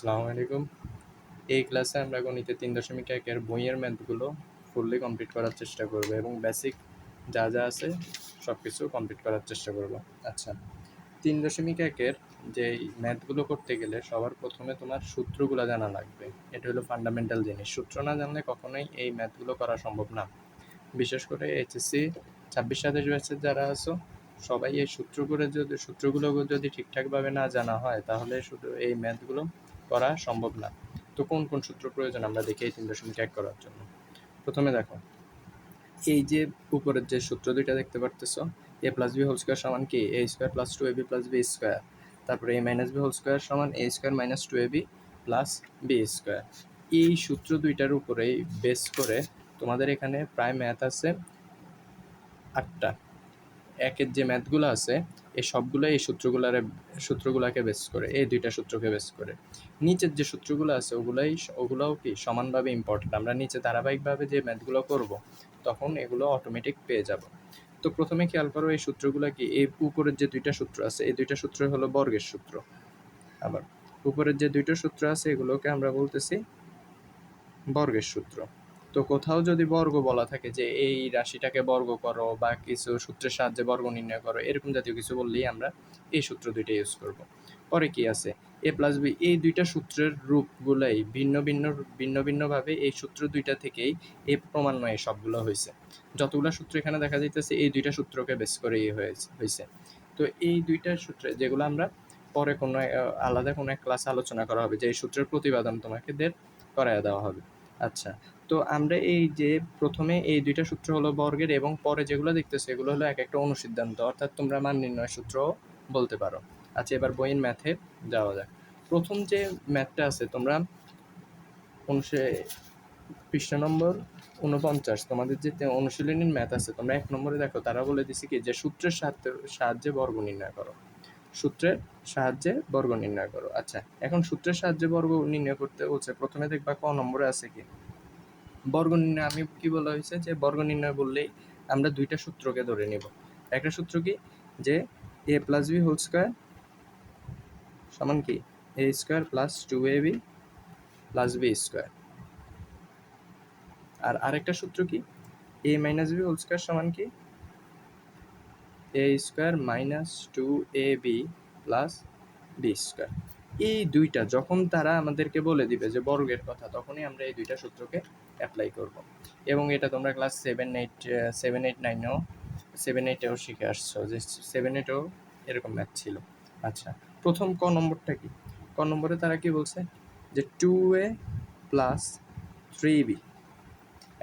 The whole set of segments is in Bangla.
আসসালামু আলাইকুম। এই ক্লাসে আমরা গণিতে 3.1 বইয়ের ম্যাথগুলো ফুললি কমপ্লিট করার চেষ্টা করব এবং বেসিক যা যা আছে সব কিছু কমপ্লিট করার চেষ্টা করব। আচ্ছা, 3.1 যেই ম্যাথগুলো করতে গেলে সবার প্রথমে তোমার সূত্রগুলো জানা লাগবে। এটা হলো ফান্ডামেন্টাল জিনিস। সূত্র না জানলে কখনোই এই ম্যাথগুলো করা সম্ভব না। বিশেষ করে এইচএসসি 26-27 ব্যাচের যারা আছো সবাই এই সূত্রগুলো যদি ঠিকঠাকভাবে না জানা হয় তাহলে শুধু এই ম্যাথগুলো করা সম্ভব না। তো কোন কোন সূত্র প্রয়োজন আমরা দেখি এই 3.1 করার জন্য। প্রথমে দেখো, এই যে উপরের যে সূত্র দুইটা দেখতে পারতেছো, a plus b whole square সমান কি a square plus 2ab plus B square, তারপরে a minus B whole square সমান a square minus 2ab plus B square. এই সূত্র দুইটার উপরেই বেস করে তোমাদের এখানে প্রায় ম্যাথ আছে 8টা। একের যে ম্যাথগুলো আছে এই সবগুলো এই সূত্রগুলোকে বেস করে, এই দুইটা সূত্রকে বেস করে। নিচের যে সূত্রগুলো আছে ওগুলোও কি সমানভাবে ইম্পর্টেন্ট। আমরা নিচে ধারাবাহিকভাবে যে ম্যাথগুলো করব তখন এগুলো অটোমেটিক পেয়ে যাব। তো প্রথমে খেয়াল করো এই সূত্রগুলো কি, এই উপরের যে দুইটা সূত্র আছে এই দুইটা সূত্র হলো বর্গের সূত্র। আবার উপরের যে দুইটা সূত্র আছে এগুলোকে আমরা বলতেছি বর্গের সূত্র। তো কোথাও যদি বর্গ বলা থাকে যে এই রাশিটাকে বর্গ করো বা কিছু সূত্রের সাহায্যে বর্গ নির্ণয় করো, এরকম জাতীয় কিছু বললেই আমরা এই সূত্র দুইটা ইউজ করব। পরে কি আছে, এ প্লাস বি, এই দুইটা সূত্রের রূপগুলাই ভিন্ন ভিন্নভাবে এই সূত্র দুইটা থেকেই এই প্রমাণময় সবগুলো হয়েছে। যতগুলো সূত্র এখানে দেখা যাইতেছে এই দুইটা সূত্রকে বেস করেই হয়েছে। তো এই দুইটা সূত্রে যেগুলো আমরা পরে কোনো আলাদা কোনো এক ক্লাসে আলোচনা করা হবে, যে এই সূত্রের প্রতিপাদন তোমাকে করায় দেওয়া হবে। আচ্ছা, তো আমরা এই যে প্রথমে এই দুইটা সূত্র হলো বর্গের এবং পরে যেগুলো দেখতেছো এগুলো হলো এক একটা অনুসিদ্ধান্ত, অর্থাৎ তোমরা মান নির্ণয় সূত্র বলতে পারো। আচ্ছা, এবার বইয়ের ম্যাথে যাওয়া যাক। প্রথম যে ম্যাথটা আছে তোমরা পৃষ্ঠা নম্বর 49, তোমাদের যে অনুশীলনীর ম্যাথ আছে তোমরা 1 নম্বরে দেখো, তারা বলে দিছে কি যে সূত্রের সাহায্যে বর্গ নির্ণয় করো। সূত্রের সাহায্যে বর্গ নির্ণয় করো। আচ্ছা, এখন সূত্রের সাহায্যে বর্গ নির্ণয় করতে বলছে, প্রথমে দেখবা ক নম্বরে আছে কি বর্গ নির্ণয়। আমি কি বলা হয়েছে যে বর্গ নির্ণয় বললেই আমরা দুইটা সূত্রকে ধরে নিব। একটা সূত্র কি, যে a plus b whole square সমান কি a square plus 2ab plus B square. আর আরেকটা সূত্র কি, a minus B whole square সমান কি a square minus 2ab plus B square. এই দুইটা যখন তারা আমাদেরকে বলে দিবে যে বর্গের কথা, তখনই আমরা এই দুইটা সূত্রকে অ্যাপ্লাই করব। এবং এটা তোমরা ক্লাস 7-8-এও শিখে আসছো, যে 7-8-এও এরকম ম্যাথ ছিল। আচ্ছা, প্রথম ক নম্বরটা কি, ক নম্বরে তারা কি বলছে যে 2a প্লাস 3b।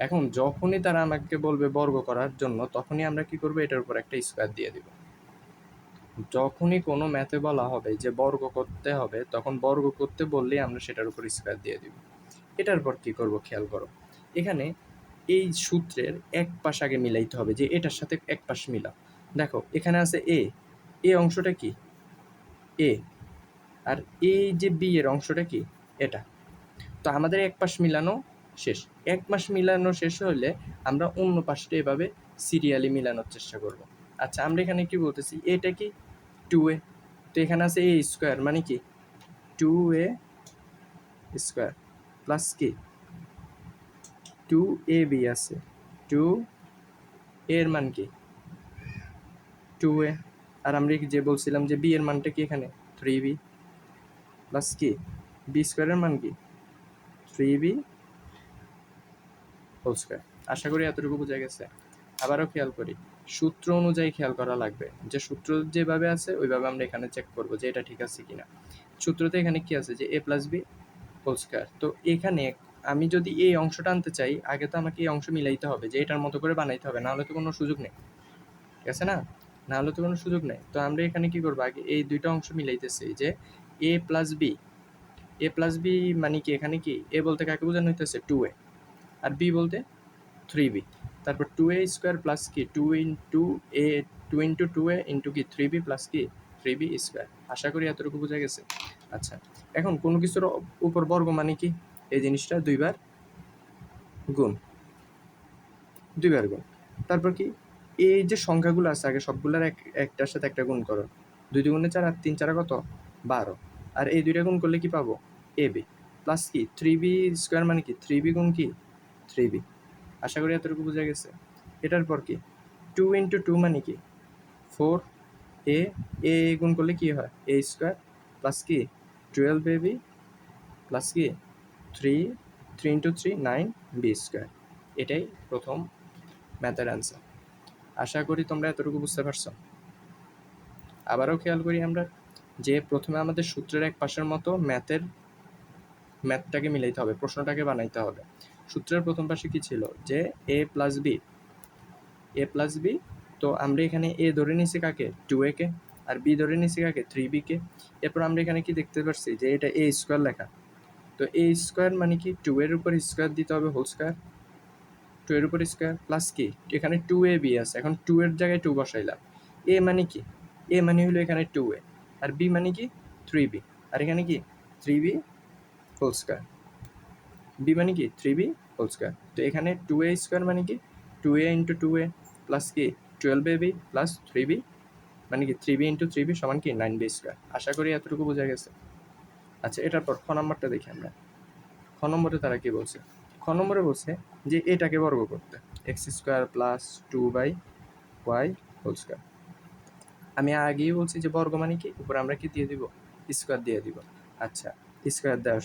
এখন যখনই তারা আমাকে বলবে বর্গ করার জন্য তখনই আমরা কি করবো, এটার উপর একটা স্কোয়ার দিয়ে দিব। যখনই কোনো ম্যাথে বলা হবে যে বর্গ করতে হবে তখন বর্গ করতে বললেই আমরা সেটার উপর স্কোয়ার দিয়ে দিব। এটার পর কি করব খেয়াল করো, এখানে এই সূত্রের এক পাশ আগে মিলাইতে হবে, যে এটার সাথে এক পাশ মিলাও। দেখো এখানে আছে এ অংশটা কি এ, আর এই যে বি এর অংশটা কি এটা। তো আমাদের এক পাশ মিলানো শেষ। এক মাস মিলানো শেষ হলে আমরা অন্য পাশটা এভাবে সিরিয়ালি মিলানোর চেষ্টা করব। আচ্ছা, আমরা এখানে কি বলতেছি, এটা কি 2a, তো এখানে আছে এ স্কোয়ার মানে কি 2a স্কোয়ার প্লাস কি 2ab আছে, 2 এর মান কি 2a। আর আমরা যে বলছিলাম যে বি এর মানটা কি এখানে 3b প্লাস কি বি স্কোয়ারের মান কি 3b হোল স্কোয়ার। আশা করি এতটুকু বোঝা গেছে। আবারও খেয়াল করি, সূত্র অনুযায়ী খেয়াল করা লাগবে, যে সূত্র যেভাবে আছে ওইভাবে আমরা এখানে চেক করবো যে এটা ঠিক আছে কিনা। সূত্রতে এখানে কি আছে যে a plus b whole square. তো এখানে আমি যদি এই অংশটা আনতে চাই আগে তো আমাকে এই অংশ মিলাইতে হবে, যে এটার মতো করে বানাইতে হবে, নাহলে তো কোনো সুযোগ নেই, ঠিক আছে না, নাহলে তো কোনো সুযোগ নেই। তো আমরা এখানে কি করবো, আগে এই দুইটা অংশ মিলাইতেছি, যে এ প্লাস বি মানে কি, এখানে কি এ বলতে কাকে বোঝানো হইতেছে 2a, আর বি বলতে 3b। তারপর 2a স্কোয়ার প্লাস কি 2 ইন্টু 2a ইন্টু কি 3b প্লাস কি 3b স্কোয়ার। আশা করি এতটুকু বোঝা গেছে। আচ্ছা, এখন কোনো কিছুর উপর বর্গ মানে কি এই জিনিসটা দুইবার গুণ। তারপর কি এই যে সংখ্যাগুলো আছে আগে সবগুলোর একটার সাথে একটা গুণ করো। 2 2 4 আর 3 4 কত 12, আর এই দুইটা গুণ করলে কি পাবো এ বি প্লাস কি 3b স্কোয়ার মানে কি 3b গুণ কি 3b। আশা করি এতটুকু বোঝা গেছে। এটার পর কি 2 × 2 মানে কি 4 এ এ গুণ করলে কি হয় এ স্কোয়ার প্লাস কি 12ab প্লাস কি 3 × 3 9b স্কোয়ার। এটাই প্রথম ম্যাথের অ্যান্সার। আশা করি তোমরা এতটুকু বুঝতে পারছো। আবারও খেয়াল করি আমরা যে প্রথমে আমাদের সূত্রের এক পাশের মতো ম্যাথটাকে মিলাইতে হবে, প্রশ্নটাকে বানাইতে হবে। সূত্রের প্রথম পাশে কি ছিল যে এ প্লাস বি, তো আমরা এখানে এ ধরে নিছি কাকে 2a কে, আর বি ধরে নিছি কাকে 3b কে। এরপর আমরা এখানে কি দেখতে পাচ্ছি যে এটা এ স্কোয়ার লেখা, তো এ স্কোয়ার মানে কি 2 এর উপর স্কোয়ার দিতে হবে হোল স্কোয়ার, 2 এর উপর স্কোয়ার প্লাস কি এখানে 2ab আছে, এখন 2 এর জায়গায় 2 বসাইলাম। এ মানে কি এ মানে হলো এখানে 2a, আর বি মানে কি 3b, আর এখানে কি 3b হোল স্কোয়ার, বি মানে কি 3b হোল স্কোয়ার। তো এখানে 2a স্কোয়ার মানে কি 2a × 2a প্লাস কি 12ab প্লাস 3b মানে কি 3b × 3b সমান কি 9b স্কোয়ার। আশা করি এতটুকু বোঝা গেছে। আচ্ছা, এটার পর খ নম্বরটা দেখি আমরা। খ নম্বরে তারা কি বলছে, খ নম্বরে বলছে যে এটাকে বর্গ করতে x² plus 2y whole square. আমি আগেই বলছি যে বর্গ মানে কি উপরে আমরা কি দিয়ে দিব স্কোয়ার দিয়ে দিব। আচ্ছা, স্কোয়ার দেওয়া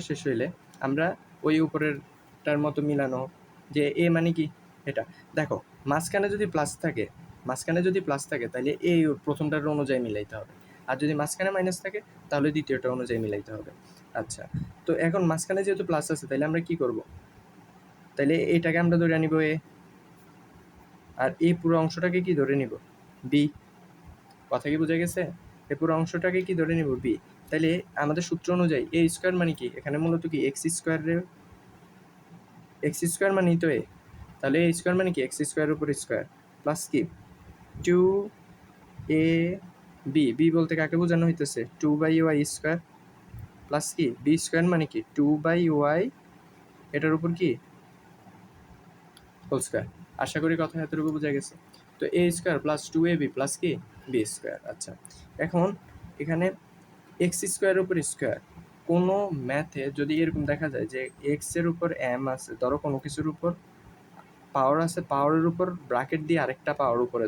শেষ হইলে আমরা ওই উপরেরটার মতো মিলানো যে এ মানে কি এটা দেখো মাঝখানে যদি প্লাস থাকে তাহলে এই প্রথমটার অনুযায়ী মিলাইতে হবে, আর যদি মাঝখানে মাইনাস থাকে তাহলে দ্বিতীয়টা অনুযায়ী মিলাইতে হবে। আচ্ছা, তো এখন মাঝখানে যেহেতু প্লাস আছে তাহলে আমরা কি করব, তাহলে এটাকে আমরা ধরে নিব এ, আর এই পুরো অংশটাকে কি ধরে নিব বি। কথা কি বোঝা গেছে? এই পুরো অংশটাকে কি ধরে নিব বি। তাহলে আমাদের সূত্র অনুযায়ী এ স্কোয়ার মানে কি এখানে মূলত কি এক্স স্কোয়ার মানেই তো এ, তাহলে এ স্কোয়ার মানে কি এক্স স্কোয়ারের উপর স্কোয়ার প্লাস কি 2ab বলতে কাকে বোঝানো হইতেছে 2/y স্কোয়ার প্লাস কি বি স্কোয়ার মানে কি 2/y এটার উপর কি হোল স্কোয়ার। আশা করি কথা এতটুকু বোঝা গেছে। তো a square plus 2ab plus কি বি স্কোয়ার। আচ্ছা, এখন এখানে এক্স স্কোয়ারের উপর স্কোয়ার, কোনো ম্যাথে যদি এরকম দেখা যায় যে এক্সের উপর এম আছে, ধরো কোনো কিছুর উপর পাওয়ার আছে, পাওয়ারের উপর ব্র্যাকেট দিয়ে আরেকটা পাওয়ার উপরে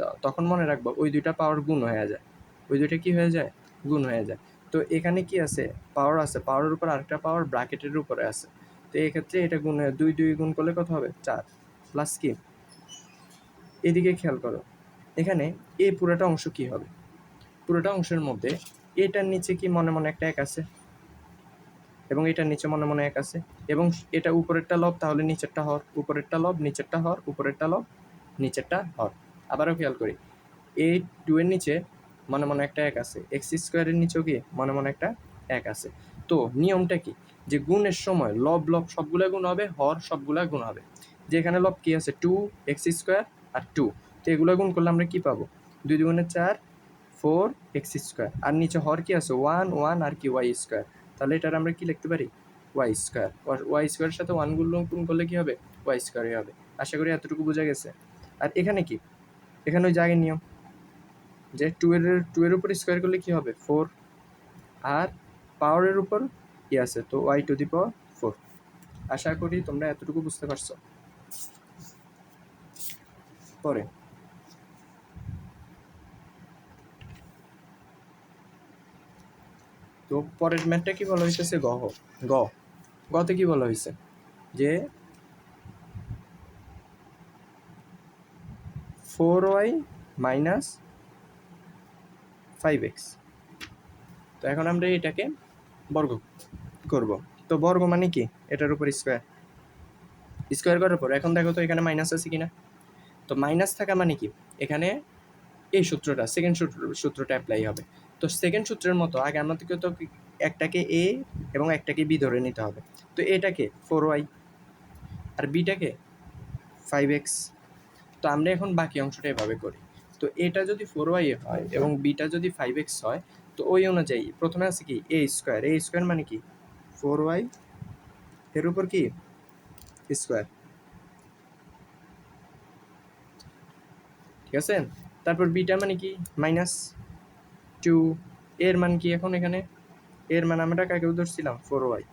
দেওয়া, তখন মনে রাখবো ওই দুইটা পাওয়ার গুণ হয়ে যায়, ওই দুইটা কি হয়ে যায় গুণ হয়ে যায়। তো এখানে কি আছে পাওয়ারের উপর আরেকটা পাওয়ার ব্র্যাকেটের উপরে আছে, তো এক্ষেত্রে এটা গুণ হয়ে 2 গুণ করলে কত হবে 4 প্লাস কি এদিকে খেয়াল করো এখানে এই পুরোটা অংশ কি হবে, পুরোটা অংশের মধ্যে এটার নিচে কি মনে মনে একটা 1 আছে, এবং এটার নিচে মনে মনে 1 আছে, এবং এটা উপরেরটা লব তাহলে নিচেরটা হর, উপরেরটা লব নিচেরটা হর, উপরেরটা লব নিচেরটা হর। আবারও খেয়াল করি এই 2 এর নিচে মনে মনে একটা 1 আছে, এক্স স্কোয়ারের নিচেও কি মনে মনে একটা 1 আছে। তো নিয়মটা কি যে গুণের সময় লব সবগুলা গুণ হবে, হর সবগুলা গুণ হবে। যে এখানে লব কি আছে 2x² আর 2, তো এগুলো গুণ করলে আমরা কি পাবো 2 × 2 = 4 4x², আর নিচে হর কি আছে 1 1 আর কি y², তাহলে এটার আমরা কি লিখতে পারি y², সাথে 1 গুণ করলে কি হবে y² হবে। আশা করি এতটুকু বোঝা গেছে। আর এখানে কি এখানে ওই জায়গার নিয়ম যে 2 এর উপর স্কোয়ার করলে কি হবে 4, আর পাওয়ারের উপর কি আছে তো y⁴। আশা করি তোমরা এতটুকু বুঝতে পারছো। পরে তো পরের ম্যাথটা কি বলা হয়েছে গতে কি বলা হয়েছে যে 4y - 5x। তো এখন আমরা এটাকে বর্গ করব, তো বর্গ মানে কি এটার উপর স্কোয়ার করার পর এখন দেখো তো এখানে মাইনাস আছে কিনা, তো মাইনাস থাকা মানে কি এখানে এই সূত্রটা সেকেন্ড সূত্রটা অ্যাপ্লাই হবে। তো সেকেন্ড সূত্রের মতো আগে আমাদেরকে তো একটাকে এ এবং একটাকে বি ধরে নিতে হবে। তো এটাকে 4y আর বিটাকে 5x। তো আমরা এখন বাকি অংশটা এভাবে করি, তো এটা যদি 4y হয় এবং বিটা যদি 5x হয়, তো ওই অনুযায়ী প্রথমে আছে কি এ স্কোয়ার মানে কি 4y এর উপর কি স্কোয়ার, ঠিক আছে। তারপর বিটা মানে কি -2 এর মান কি এখন এখানে? এর মান আমরা কাকে ধরছিলাম? 4y।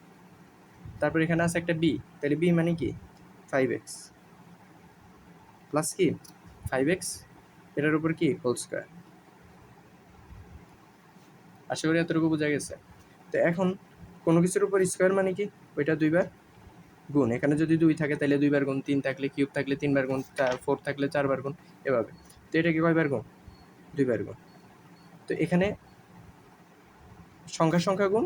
তারপর এখানে আছে একটা বি, তাহলে বি মানে কি? 5x প্লাস কি 5x এটার উপর কি হোল স্কোয়ার। আশা করি এতটুকু বোঝা গেছে। তো এখন কোনো কিছুর উপর স্কোয়ার মানে কি? ওইটা দুইবার গুণ। এখানে যদি 2 থাকে তাহলে 2 বার গুণ, 3 থাকলে কিউব, থাকলে 3 বার গুণ, 4 থাকলে 4 বার গুণ, এভাবে। তো এটা কি কয়বার গুণ? 2 বার গুণ। তো এখানে সংখ্যা গুণ,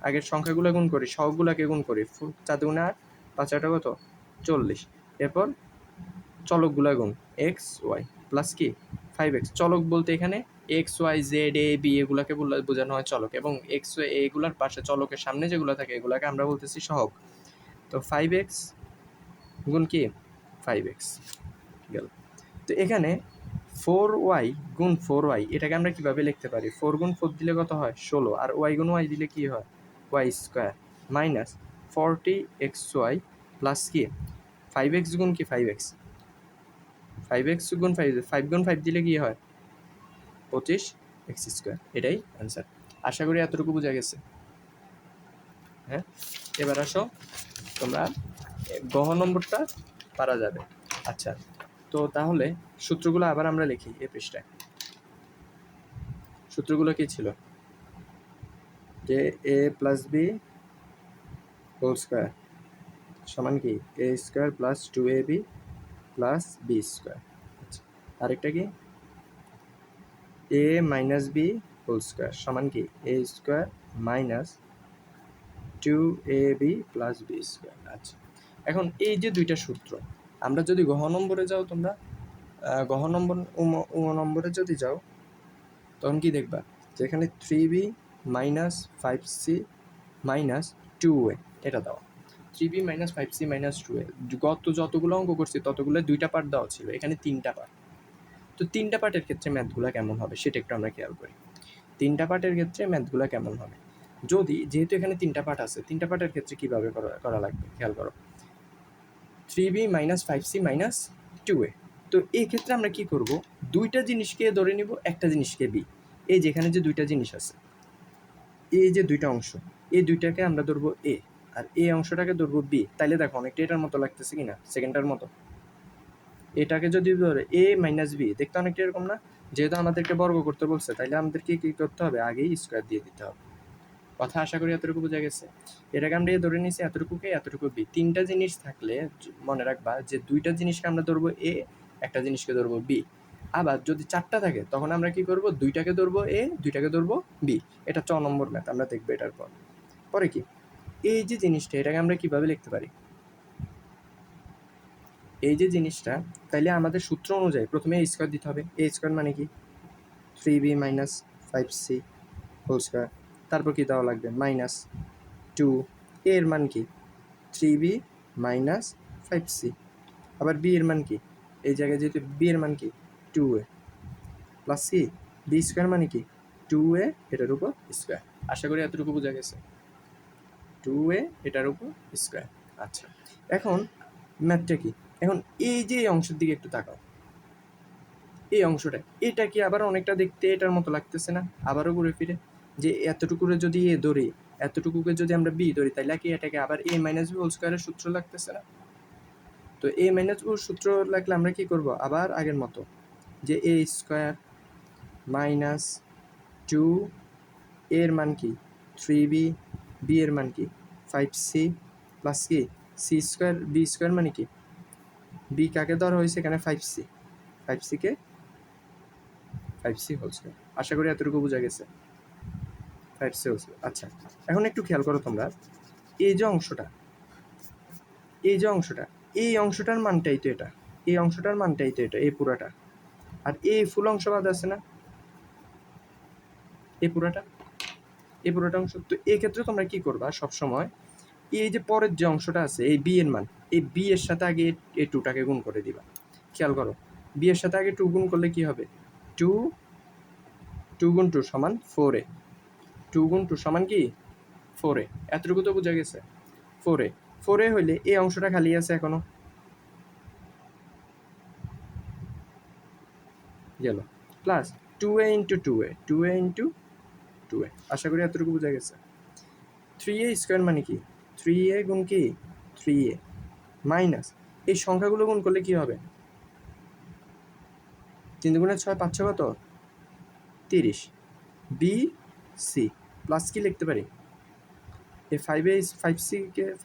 আগের সংখ্যাগুলো গুণ করি, সবগুলাকে গুণ করি। 4 গুণে 8, 5 8 কত? 40। এরপর চলকগুলা গুণ, এক্স ওয়াই প্লাস কি 5x। চলক বলতে এখানে x Y Z A B এগুলাকে বোঝানো হয় চলক, এবং এক্স ওয়াই এগুলার পাশে চলকের সামনে যেগুলো থাকে এগুলাকে আমরা বলতেছি সহগ। তো 5x গুণ কি 5x গেল। তো এখানে 4y গুণ 4y এটাকে আমরা কীভাবে লিখতে পারি? 4 গুণ 4 দিলে কত হয়? 16। আর y গুণ y দিলে কি হয়? y square minus 40xy plus কি 5x গুণ কি 5x, 5x গুণ 5 গুণ 5 দিলে কি হয়? 25x square. এটাই অ্যান্সার। আশা করি এতটুকু বোঝা গেছে। হ্যাঁ, এবার আসো তোমরা গহ নম্বরটা পারা যাবে। আচ্ছা, তো তাহলে সূত্রগুলো আবার আমরা লিখি এই পৃষ্ঠায়। সূত্রগুলো কি ছিল? যে a plus b whole square সমান কি a square plus 2ab plus B square. আচ্ছা, আরেকটা কি a minus B whole square সমান কি a square minus 2ab plus B square. আচ্ছা, এখন এই যে দুইটা সূত্র, আমরা যদি গহ নম্বরে যাও, তোমরা গহ নম্বর নম্বরে যদি যাও তখন কি দেখবা? যে এখানে 3b minus 5c minus 2a এটা দেওয়া। 3b minus 5c minus 2a যতগুলো অঙ্ক করছি ততগুলো দুইটা পার্ট দেওয়া ছিল, এখানে 3টা পার্ট। তো 3টা পার্টের ক্ষেত্রে ম্যাথগুলো কেমন হবে সেটা একটু আমরা খেয়াল করি। 3টা পার্টের ক্ষেত্রে ম্যাথগুলো কেমন হবে? যেহেতু এখানে 3টা পার্ট আছে, 3টা পার্টের ক্ষেত্রে কীভাবে করা লাগবে খেয়াল করো। 3b minus 5c minus 2a। তো এই ক্ষেত্রে আমরা কি করব? দুইটা জিনিসকে ধরে নিব, একটা জিনিসকে বি। এই যেখানে যে দুইটা জিনিস আছে, এই যে দুইটা অংশ, এই দুইটাকে আমরা ধরবো এ, আর এই অংশটাকে ধরবো বি। তাইলে দেখো অনেকটা এটার মতো লাগতেছে কি না, সেকেন্ডটার মতো। এটাকে যদি ধরে এ মাইনাস বি, দেখতে অনেকটা এরকম না? যেহেতু আমাদেরকে বর্গ করতে বলছে, তাইলে আমাদেরকে কী করতে হবে? আগেই স্কোয়ার দিয়ে দিতে হবে। কথা আশা করি এতটুকু বোঝা গেছে। এটাকে আমরা ধরে নিছি এতটুকুকে, এতটুকু বি। 3টা জিনিস থাকলে মনে রাখবা যে 2টা জিনিসকে আমরা ধরবো এ, একটা জিনিসকে ধরবো বি। আবার যদি 4টা থাকে তখন আমরা কি করব? 2টাকে ধরবো এ, 2টাকে ধরবো বি। এটা 6 নম্বর ম্যাথ, আমরা দেখবো এটার পরে কি এই যে জিনিসটা, এটাকে আমরা কিভাবে লিখতে পারি? এই যে জিনিসটা, তাইলে আমাদের সূত্র অনুযায়ী প্রথমে এ স্কোয়ার দিতে হবে। এ স্কোয়ার মানে কি 3b minus 5c whole square. তারপর কি দেওয়া লাগবে? মাইনাস 2, এর মান কি 3b মাইনাস 5c। আবার বি এর মান কি? এই জায়গায় যেহেতু বি এর মান কি 2a plus C, B square মানে কি 2a এটার উপর স্কোয়ার। আশা করি এতটুকু বোঝা গেছে। 2a এটার উপর স্কোয়ার। আচ্ছা, এখন ম্যাথটা কি? এখন এই যে এই অংশের দিকে একটু তাকাও, এই অংশটা, এটা কি আবার অনেকটা দেখতে এটার মতো লাগতেছে না? আবারও ঘুরে ফিরে যে এতটুকুরে যদি এ ধরি, এতটুকুকে যদি আমরা বি ধরি, তাইলে কি এটাকে আবার এ মাইনাস বি হোল স্কোয়ারের সূত্র লাগতেছে না? তো এ মাইনাস বি সূত্র লাগলে আমরা কি করব? আবার আগের মতো যে এ স্কোয়ার মাইনাস 2 এর মান কি 3b, বি এর মান কি 5c প্লাস কি সি স্কোয়ার, বি স্কোয়ার মানে কি বি কাকে ধরা হয়েছে এখানে 5c, 5c হোল স্কোয়ার। আশা করি এতটুকু বোঝা গেছে। 5c whole square. আচ্ছা, এখন একটু খেয়াল করো তোমরা, এই যে অংশটা, এই অংশটার মানটাই তো এটা, এই অংশটার মানটাই তো এটা, এই পুরাটা। আর এই ফুল অংশ বাদ আছে না, এই পুরাটা অংশ। তো এই ক্ষেত্রে তোমরা কি করবা? সবসময় এই যে পরের যে অংশটা আছে, এই বি এর মান, এই বি এর সাথে আগে এই 2টাকে গুণ করে দিবা। খেয়াল করো, বি এর সাথে আগে 2 গুণ করলে কি হবে? 2 গুণ 2 সমান 4a, 2 গুণ 2 সমান কি 4a। এতটুকু তো বোঝা গেছে। 4a হইলে এই অংশটা খালি আছে এখনো, গেল plus 2a into 2a, 2a into 2a। আশা করি এতটুকু বোঝা গেছে। 3a স্কোয়ার মানে কি? 3a গুণ কি? 3a মাইনাস এই সংখ্যাগুলো গুণ করলে কি হবে? 3 দুগুণে 6, 5 কত? 30। বি সি প্লাস কি লিখতে পারি? এই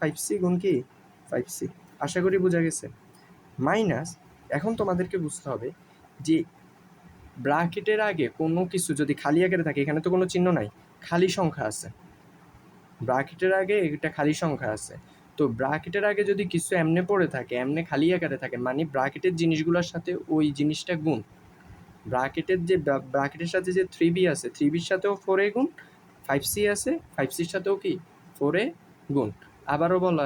5c গুণ কি? 5c। আশা করি বোঝা গেছে। মাইনাস এখন তোমাদেরকে বুঝতে হবে যে ব্র্যাকেটের আগে কোনো কিছু যদি খালি আকারে থাকে, এখানে তো কোনো চিহ্ন নাই, খালি সংখ্যা আছে। ব্র্যাকেটের আগে এটা খালি সংখ্যা আছে, তো ব্র্যাকেটের আগে যদি কিছু এমনে পড়ে থাকে, এমনে খালি আকারে থাকে, মানে ব্র্যাকেটের জিনিসগুলোর সাথে ওই জিনিসটা গুণ। ব্র্যাকেটের সাথে যে 3b আছে, 3bর সাথেও 4a গুণ, 5c আছে, 5cর সাথেও কি 4a গুণ। আবারও বলা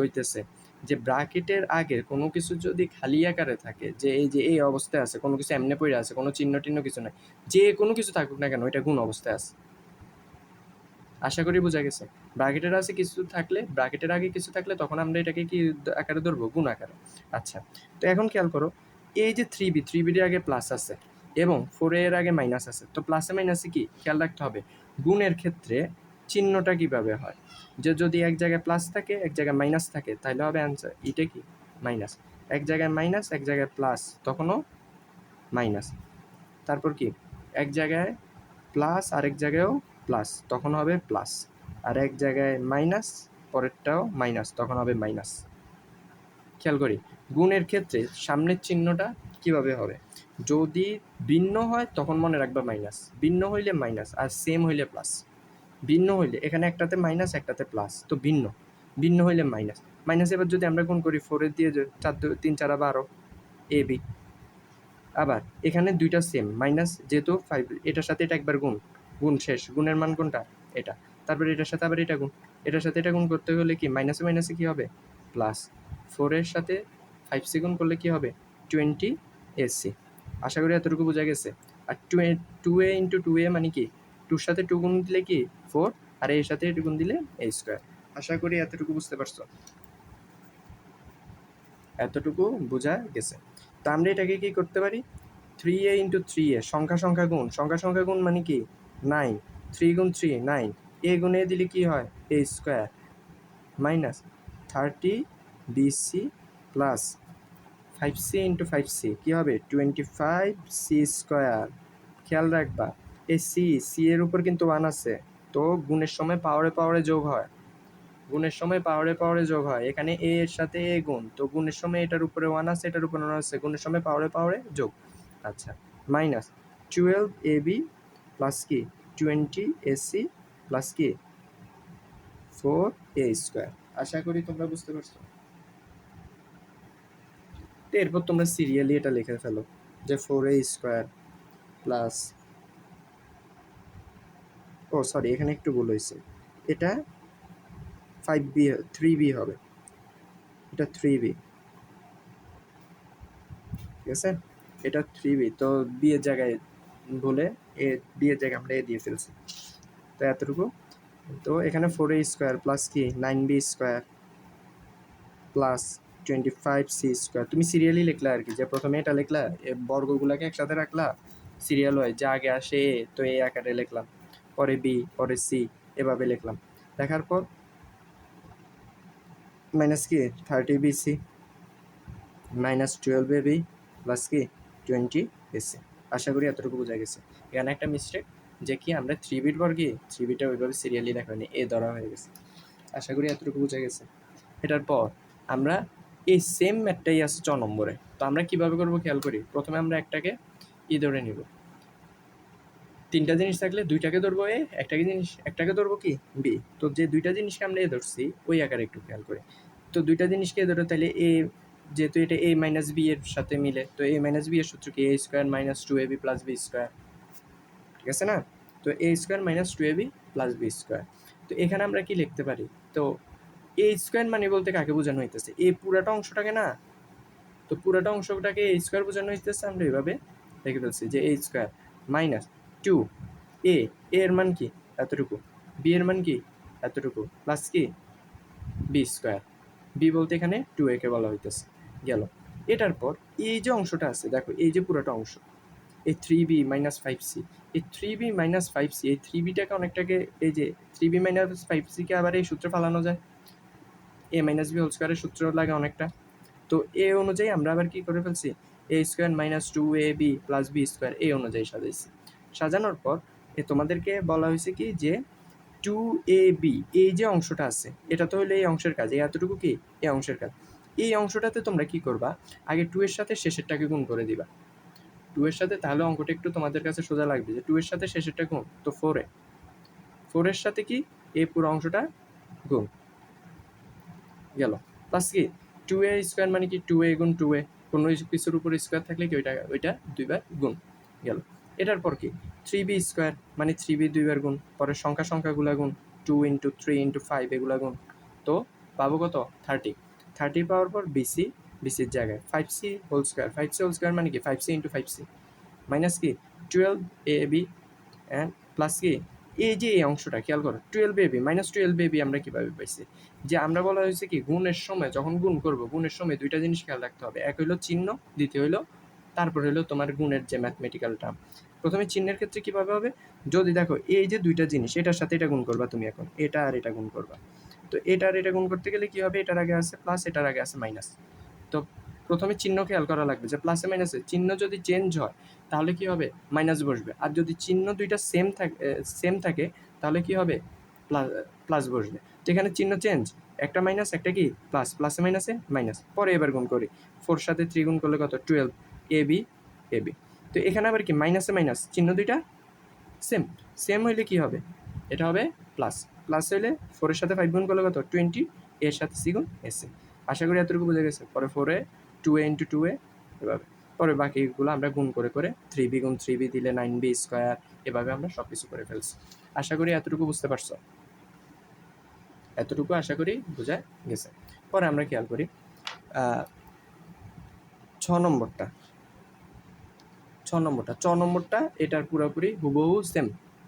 হইতেছে যে ব্র্যাকেটের আগে কোনো কিছু যদি খালি আকারে থাকে, যে এই অবস্থায় আছে, কোনো কিছু এমনে পড়ে আছে, কোনো চিহ্ন টিহ্ন কিছু নাই, যে কোনো কিছু থাকুক না কেন, এটা গুণ অবস্থায় আছে। আশা করি বোঝা গেছে। ব্র্যাকেটের আছে কিছু থাকলে, ব্র্যাকেটের আগে কিছু থাকলে তখন আমরা এটাকে কি আকারে ধরবো? গুণ আকারে। আচ্ছা, তো এখন খেয়াল করো, এই যে 3bর আগে প্লাস আছে এবং 4a এর আগে মাইনাস আছে, তো প্লাসে মাইনাসে কি খেয়াল রাখতে হবে? গুণের ক্ষেত্রে চিহ্নটা কিভাবে হয়, যে যদি এক জায়গায় প্লাস থাকে এক জায়গায় মাইনাস থাকে, তাহলে হবে অ্যান্সার এটা কি? মাইনাস। এক জায়গায় মাইনাস এক জায়গায় প্লাস, তখনও মাইনাস। তারপর কি এক জায়গায় প্লাস আরেক জায়গায়ও প্লাস, তখন হবে প্লাস। আর এক জায়গায় মাইনাস, পরেরটাও মাইনাস, তখন হবে মাইনাস। খেয়াল করি গুণের ক্ষেত্রে সামনের চিহ্নটা কিভাবে হবে? যদি ভিন্ন হয় তখন মনে রাখবা মাইনাস, ভিন্ন হইলে মাইনাস, আর সেম হইলে প্লাস। ভিন্ন হইলে এখানে একটাতে মাইনাস একটাতে প্লাস, তো ভিন্ন, ভিন্ন হইলে মাইনাস। মাইনাস এবার যদি আমরা গুণ করি 4 দিয়ে 4 3 4 12 এ বি। আবার এখানে দুইটা সেম মাইনাস, যেহেতু 5 এটার সাথে এটা একবার গুণ, গুণ শেষ, গুণের মান কোনটা? এটা। তারপরে এটার সাথে আবার এটা গুণ, এটার সাথে এটা গুণ করতে হলে কি মাইনাসে মাইনাসে কী হবে? প্লাস। 4-এর সাথে 5c গুণ করলে কী হবে? 20ac। আশা করি এতটুকু বোঝা গেছে। আর 2a ইন্টু 2a মানে কি? 2-র সাথে 2 গুণ দিলে কি 4, আর এর সাথে 2 গুণ দিলে a স্কোয়ার। আশা করি এতটুকু বুঝতে পারছো। এতটুকু বোঝা গেছে। তো আমরা এটাকে কি করতে পারি? 3a ইন্টু 3a সংখ্যা গুণ, সংখ্যা গুণ মানে কি 9, 3 গুণ 3 9, এ গুণ এ দিলে কি হয়? A square minus 30bc plus 5c into 5c কী হবে? 25c square. খেয়াল রাখবা এই সি এর উপর কিন্তু 1 আছে, তো গুণের সময় পাওয়ারে যোগ হয়, গুণের সময় পাওয়ারে যোগ হয়। এখানে এ এর সাথে এ গুণ, তো গুণের সময় এটার উপরে 1 আছে, এটার উপরে 1 আছে, গুণের সময় পাওয়ারে যোগ। আচ্ছা, মাইনাস 12ab প্লাস কি 20ac প্লাস কি 4a স্কোয়ার। আশা করি তোমরা বুঝতে পারছো। তো এরপর তোমরা সিরিয়ালি এটা লিখে ফেলো যে 4a স্কোয়ার প্লাস, ও সরি এখানে একটু ভুল হয়েছে, এটা 5b 3b হবে, এটা 3b, ঠিক আছে? এটা 3b, তো বি এর জায়গায় বলে বি এর জায়গায় আমরা এ দিয়ে ফেলছি, তো এতটুকু। তো এখানে 4a স্কোয়ার প্লাস কি 9b square plus 25c square. তুমি সিরিয়ালি লিখলা আর কি, যে প্রথমে এটা লিখলা, বর্গগুলোকে একসাথে রাখলা, সিরিয়াল হয়, যা আগে আসে এ, তো এ আকারে লিখলাম, পরে বি, পরে সি, এভাবে লিখলাম। দেখার পর মাইনাস কি 30bc মাইনাস 12ab প্লাস কি 20ac। আশা করি এতটুকু বোঝা গেছে। এখানে একটা মিস্টেক, যে কি আমরা 3bর বর্গে 3bটা ওইভাবে সিরিয়ালি লেখা হয়নি, এ ধরা হয়ে গেছে। আশা করি এতটুকু বোঝা গেছে। এটার পর আমরা এই সেম ম্যাথটাই আছে 6 নম্বরে, তো আমরা কীভাবে করবো খেয়াল করি। প্রথমে আমরা একটাকে ধরে নিব, 3টা জিনিস থাকলে 2টাকে ধরবো এ, একটাকে ধরবো কি বি। তো যে 2টা জিনিসকে আমরা এ ধরছি ওই আকারে একটু খেয়াল করি। তো 2টা জিনিসকে ধরো, তাহলে এ, যেহেতু এটা a মাইনাস বি এর সাথে মিলে, তো a মাইনাস বি এর সূত্র কি? a square minus 2ab plus B square, ঠিক আছে না? তো a square minus 2ab plus B square. তো এখানে আমরা কি লিখতে পারি? তো a স্কোয়ার মানে বলতে কাকে বোঝানো হইতেছে? এই পুরাটা অংশটাকে না, তো পুরাটা অংশটাকে a স্কোয়ার বোঝানো হইতেছে। আমরা এইভাবে লিখে ফেলছি যে a স্কোয়ার মাইনাস 2a, এর মান কি এতটুকু, বি এর মান কি এতটুকু, প্লাস কি বি স্কোয়ার। বি বলতে এখানে 2a কে বলা হইতেছে, গেল। এটার পর এই যে অংশটা আছে দেখো, এই যে পুরোটা অংশ, এই 3b মাইনাস 5c, এই 3b মাইনাস 5c, এই 3bটাকে অনেকটাকে এই যে 3b মাইনাস 5c-কে আবার এই সূত্রে ফালানো যায়, a মাইনাস বি হোল স্কোয়ারের সূত্র লাগে অনেকটা। তো এ অনুযায়ী আমরা আবার কি করে ফেলছি, a square minus 2ab plus B square এই অনুযায়ী সাজাইছি। সাজানোর পর তোমাদেরকে বলা হয়েছে কি যে 2ab এই যে অংশটা আছে এটা তো হলো এই অংশের কাজ, এতটুকু কি এই অংশের কাজ। এই অংশটাতে তোমরা কি করবা, আগে 2 এর সাথে শেষেরটাকে গুণ করে দিবা 2 এর সাথে, তাহলে অঙ্কটা একটু তোমাদের কাছে সোজা লাগবে যে 2 এর সাথে শেষেরটা গুণ, তো 4 এর সাথে কি এই পুরো অংশটা গুণ গেল, প্লাস কি 2a স্কোয়ার মানে কি 2a গুণ 2a, কোনো কিছুর উপর স্কোয়ার থাকলে কি ওইটা দুইবার গুণ গেল। এটার পর কি 3b স্কোয়ার মানে 3b দুইবার গুণ, পরে সংখ্যাগুলা গুণ 2 ইন্টু 3 ইন্টু 5 এগুলা গুণ, তো পাবো কত 30 পাওয়ার পর বিসির জায়গায় 5c whole square, 5c whole square মানে কি 5c ইন্টু 5c মাইনাস কি 12ab অ্যান্ড প্লাস কি এই যে এই অংশটা খেয়াল করো 12ab মাইনাস 12ab আমরা কীভাবে পাইছি, যে আমরা বলা হয়েছে কি গুণের সময় যখন গুণ করব গুণের সময় দুইটা জিনিস খেয়াল রাখতে হবে, এক হইলো চিহ্ন, দ্বিতীয় হইলো তারপর হইলো তোমার গুণের যে ম্যাথমেটিক্যাল টার্ম। প্রথমে চিহ্নের ক্ষেত্রে কীভাবে হবে, যদি দেখো এই যে দুইটা জিনিস এটার সাথে এটা গুণ করবা তুমি, এখন এটা আর এটা গুণ করবা, তো এটা আর এটা গুণ করতে গেলে কী হবে, এটার আগে আছে প্লাস এটার আগে আছে মাইনাস, তো প্রথমে চিহ্ন খেয়াল করা লাগবে যে প্লাসে মাইনাসে চিহ্ন যদি চেঞ্জ হয় তাহলে কি হবে মাইনাস বসবে, আর যদি চিহ্ন দুইটা সেম থাকে তাহলে কি হবে প্লাস বসবে। তো এখানে চিহ্ন চেঞ্জ, একটা মাইনাস একটা কি প্লাস, প্লাসে মাইনাসে মাইনাস, পরে এবার গুণ করি 4 সাথে 3 গুণ করলে কত 12 ab। তো এখানে আবার কি মাইনাসে মাইনাস চিহ্ন দুইটা সেম হইলে কি হবে, এটা হবে প্লাস হইলে 4 এর সাথে 5 গুণ করলে কত 20, এর সাথে সি গুণ এসে। আশা করি এতটুকু বোঝা গেছে। পরে 4a 2a ইন্টু 2a এভাবে, পরে বাকিগুলো আমরা গুণ করে 3b গুণ 3b দিলে 9b স্কোয়ার, এভাবে আমরা সব কিছু করে ফেলছি। আশা করি এতটুকু বুঝতে পারছো, এতটুকু আশা করি বোঝা গেছে। পরে আমরা খেয়াল করি 6 নম্বরটা এটার পুরোপুরি হুবহু সেম।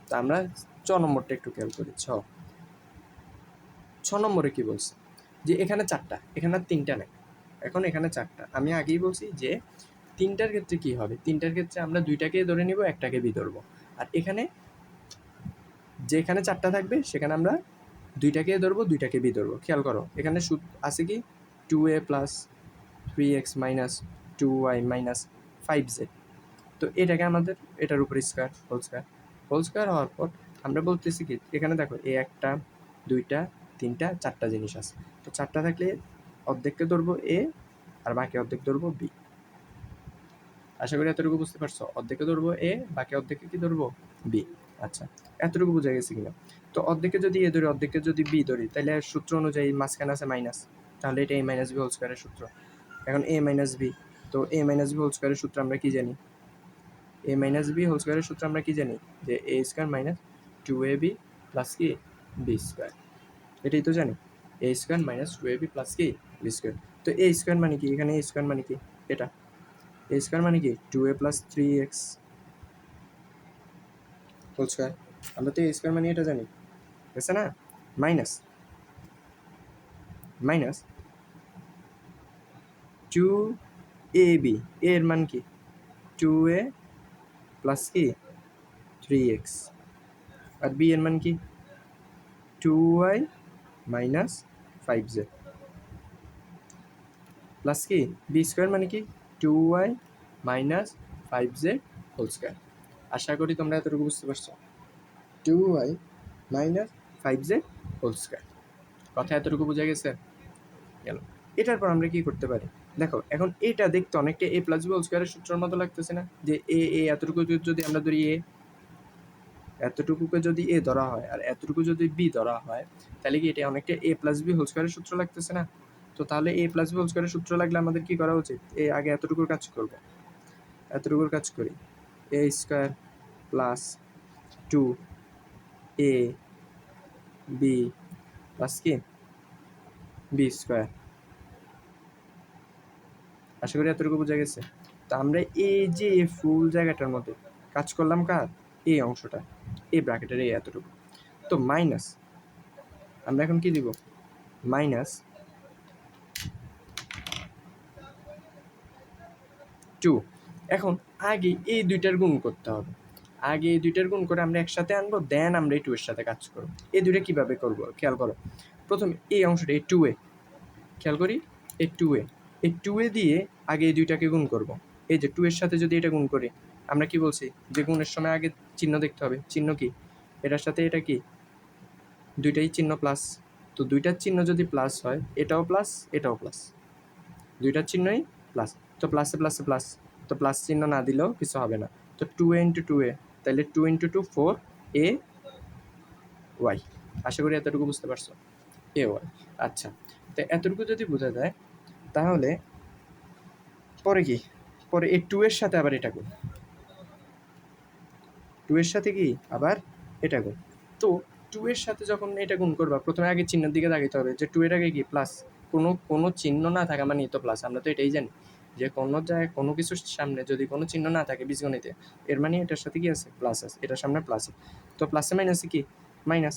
তা আমরা 6 নম্বরটা একটু খেয়াল করি। 6 নম্বরে কি বলছে, যে এখানে 4টা, এখানে 3টা নেই, এখন এখানে 4টা। আমি আগেই বলছি যে 3টার ক্ষেত্রে কি হবে, 3টার ক্ষেত্রে আমরা 2টাকে ধরে নিব, একটাকে বি ধরবো, আর এখানে যেখানে 4টা থাকবে সেখানে আমরা 2টাকে ধরবো, 2টাকে বি ধরবো। খেয়াল করো এখানে আছে কি 2a plus 3x minus 2y minus 5z, তো এটাকে আমাদের এটার উপর হোল স্কোয়ার হওয়ার পর আমরা বলতেছি কি এখানে দেখো এ 1টা 2টা 3টা 4টা জিনিস আছে, তো 4টা থাকলে অর্ধেককে ধরবো এ আর বাকি অর্ধেক ধরবো বি। আশা করি এতটুকু বুঝতে পারছো, অর্ধেকে ধরবো এ বাকি অর্ধেকে কি ধরবো বি। আচ্ছা এতটুকু বোঝা গেছে কিনা। তো অর্ধেকে যদি এ ধরি অর্ধেকে যদি বি ধরি তাহলে সূত্র অনুযায়ী মাঝখানে আছে মাইনাস, তাহলে এটা এ মাইনাস বি হোল স্কোয়ারের সূত্র। এখন এ মাইনাস বি, তো এ মাইনাস বি হোল স্কোয়ারের সূত্র আমরা কি জানি, এ মাইনাস বি হোল স্কোয়ারের সূত্র আমরা কি জানি যে এ স্কোয়ার মাইনাস 2ab প্লাস কি বি স্কোয়ার, এটাই তো জানি, এ স্কোয়ার মাইনাস 2ab প্লাস কি বি স্কোয়ার। তো এ স্কোয়ার মানে কি, এখানে এ স্কোয়ার মানে কি এটা, এ স্কোয়ার মানে কি 2a plus 3x whole square, আমরা তো এ স্কোয়ার মানে এটা জানি, বুঝছে না, মাইনাস 2ab এর মান কি 2a প্লাস কি 3x, আর বি এর মান কি 2y মাইনাস 5z প্লাস কি বি স্কোয়ার মানে কি 2y minus 5z whole square. আশা করি তোমরা এতটুকু বুঝতে পারছো, 2y minus 5z whole square, কথা এতটুকু বোঝা গেছে গেল। এটার পর আমরা কি করতে পারি, দেখো এখন এটা দেখতে অনেকটা এ প্লাস বি হোল স্কোয়ারের সূত্রের মতো লাগতেছে না, যে এ এতটুকু যদি আমরা ধরি এতটুকুকে যদি এ ধরা হয় আর এতটুকু যদি বি ধরা হয় তাহলে কি এটা অনেকটা এ প্লাস বি হোল স্কোয়ারের সূত্র লাগতেছে না। তো তাহলে এ প্লাস বি হোল স্কোয়ারের সূত্র লাগলে আমাদের কি করা উচিত, আগে এতটুকুর কাজ করি, a square plus 2a b plus কি বি স্কোয়ার। আশা করি এতটুকু বোঝা গেছে। তো আমরা এই যে ফুল জায়গাটার মধ্যে কাজ করলাম কার, এই অংশটা, এই ব্র্যাকেটের এই এতটুকু, তো মাইনাস আমরা এখন কি দিব মাইনাস 2। এখন আগে এই দুইটার গুণ করতে হবে, আগে এই দুইটার গুণ করে আমরা একসাথে আনবো, দেন আমরা এই টু এর সাথে কাজ করবো। এই দুইটা কীভাবে করবো খেয়াল করো। প্রথমে এই অংশটা এই টু এ, খেয়াল করি এই টু এ দিয়ে আগে এই দুইটাকে গুণ করব। এই যে টু এর সাথে যদি এটা গুণ করি, আমরা কি বলছি যে গুণের সময় আগে চিহ্ন দেখতে হবে। চিহ্ন কি? এটার সাথে এটা কি, দুইটাই চিহ্ন প্লাস। তো দুইটার চিহ্ন যদি প্লাস হয়, এটাও প্লাস এটাও প্লাস, দুইটার চিহ্নই প্লাস। তো প্লাসে প্লাসে প্লাস, তো প্লাস চিহ্ন না দিলেও কিছু হবে না। তো টু এ ইন্টু টু এ, তাহলে two into two four A Y. আশা করি এতটুকু বুঝতে পারছো, এ ওয়াই। আচ্ছা, তো এতটুকু যদি বোঝা যায়, তাহলে পরে কি, পরে এই টু এর সাথে আবার এটা গুণ, টু এর সাথে কি আবার এটা গুণ। তো টু এর সাথে যখন এটা গুণ করবা, প্রথমে আগে চিহ্নের দিকে তাকাইতে হবে যে টু এর আগে কি প্লাস, কোনো চিহ্ন না থাকা মানে তো প্লাস। আমরা তো এটাই জানি যে কোনো জায়গায় কোনো কিছুর সামনে যদি কোনো চিহ্ন না থাকে বীজগণিতে, এর মানে এটার সাথে কি আছে, প্লাস আছে, এটার সামনে প্লাস। তো প্লাসে মাইনাসে কি মাইনাস,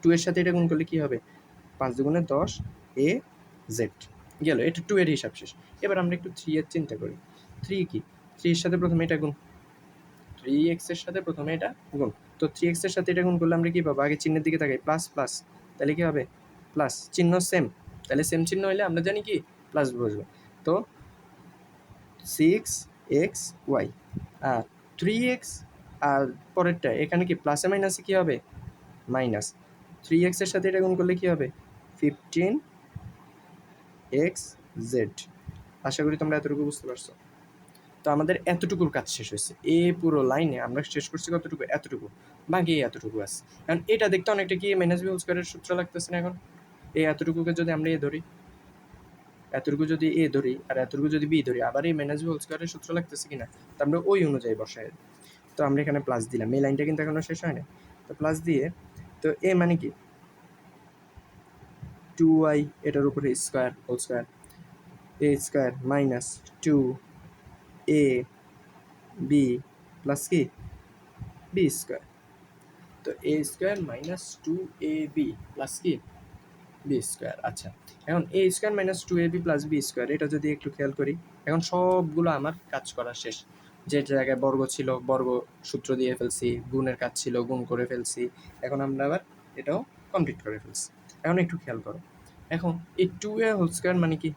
টু এর সাথে এটা গুণ করলে কি হবে, 5 দুগুণে 10 এ জেড গেল। এটা টু এর হিসাব শেষ। এবার আমরা একটু থ্রি এর চিন্তা করি। থ্রি কি, থ্রি এর সাথে প্রথমে এটা গুণ, থ্রি এক্সের সাথে প্রথমে এটা গুণ। তো থ্রি এক্সের সাথে এটা গুণ করলে আমরা কী পাবো, আগে চিহ্নের দিকে তাকাই, প্লাস প্লাস, তাহলে কী হবে প্লাস, চিহ্ন সেম, তাহলে সেম চিহ্ন হলে আমরা জানি কি প্লাস বসবে। তো 6xy আর 3x, আর পরেরটা এখানে কি প্লাসে মাইনাসে কী হবে মাইনাস, 3xের সাথে এটা গুণ করলে কী হবে 15xz। আশা করি তোমরা এতটুকু বুঝতে পারছো। তো আমাদের এতটুকুর কাজ শেষ হয়েছে, এ পুরো লাইনে আমরা শেষ করছি কতটুকু, এতটুকু, বাকি এতটুকু আছে। কারণ এটা দেখতে অনেকটা কি মাইনাস বি হোল স্কয়ারের সূত্র লাগতেছে না এখন। এই এতটুকুকে যদি আমরা এ ধরি, এতটুকু যদি এ ধরি আর এতটুকু যদি বি ধরি, আবার এই মাইনাস বি হোল স্কয়ারের সূত্র লাগতেছে কিনা, তো আমরা ওই অনুযায়ী বসাই। তো আমরা এখানে প্লাস দিলাম, এই লাইনটা কিন্তু এখনো শেষ হয় না। তো প্লাস দিয়ে, তো এ মানে কি 2y, এটার উপরে square whole square, a square minus 2a b plus কি বি স্কয়ার। তো a square minus two a B plus কি বি স্কোয়ার। আচ্ছা, এখন a square minus two a B plus B square, এটা যদি একটু খেয়াল করি, এখন সবগুলো আমার কাজ করা শেষ। যে জায়গায় বর্গ ছিল বর্গ সূত্র দিয়ে ফেলছি, গুণের কাজ ছিল গুণ করে ফেলছি, এখন আমরা আবার এটাও কমপ্লিট করে ফেলছি। এখন একটু খেয়াল করো, এখন এই টু এ হোল স্কোয়ার মানে কি,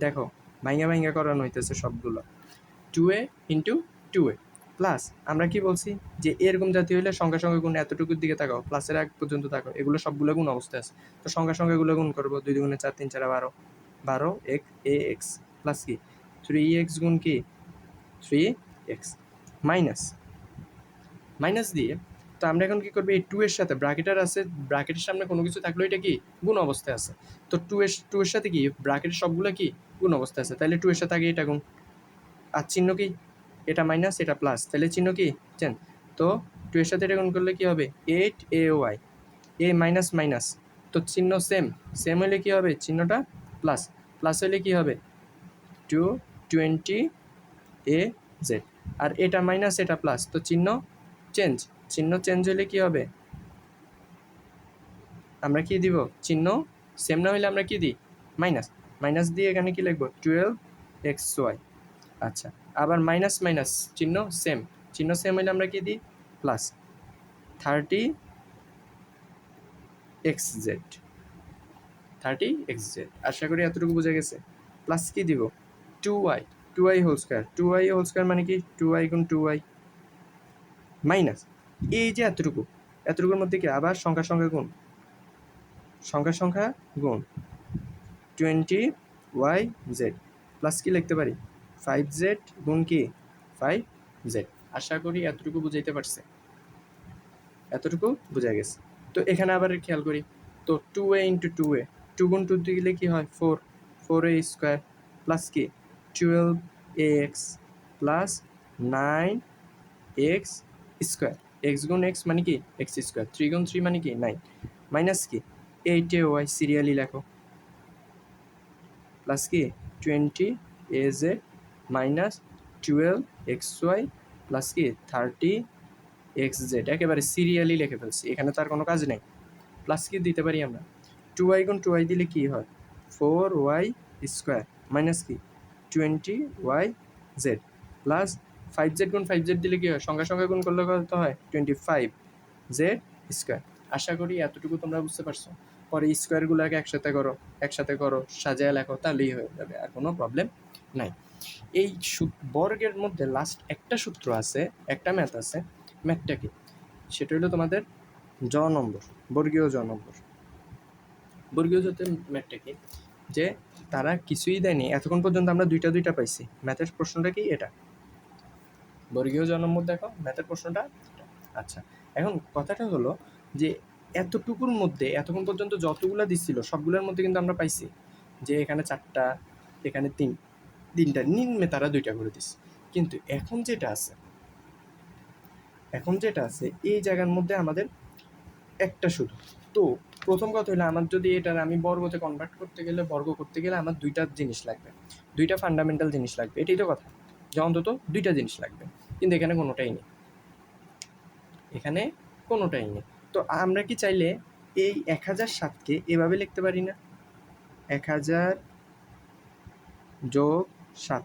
দেখো ভাইঙ্গা ভাইঙ্গা করানো হইতেছে সবগুলো, two A into two a plus, আমরা কি বলছি যে এরকম জাতীয় হলে সংখ্যা সঙ্গে গুণ, এতটুকুর দিকে তাকাও, প্লাসের আগ পর্যন্ত তাকাও, এগুলো সবগুলো গুণ অবস্থায় আছে। তো সংখ্যা সঙ্গে এগুলো গুণ করবো, 2 দুগুণে 4 3 4 12, 12 এ এক্স প্লাস কি 3x গুণ কি 3x মাইনাস, মাইনাস দিয়ে, তো আমরা এখন কী করবো, এই টু এর সাথে ব্র্যাকেটার আছে, ব্র্যাকেটের সামনে কোনো কিছু থাকলেও এটা কি গুণ অবস্থায় আছে। তো টু এর সাথে কি ব্র্যাকেটের সবগুলো কি গুণ অবস্থায় আছে, তাহলে টু এর সাথে আগে এটা গুণ, আর চিহ্ন কি এটা মাইনাস এটা প্লাস, তাহলে চিহ্ন কি চেন। তো টু এর সাথে এটা গুণ করলে কি হবে 8ay, এ মাইনাস মাইনাস, তো চিহ্ন সেম, সেম হলে কি হবে চিহ্নটা প্লাস, প্লাস হলে কি হবে 220az, আর এটা মাইনাস এটা প্লাস, তো চিহ্ন চেঞ্জ, চিহ্ন চেঞ্জ হলে কি হবে, আমরা কি দিব চিহ্ন সেম না হলে আমরা কি দিই মাইনাস, মাইনাস দিয়ে এখানে কি লিখবো 12xy। আচ্ছা, আবার মাইনাস মাইনাস চিহ্ন সেম, চিহ্ন সেম হলে আমরা কি দিই প্লাস 30xz, 30xz। আশা করি এতটুকু বোঝা গেছে। প্লাস কি দিব 2y whole square, 2y whole square মানে কি 2y গুণ 2y মাইনাস, এই যে এতটুকু, এতটুকুর মধ্যে কি আবার সংখ্যা সংখ্যা গুণ, সংখ্যা সংখ্যা গুণ 20yz প্লাস কি লিখতে পারি 5z গুণ কি 5z। আশা করি এতটুকু বুঝাইতে পারছে, এতটুকু বোঝা গেছে। তো এখানে আবার খেয়াল করি, তো 2a ইন্টু 2a, 2 গুণ 2 দিলে কি হয় 4, 4a স্কোয়ার প্লাস কি 12ax plus 9x square, x গুণ এক্স মানে কি এক্স স্কোয়ার, 3 গুণ 3 মানে কি 9, মাইনাস কি 8ay সিরিয়ালি লেখো প্লাস কি 20az মাইনাস 12xy প্লাস কি 30xz, একেবারে সিরিয়ালি লিখে ফেলছি, এখানে তার কোনো কাজ নেই। প্লাস কি দিতে পারি আমরা 2y গুণ 2y দিলে কি হয় 4y স্কোয়ার মাইনাস কি 20yz প্লাস 5z গুণ 5z দিলে কি হয়, সঙ্গে সঙ্গে গুণ করলে কত হয় 25z স্কোয়ার। আশা করি এতটুকু তোমরা বুঝতে পারছো। পরে স্কোয়ারগুলোকে একসাথে করো সাজায় লেখো, তাহলেই হয়ে যাবে, আর কোনো প্রবলেম নাই। এই বর্গের মধ্যে লাস্ট একটা সূত্র আছে, একটা ম্যাথ আছে। ম্যাথটা কি? সেটা হলো তোমাদের নম্বর, বর্গীয় নম্বর। বর্গীয় ম্যাথটা কি, যে তারা কিছুই দেয়নি এতক্ষণ পর্যন্ত, আমরা দুইটা পাইছি। ম্যাথের প্রশ্নটা কি এটা, বর্গীয় নম্বর। দেখো ম্যাথের প্রশ্নটা। আচ্ছা, এখন কথাটা হলো যে এতটুকুর মধ্যে এতক্ষণ পর্যন্ত যতগুলো দিচ্ছিল সবগুলোর মধ্যে কিন্তু আমরা পাইছি যে এখানে 4টা, এখানে 3টা, নিম্নে তারা 2টা করে দিচ্ছে। কিন্তু এখন যেটা আছে এই জায়গার মধ্যে আমাদের একটা শুধু। তো প্রথম কথা হলো, আমার যদি এটার আমি বর্গতে কনভার্ট করতে গেলে, বর্গ করতে গেলে আমার 2টা জিনিস লাগবে, 2টা ফান্ডামেন্টাল জিনিস লাগবে। এটাই তো কথা, যে অন্তত 2টা জিনিস লাগবে। কিন্তু এখানে কোনোটাই নেই, তো আমরা কি চাইলে এই 1007কে এভাবে লিখতে পারি না? 1000 যোগ 7,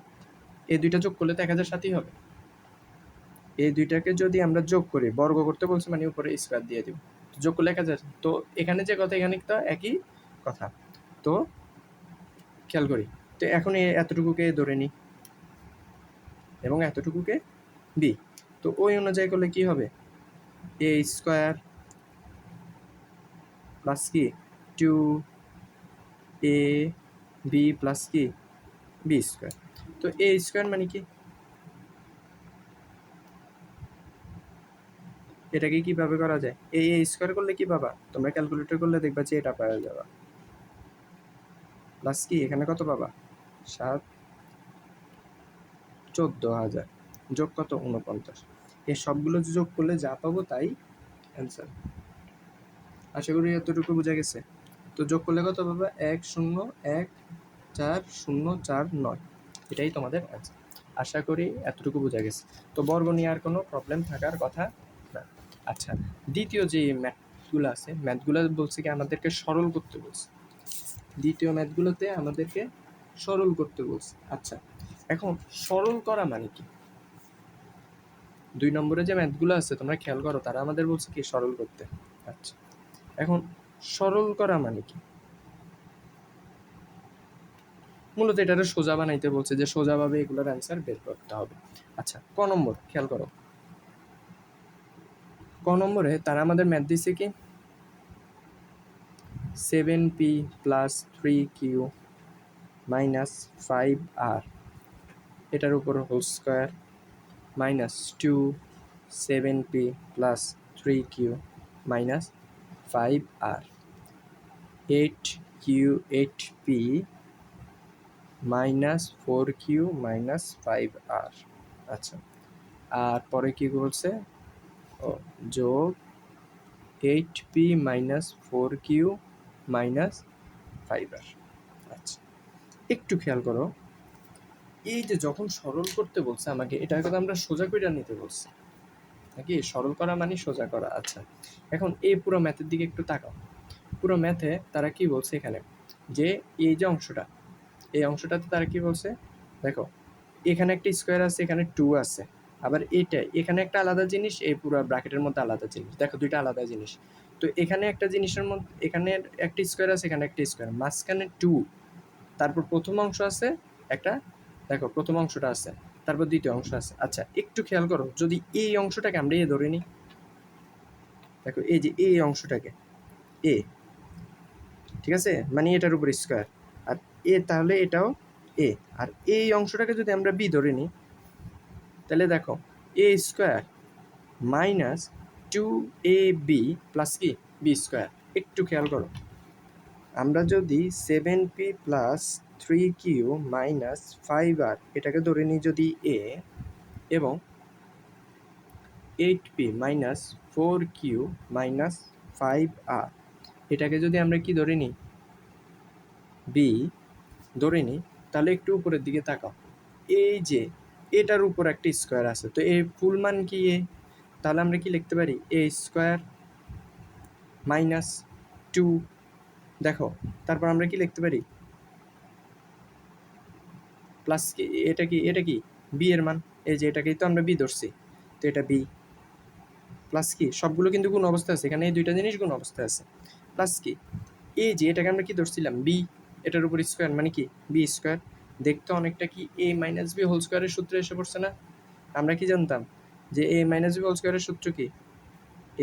এই দুইটা যোগ করলে তো 1007ই হবে। এই দুইটাকে যদি আমরা যোগ করি, বর্গ করতে বলছি মানে উপরে স্কোয়ার দিয়ে দিব, যোগ করলে 1000। তো এখানে যে কথা, এখানে তো একই কথা। তো খেয়াল করি, তো এখন এতটুকুকে ধরে নিই এবং এতটুকুকে বি। তো ওই অনুযায়ী করলে কি হবে, এ স্কোয়ার প্লাস কি 2 এ বি প্লাস কি বি স্কোয়ার। তো এ স্কোয়ার মানে কি, এটাকে কিভাবে করা যায়, এ স্কোয়ার করলে কি পাবা তোমরা, ক্যালকুলেটর করলে দেখবা যে এটা পাওয়া যাবে, প্লাস কি এখানে কত পাবা 7, 14,000 যোগ কত 49। এই সবগুলো যোগ করলে যা পাবো তাই অ্যান্সার। আশা করি এতটুকু বোঝা গেছে। তো যোগ করলে কত পাবা 1014049, এটাই তোমাদের অ্যান্সার। আশা করি এতটুকু বোঝা গেছে। তো বর্গ নিয়ে আর কোনো প্রবলেম থাকার কথা না। আচ্ছা, দ্বিতীয় যে ম্যাথগুলো আছে, ম্যাথগুলো বলছে কি আমাদেরকে সরল করতে বলছে। দ্বিতীয় ম্যাথগুলোতে আমাদেরকে সরল করতে বলছে। আচ্ছা, এখন সরল করা মানে কি? 2 নম্বরে যে ম্যাথগুলো আছে তোমরা খেয়াল করো, তারা আমাদের বলছে কি সরল করতে। আচ্ছা, এখন সরল করা মানে কি? মূলত এটারে সোজা বানাইতে বলছে, যে সোজাভাবে এগুলোর অ্যান্সার বের করতে হবে। আচ্ছা, ক নম্বর খেয়াল করো, ক নম্বরে তারা আমাদের ম্যাথ দিছে কি 7p plus 3q minus 5r, এটার উপর whole square minus 7p plus 3q minus 5r, 8p minus 4q minus 5r। আচ্ছা, আর পরে কি বলছে, ও যোগ 8p minus 4q minus 5r। আচ্ছা, একটু খেয়াল করো, এই যে যখন সরল করতে বলছে আমাকে, এটার কথা আমরা সোজা করে নিতে বলছি নাকি, সরল করা মানে সোজা করা। আচ্ছা, এখন এই পুরো ম্যাথের দিকে একটু তাকাও। পুরো ম্যাথে তারা কি বলছে এখানে, যে এই যে অংশটা, এই অংশটাতে তারা কি বলছে, দেখো এখানে একটা স্কোয়ার আছে, এখানে 2 আছে, আবার এখানে একটা আলাদা জিনিস, এই পুরো ব্র্যাকেটের মধ্যে আলাদা জিনিস। দেখো দুইটা আলাদা জিনিস। তো এখানে একটা জিনিসের মধ্যে, এখানে একটা স্কোয়ার আছে, এখানে একটা স্কোয়ার, মাঝখানে 2, তারপর প্রথম অংশ আছে একটা, দেখো প্রথম অংশটা আছে, তারপর দ্বিতীয় অংশ আছে। আচ্ছা, একটু খেয়াল করো, যদি এই অংশটাকে আমরা এ ধরে নিই, দেখো এই যে এই অংশটাকে এ, ঠিক আছে, মানে এটার উপর স্কোয়ার, আর তাহলে এটাও এ, আর এই অংশটাকে যদি আমরা বি ধরে নিই, তাহলে দেখো A square minus 2ab plus কি বি স্কোয়ার। একটু খেয়াল করো, আমরা যদি 7p plus 3q minus 5r এটাকে ধরে নিই যদি এ, এবং 8p minus 4q minus 5r এটাকে যদি আমরা কি ধরে নিই বি ধরে নিই, তাহলে একটু উপরের দিকে তাকাও, এই যে এটার উপর একটা স্কোয়ার আছে, তো এর ফুল মান কি এ, তাহলে আমরা কি লিখতে পারি এ স্কোয়ার মাইনাস 2, দেখো তারপর আমরা কি লিখতে পারি প্লাস কি, এটা কি বি এর মান, এই যে এটাকেই তো আমরা বি ধরছি, তো এটা বি প্লাস কি সবগুলো কিন্তু গুণ অবস্থা আছে, এখানে এই দুইটা জিনিস গুণ অবস্থায় আছে। প্লাস কি এই যে এটাকে আমরা কি ধরছিলাম বি, এটার উপর স্কোয়ার মানে কি বি স্কোয়ার। দেখতে অনেকটা কি এ মাইনাস বি হোল স্কোয়ারের সূত্রে এসে পড়ছে না? আমরা কি জানতাম যে এ মাইনাস বি হোল স্কোয়ারের সূত্র কি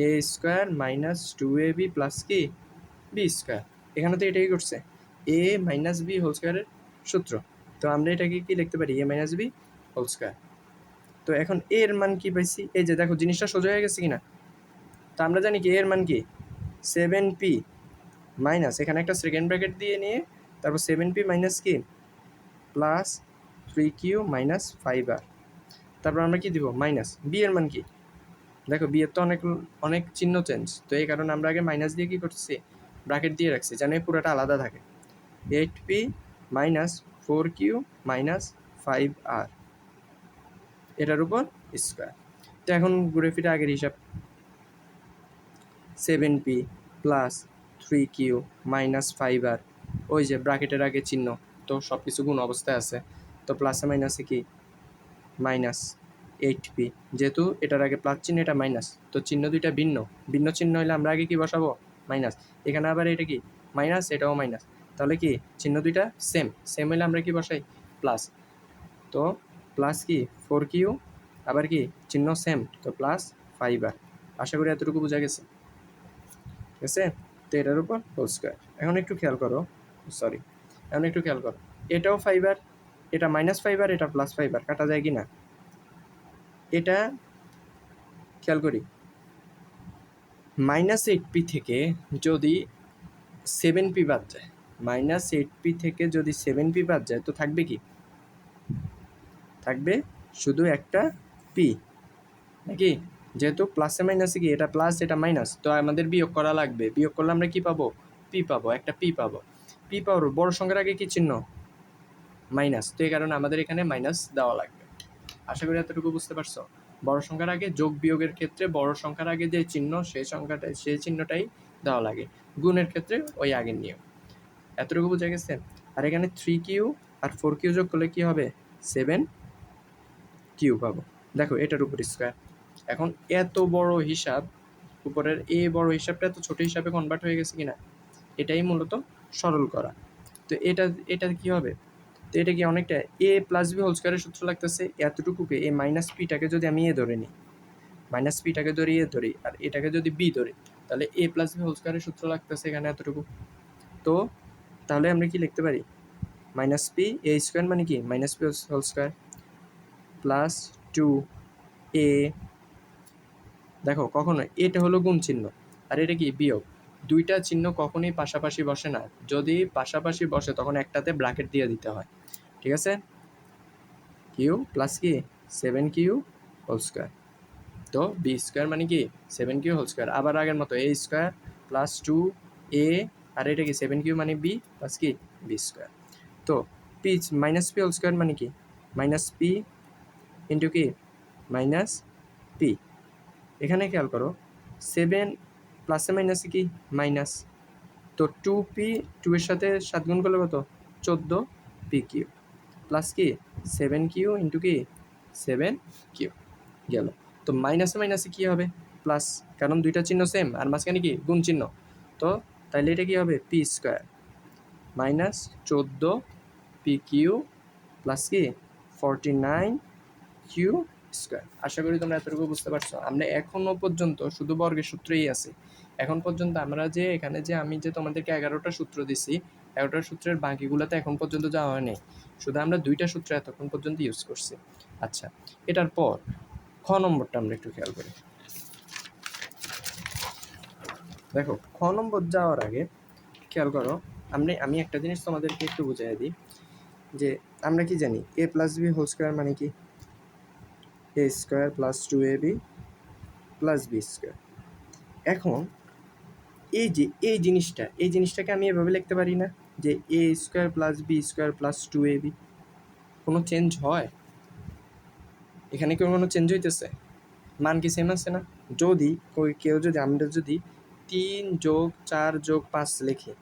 a square minus two a B plus কি বি স্কোয়ার। এখানে তো এটাই করছে এ মাইনাস বি হোল স্কোয়ারের সূত্র। তো আমরা এটাকে কি লিখতে পারি a minus B whole square. তো এখন এর মান কি পাইছি, এই যে দেখো জিনিসটা সোজা হয়ে গেছে কিনা। তো আমরা জানি কি এর মান কি 7p মাইনাস এখানে একটা সেকেন্ড ব্র্যাকেট দিয়ে নিয়ে তারপর 7p মাইনাস কি প্লাস 3q মাইনাস 5r। তারপর আমরা কি দিব মাইনাস বি এর মান কি, দেখো বি এর তো অনেক অনেক চিহ্ন চেঞ্জ, তো এই কারণে আমরা আগে মাইনাস দিয়ে কি করতেছি ব্র্যাকেট দিয়ে রাখছি যেন পুরোটা আলাদা থাকে। 8p minus 4q minus 5r এটার উপর স্কোয়ার। তো এখন ঘুরে ফিরে আগের হিসাব 7p plus 3q minus 5r, ওই যে ব্র্যাকেটের আগে চিহ্ন, তো সব কিছু গুণ অবস্থায় আছে। তো প্লাসে মাইনাসে কি মাইনাস 8p, যেহেতু এটার আগে প্লাস চিহ্ন এটা মাইনাস, তো চিহ্ন দুইটা ভিন্ন ভিন্ন চিহ্ন হলে আমরা আগে কি বসাবো মাইনাস। এখানে আবার এটা কি মাইনাস, এটাও মাইনাস, তাহলে কি চিহ্ন দুইটা সেম সেম হলে আমরা কি বসাই প্লাস। তো প্লাস কি 4q আবার কি চিহ্ন সেম, তো প্লাস 5r। আশা করি এতটুকু বোঝা গেছে, ঠিক আছে। তো এটার উপর হোল স্কোয়ার। এখন একটু খেয়াল করো, সরি এখন একটু খেয়াল করো, এটাও 5r, এটা মাইনাস 5r, এটা প্লাস 5r, কাটা যায় কি না এটা খেয়াল করি। -8p থেকে যদি 7p বাদ যায়, -8p থেকে যদি 7p বাদ যায় তো থাকবে কি, থাকবে শুধু একটা p নাকি, যেহেতু প্লাসে মাইনাসে কি এটা প্লাস এটা মাইনাস, তো আমাদের বিয়োগ করা লাগবে, বিয়োগ করলে আমরা কি পাবো পি পাবো, একটা পি পাবো। পি পাওয়ার বড় সংখ্যার আগে কি চিহ্ন মাইনাস, তো এই কারণে আমাদের এখানে মাইনাস দেওয়া লাগবে। আশা করি এতটুকু বুঝতে পারছো। বড় সংখ্যার আগে যোগ বিয়োগের ক্ষেত্রে বড় সংখ্যার আগে যে চিহ্ন সেই চিহ্নটাই দেওয়া লাগে, গুণের ক্ষেত্রে ওই আগের নিয়ম। এতটুকু বোঝা গেছে। আর এখানে 3q আর 4q যোগ করলে কি হবে 7q পাবো। দেখো এটার উপর স্কোয়ার। এখন এত বড় হিসাব, উপরের এ বড় হিসাবটা এত ছোট হিসাবে কনভার্ট হয়ে গেছে কিনা, এটাই মূলত সরল করা। তো এটা কি হবে, তো এটা কি অনেকটা এ প্লাস বি হোল স্কোয়ারের সূত্র লাগতেছে। এতটুকুকে এ মাইনাস পিটাকে যদি আমি এ ধরে নিই, মাইনাস পিটাকে ধরি এ ধরি, আর এটাকে যদি বি ধরি, তাহলে এ প্লাস বি হোল স্কোয়ারের সূত্র লাগতেছে এখানে এতটুকু। তো তাহলে আমরা কি লিখতে পারি মাইনাস পি এ স্কোয়ার মানে কি minus P whole square plus 2a। দেখো কখনো এটা হলো গুণ চিহ্ন আর এটা কি বিয়োগ, দুইটা চিহ্ন কখনোই পাশাপাশি বসে না, যদি পাশাপাশি বসে তখন একটাতে ব্র্যাকেট দিয়ে দিতে হয়, ঠিক আছে। কিউ প্লাস কি 7q হোল স্কোয়ার, তো বি স্কোয়ার মানে কি 7q হোল স্কোয়ার, আবার আগের মতো এ স্কোয়ার প্লাস 2a, আর এটা কি 7q মানে বি প্লাস কি বি স্কোয়ার। তো P minus P whole square মানে কি মাইনাস পি ইন্টু কি মাইনাস পি। এখানে খেয়াল করো 7 প্লাসে মাইনাসে কি মাইনাস, তো 2p 2 এর সাথে 7 গুণ করলে কত 14pq প্লাস কি 7q ইন্টু কি 7q গেল। তো মাইনাসে মাইনাসে কী হবে প্লাস, কারণ দুইটা চিহ্ন সেম আর মাঝখানে কি গুণ চিহ্ন, তো তাইলে এটা কী হবে P square minus 14pq plus কি 49q স্কোয়ার। আশা করি তোমরা এতটুকু বুঝতে পারছো। আমরা এখনও পর্যন্ত শুধু বর্গের সূত্রেই আছে, এখন পর্যন্ত আমরা যে এখানে যে আমি যে তোমাদেরকে 11টা সূত্র দিছি, 11টা সূত্রের বাকিগুলোতে এখন পর্যন্ত যাওয়া হয়নি, শুধু আমরা 2টা সূত্র এতক্ষণ পর্যন্ত ইউজ করছি। আচ্ছা, এটার পর খ নম্বরটা আমরা একটু খেয়াল করি। দেখো খ নম্বর যাওয়ার আগে খেয়াল করো, আমি একটা জিনিস তোমাদেরকে একটু বুঝাই দিই, যে আমরা কি জানি a plus b whole square মানে কি a square plus 2ab plus B square. এখন এই জিনিসটাকে আমি এভাবে লিখতে পারি না যে এ square plus B square plus 2ab, কোনো চেঞ্জ হয় এখানে? কোনো চেঞ্জ হইতেছে? মান কি সেম আছে না? যদি কেউ যদি আমরা যদি 3 যোগ 4 যোগ 5 লিখি,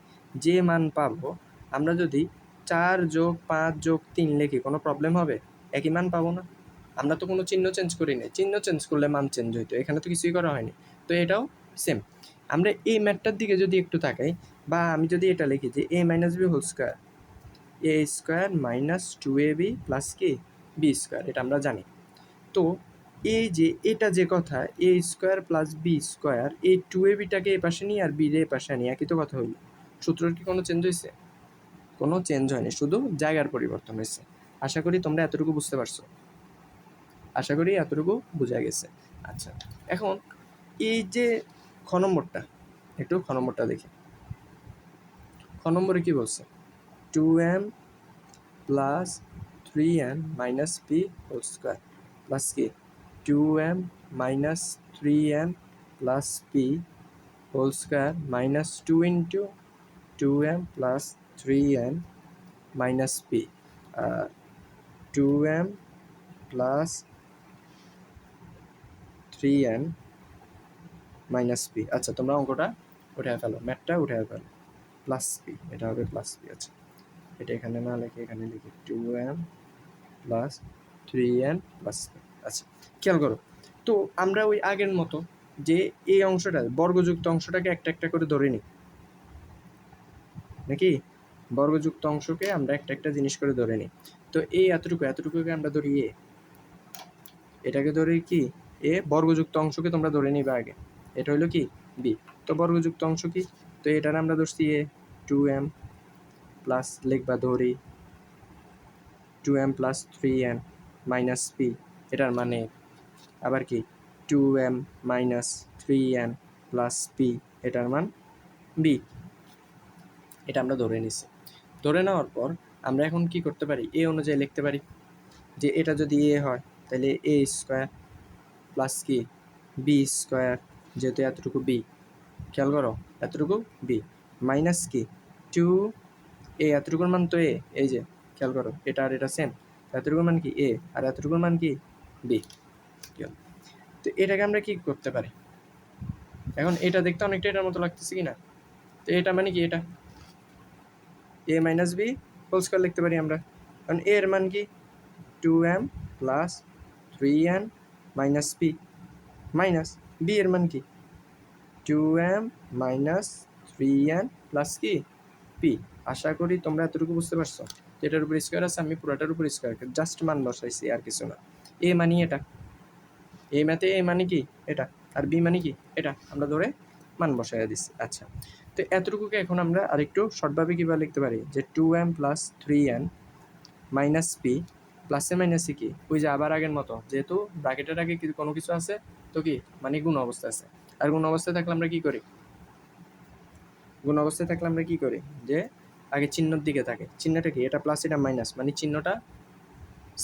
যে মান পাবো আমরা যদি 4 যোগ 5 যোগ 3 লিখি কোনো প্রবলেম হবে? একই মান পাবো না? আমরা তো কোনো চিহ্ন চেঞ্জ করি নাই, চিহ্ন চেঞ্জ করলে মান চেঞ্জ হইতো, এখানে তো কিছুই করা হয়নি। তো এটাও সেম। আমরা এই ম্যাথটার দিকে যদি একটু তাকাই, বা আমি যদি এটা লিখি যে a minus B whole square, A square minus 2ab plus কি বি স্কোয়ার, এটা আমরা জানি। তো এই যে এটা যে কথা A square plus B square, এই 2abটাকে এ পাশে নিয়ে আর বি এ পাশে নিয়ে, একই তো কথা হইল। সূত্রের কি কোনো চেঞ্জ হয়েছে? কোনো চেঞ্জ হয়নি, শুধু জায়গার পরিবর্তন হয়েছে। আশা করি তোমরা এতটুকু বুঝতে পারছো, আশা করি এতটুকু বোঝা গেছে। আচ্ছা, এখন এই যে খ নম্বরটা, একটু খ নম্বরটা দেখি। খ নম্বরে কি বলছে? 2m plus 3n minus P whole square plus কি 2m minus 3n plus P whole square minus 2 into 2m plus 3n minus P, 2m plus 3n minus P. আচ্ছা, তোমরা অঙ্কটা উঠে ফেলো, ম্যাথটা উঠে ফেলো, প্লাস পি, এটা হবে প্লাস পি। আচ্ছা, এটা এখানে না লিখে এখানে লিখি 2m plus 3n plus P. আচ্ছা, খেয়াল করো তো, আমরা ওই আগের মতো যে এই অংশটা বর্গযুক্ত অংশটাকে একটা একটা করে ধরে নিই নাকি? বর্গযুক্ত অংশকে আমরা একটা একটা জিনিস করে ধরে নিই। তো এই এতটুকুকে আমরা ধরি এ, এটাকে ধরি কি এ, বর্গযুক্ত অংশকে তোমরা ধরে নিবে আগে, এটা হইলো কি বি। তো বর্গযুক্ত অংশ কি, তো এটার আমরা ধরছি এ, 2m প্লাস লিখবা ধরি 2m plus 3n minus P, এটার মানে আবার কি 2m minus 3n plus P, এটার মান বি। এটা আমরা ধরে নিছি। ধরে নেওয়ার পর আমরা এখন কি করতে পারি, এ অনুযায়ী লিখতে পারি যে এটা যদি এ হয় তাহলে এ স্কোয়ার প্লাস কি বি স্কোয়ার, যেহেতু এতটুকু বি, খেয়াল করো এতটুকু বি, মাইনাস কি 2 এ, এতটুকুর মান তো এ, এই যে খেয়াল করো এটা আর এটা সেম, এতটুকুর মান কি এ আর এতটুকুর মান কি বি। তো এটাকে আমরা কি করতে পারি, এখন এটা দেখতে অনেকটা এটার মতো লাগতেছে কি না? তো এটা মানে কি, এটা A minus B whole square লিখতে পারি আমরা, কারণ এ এর মান কি 2m plus 3n minus P, minus B এর মান কি 2m মাইনাস 3n প্লাস কি পি। আশা করি তোমরা এতটুকু বুঝতে পারছো। এটার উপর স্কোয়ার আছে, আমি পুরোটার উপর স্কোয়ার জাস্ট মান বসাইছি, আর কিছু না। এ মানি এটা, এই ম্যাথে এ মানে কি এটা, আর বি মানে কি এটা, আমরা ধরে মান বসাইয়া দিচ্ছি। আচ্ছা, তো এতটুকুকে এখন আমরা আরেকটু শর্টভাবে কীভাবে লিখতে পারি, যে 2m plus 3n minus P, প্লাসে মাইনাসে কি ওই যে আবার আগের মতো, যেহেতু ব্র্যাকেটের আগে কোনো কিছু আছে তো কি মানে গুণ অবস্থা আছে, আর গুণ অবস্থায় থাকলে আমরা কি করি, গুণ অবস্থায় থাকলে আমরা কি করি, যে আগে চিহ্নর দিকে থাকে, চিহ্নটা কি এটা প্লাস এটা মাইনাস, মানে চিহ্নটা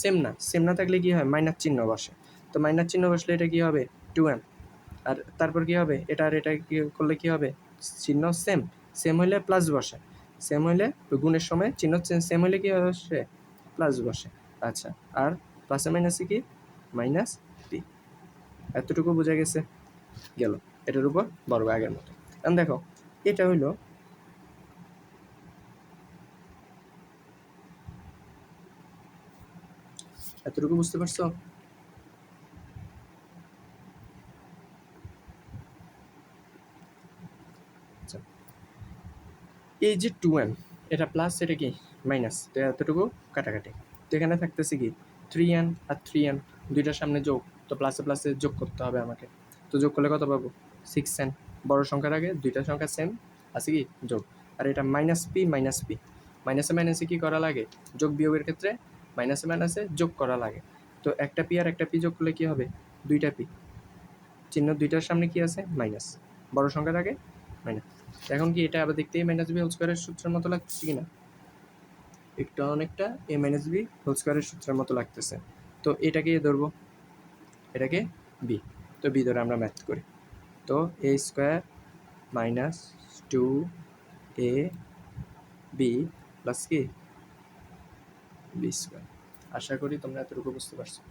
সেম না, সেম না থাকলে কি হয় মাইনাস চিহ্ন বসে, তো মাইনাস চিহ্ন বসলে এটা কি হবে 2m, আর তারপর কি হবে এটা আর এটা কি করলে কি হবে, চিহ্ন সেম, সেম হইলে প্লাস বসে, সেম হইলে গুণের সময় চিহ্ন সেম হইলে কি বসে প্লাস বসে। আচ্ছা, আর প্লাসে মাইনাসে কি মাইনাস পি, এতটুকু বোঝা গেছে গেল, এটার উপর বর্গ আগের মতো। এখন দেখো এটা হইলো এতটুকু বুঝতে পারছো? আচ্ছা, এই যে 2m এটা প্লাস, এটা কি মাইনাস, তো এতটুকু কাটাকাটি, তো এখানে থাকতেছে কি 3n আর 3n, দুইটার সামনে যোগ, তো প্লাসে প্লাসে যোগ করতে হবে আমাকে, তো যোগ করলে কত পাবো 6n, বড় সংখ্যার আগে দুইটা সংখ্যা সেম আছে কি যোগ, আর এটা মাইনাস পি মাইনাস পি, মাইনাসে মাইনাসে কী করা লাগে, যোগ বিয়োগের ক্ষেত্রে মাইনাসে মাইনাসে যোগ করা লাগে, তো একটা পি আর একটা পি যোগ করলে কী হবে দুইটা পি, চিহ্ন দুইটার সামনে কি আছে মাইনাস, বড় সংখ্যার আগে মাইনাস। এখন কি এটা আবার দেখতেই মাইনাস বি হোল স্কোয়ারের সূত্রের মতো লাগতেছে কিনা, একটু অনেকটা এ মাইনাস বি হোল স্কোয়ারের সূত্রের মতো লাগতেছে। তো এটাকে ধরবো, এটাকে বি, তো বি ধরে আমরা ম্যাথ করি, তো a square minus 2 A B plus কি বি স্কোয়ার। আশা করি তোমরা এতটুকু বুঝতে পারছো।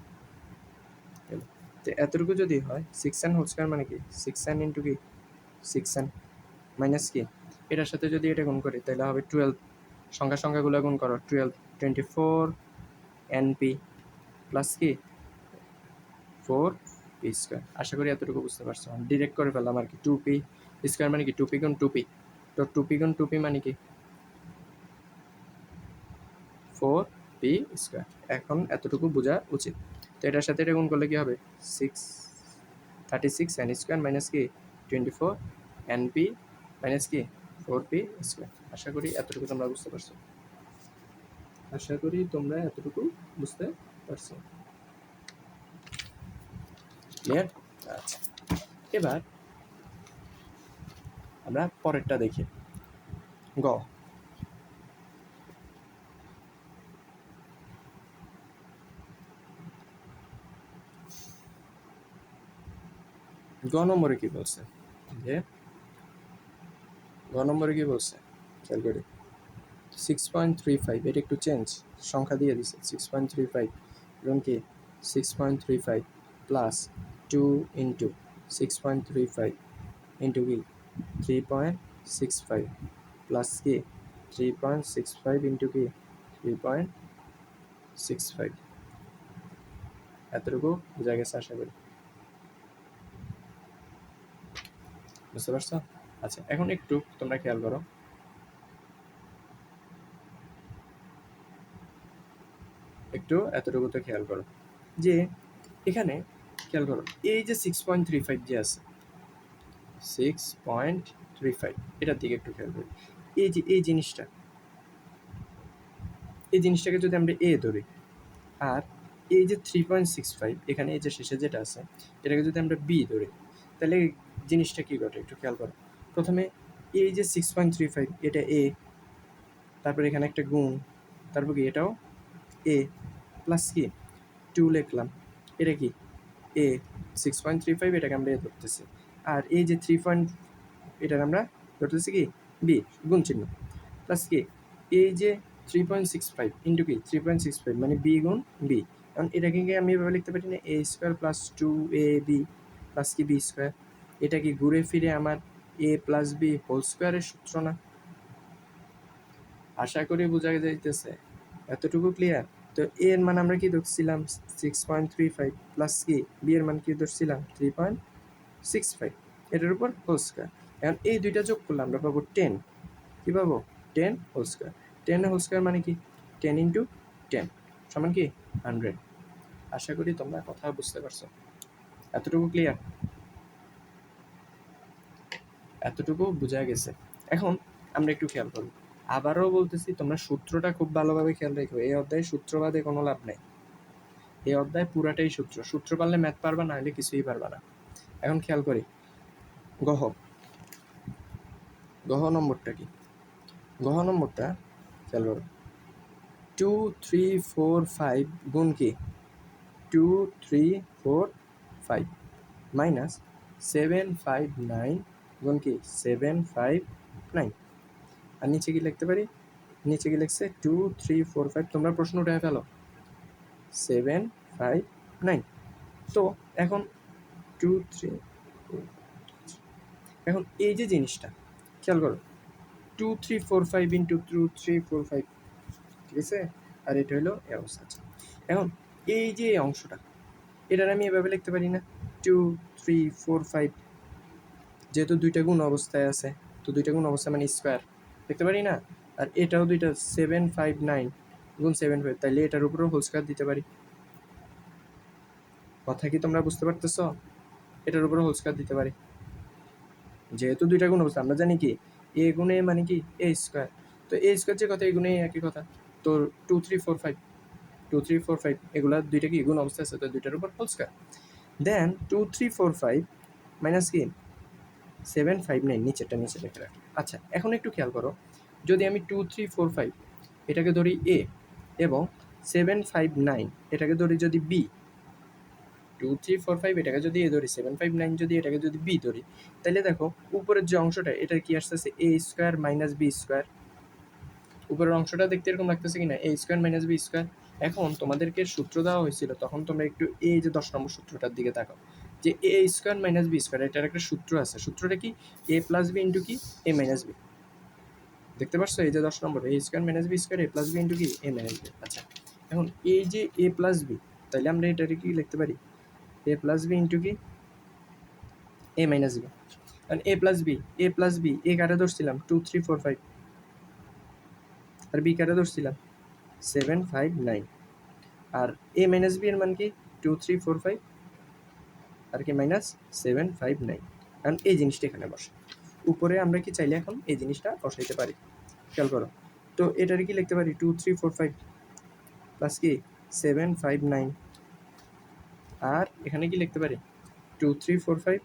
তো এতটুকু যদি হয় 6n হোল স্কোয়ার মানে কি 6n ইন্টু কি 6n মাইনাস কি এটার সাথে যদি এটা গুণ করি তাহলে হবে 12, সংখ্যাগুলো গুণ করো 12 24 np প্লাস কি 4p স্কোয়ার। আশা করি এতটুকু বুঝতে পারছো। ডিরেক্ট করে ফেললাম আর কি। 2p স্কোয়ার মানে কি 2p গুণ 2p, তো 2p গুণ 2p মানে কি 4p স্কোয়ার। এখন এতটুকু বোঝা উচিত। তো এটার সাথে এটা গুণ করলে কি হবে 36n স্কোয়ার মাইনাস কি 24np মাইনাস কি 4p স্কোয়ার। আশা করি এতটুকু তোমরা বুঝতে পারছো। আশা করি তোমরা এতটুকু বুঝতে পারছো। ক্লিয়ার? আচ্ছা, এবার আমরা পরেরটা দেখি। গ নম্বরে কি বলছে, যে গ নম্বরে কি বলছে খেয়াল করি। 6.35, এটা একটু চেঞ্জ, সংখ্যা দিয়ে দিছে 6.35 এবং কি 6.35 প্লাস 2 ইন্টু 6.35 ইন্টু কি 3.65 প্লাস কি 3.65 ইন্টু কি 3.65। এতটুকু বোঝা গেছে আশা করি, বুঝতে পারছো? আচ্ছা, এখন একটু তোমরা খেয়াল করো, একটু এতটুকুতে খেয়াল করো যে এখানে খেয়াল করো এই যে 6.35 যে আছে 6.35 এটার দিকে একটু খেয়াল করি। এই যে এই জিনিসটাকে যদি আমরা এ ধরি, আর এই যে 3.65 এখানে এই যে শেষে যেটা আছে এটাকে যদি আমরা বি ধরি, তাহলে জিনিসটা কী ঘটে একটু খেয়াল করো। প্রথমে এই যে 6.35 এটা এ, তারপর এখানে একটা গুণ, তারপর কি এটাও এ, প্লাস কি 2 লিখলাম, এটা কি এ 6.35 এটাকে আমরা এ ধরতেছি, আর এই যে 3. এটাকে আমরা ধরতেছি কি বি, গুণ চিহ্ন, প্লাস কি এই যে 3.65 ইন্টু কি 3.65 মানে বি গুণ বি। কারণ এটাকে কি আমি এভাবে লিখতে পারি না এ স্কোয়ার প্লাস 2ab প্লাস কি বি স্কোয়ার। এটা কি ঘুরে ফিরে আমার এ প্লাস বি হোল স্কোয়ারের সূত্র না? আশা করি বোঝা যাইতেছে, এতটুকু ক্লিয়ার? তো এর মান আমরা কি ধরছিলাম 6.35 প্লাস কি বি এর মান কি ধরছিলাম 3.65, এটার উপর হোল স্কোয়ার। এখন এই দুইটা যোগ করলে আমরা পাবো 10, কী পাবো 10 হোল স্কোয়ার। 10 হোল স্কোয়ার মানে কি 10 ইন্টু 10 সমান কি 100। আশা করি তোমরা কথা বুঝতে পারছো, এতটুকু ক্লিয়ার? এতটুকু বোঝা গেছে। এখন আমরা একটু খেয়াল করব, আবারও বলতেছি তোমরা সূত্রটা খুব ভালোভাবে খেয়াল রেখো। এই অধ্যায়ে সূত্র বাদে কোনো লাভ নেই, এই অধ্যায় পুরাটাই সূত্র। সূত্র পারলে ম্যাথ পারবা, না হলে কিছুই পারবা না। এখন খেয়াল করি গহ নম্বরটা কি। গহ নম্বরটা খেয়াল করো 2 3 4 5 গুণ কি 2 3 4 5 মাইনাস 7 5 9 গুণ কি 7 5 9। আর নিচে কি লিখতে পারি, নিচে কি লিখছে 2 3 4 5, তোমরা প্রশ্ন উঠে ফেলো 7 5 9। তো এখন 2 3, এখন এই যে জিনিসটা খেয়াল করো 2 3 4 5 ইন্টু 2 3 4 5, ঠিক আছে? আর এটা হলো এই অবস্থা। এখন এই যে অংশটা এটার আমি এভাবে লিখতে পারি না 2 3 4 5, যেহেতু দুইটা গুণ অবস্থায় আছে, তো দুইটা গুণ অবস্থা মানে স্কোয়ার লিখতে পারি না? আর এটাও দুইটা 7 5 9 গুণ 7 5, তাইলে এটার উপরেও হোল স্কোয়ার দিতে পারি। কথা কি তোমরা বুঝতে পারতেছ? এটার উপরে হোল স্কোয়ার দিতে পারি, যেহেতু দুইটা গুণ অবস্থা। আমরা জানি কি এ গুণে মানে কি এ স্কোয়ার, তো এ স্কোয়ার যে কথা এই গুণে একই কথা। তো 2 3 4 5 2 3 4 5 এগুলা দুইটা কি গুণ অবস্থা আছে, তো দুইটার উপর হোল স্কোয়ার। দেন 2 3 4 5 মাইনাস কি 7 5 9, নিচেরটা নিচে লিখে রাখি। আচ্ছা, এখন একটু খেয়াল করো, যদি আমি 2 3 4 5 এটাকে ধরি এ এবং 7 5 9 এটাকে ধরি যদি বি, 2 3 4 5 এটাকে যদি এ ধরি, 7 5 9 যদি এটাকে যদি বি ধরি, তাহলে দেখো উপরের যে অংশটা এটা কি আসতেছে এ স্কোয়ার মাইনাস বি স্কোয়ার। উপরের অংশটা দেখতে এরকম লাগতেছে কিনা এ স্কোয়ার মাইনাস বি স্কোয়ার। এখন তোমাদেরকে সূত্র দেওয়া হয়েছিল, তখন তোমরা একটু এই যে 10 নম্বর সূত্রটার দিকে তাকাও, যে এ স্কোয়ার মাইনাস বি স্কোয়ার এটার একটা সূত্র আছে। সূত্রটা কি এ প্লাস বি ইন্টু কি এ মাইনাস বি। দেখতে পাচ্ছ এই যে 10 নম্বর এ স্কোয়ার মাইনাস বি স্কোয়ার এ প্লাস বি ইন্টু কি এ মাইনাস বি। আচ্ছা, এখন এই যে এ প্লাস বি, তাহলে আমরা এটাকে কি লিখতে পারি এ প্লাস বি ইন্টু কি এ মাইনাস বি, কারণ এ প্লাস বি এ কাটা ধরছিলাম 2 3 4 5 আর বি কাটা ধরছিলাম 7 5 9 আর এ মাইনাস বি এর মান কি 2 3 4 5 আর কি মাইনাস 7 5 9, কারণ এই জিনিসটা এখানে বসে উপরে আমরা কি চাইলে এখন এই জিনিসটা বসাইতে পারি, খেয়াল করো। তো এটার কি লিখতে পারি 2 3 4 5 প্লাস কি 7 5 9 আর এখানে কি লিখতে পারি 2 3 4 5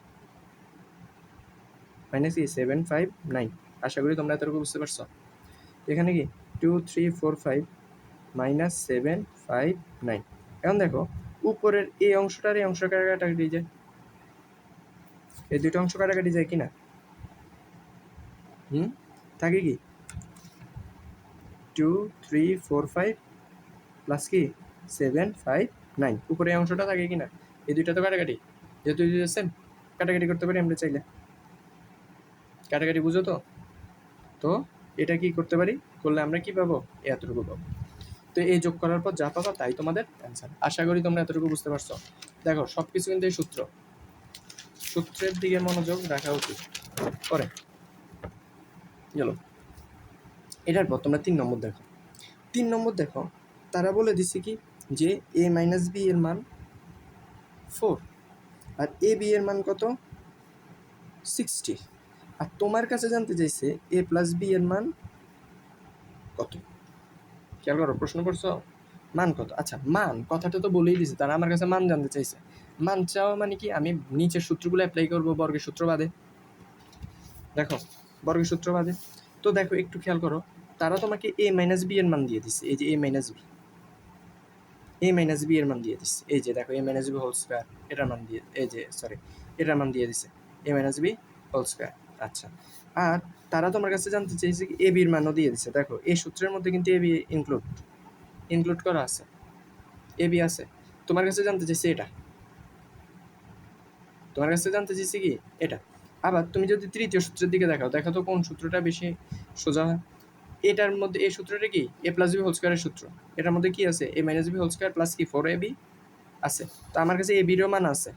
মাইনাস কি 7 5 9। আশা করি তোমরা এতটুকু বুঝতে পারছো। এখানে কি 2 3 4 5 মাইনাস 7 5 9। এখন দেখো উপরের এই অংশটার এই অংশ কাটাকাটি যায়, এই দুটো অংশ কাটাকাটি যায় কি না, থাকে কি 2 3 4 5 প্লাস কি 7 5 9, উপরে এই অংশটা থাকে কি না, এই দুইটা তো কাটাকাটি, যেহেতু সেম কাটাকাটি করতে পারি আমরা চাইলে, কাটাকাটি বুঝো তো। তো এটা কি করতে পারি, করলে আমরা কি পাবো এতটুকু পাবো। তো এই যোগ করার পর যা পাবা তাই তোমাদের অ্যান্সার। আশা করি তোমরা এতটুকু বুঝতে পারছো। দেখো সব কিছু কিন্তু এই সূত্রের দিকে মনোযোগ রাখা উচিত। পরে গেল এটার পর তোমরা 3 নম্বর দেখো। 3 নম্বর দেখো তারা বলে দিছে কি যে এ মাইনাস বি এর মান 4 আর এ বি এর মান কত 60, আর তোমার কাছে জানতে চাইছে এ প্লাস বি এর মান কত। খেয়াল করো প্রশ্ন করছো মান কত। আচ্ছা মান কথাটা তো বলেই দিছে, তারা আমার কাছে মান জানতে চাইছে। মান চাওয়া মানে কি, আমি নিচের সূত্রগুলো অ্যাপ্লাই করবো বর্গের সূত্র বাদে। দেখো বর্গের সূত্র বাদে তো দেখো একটু খেয়াল করো, তারা তোমাকে এ মাইনাস বি এর মান দিয়ে দিচ্ছে, এই যে এ মাইনাস বি এর মান দিয়ে দিচ্ছে, এই যে দেখো এ মাইনাস বি হোল স্কোয়ার এটার মান দিয়ে, এই যে সরি এটার মান দিয়ে দিচ্ছে এ মাইনাস বি হোল স্কোয়ার। আচ্ছা আর তারা তোমার কাছে জানতে চাইছে কি এ বির মানও দিয়ে দিচ্ছে। দেখো এই সূত্রের মধ্যে কিন্তু এ বি ইনক্লুড করা আছে, এ বি আছে। তোমার কাছে জানতে চাইছে এটা, তোমার কাছে জানতে চাইছে কি এটা। আবার তুমি যদি তৃতীয় সূত্রের দিকে দেখাও, দেখো তো কোন সূত্রটা বেশি সোজা হয়। এটার মধ্যে এই সূত্রটা কি এ প্লাস বি হোল স্কোয়ারের সূত্র, এটার মধ্যে কি আছে a minus B whole square plus কি 4 এ বি আছে। তো আমার কাছে এ বিরও মান আছে,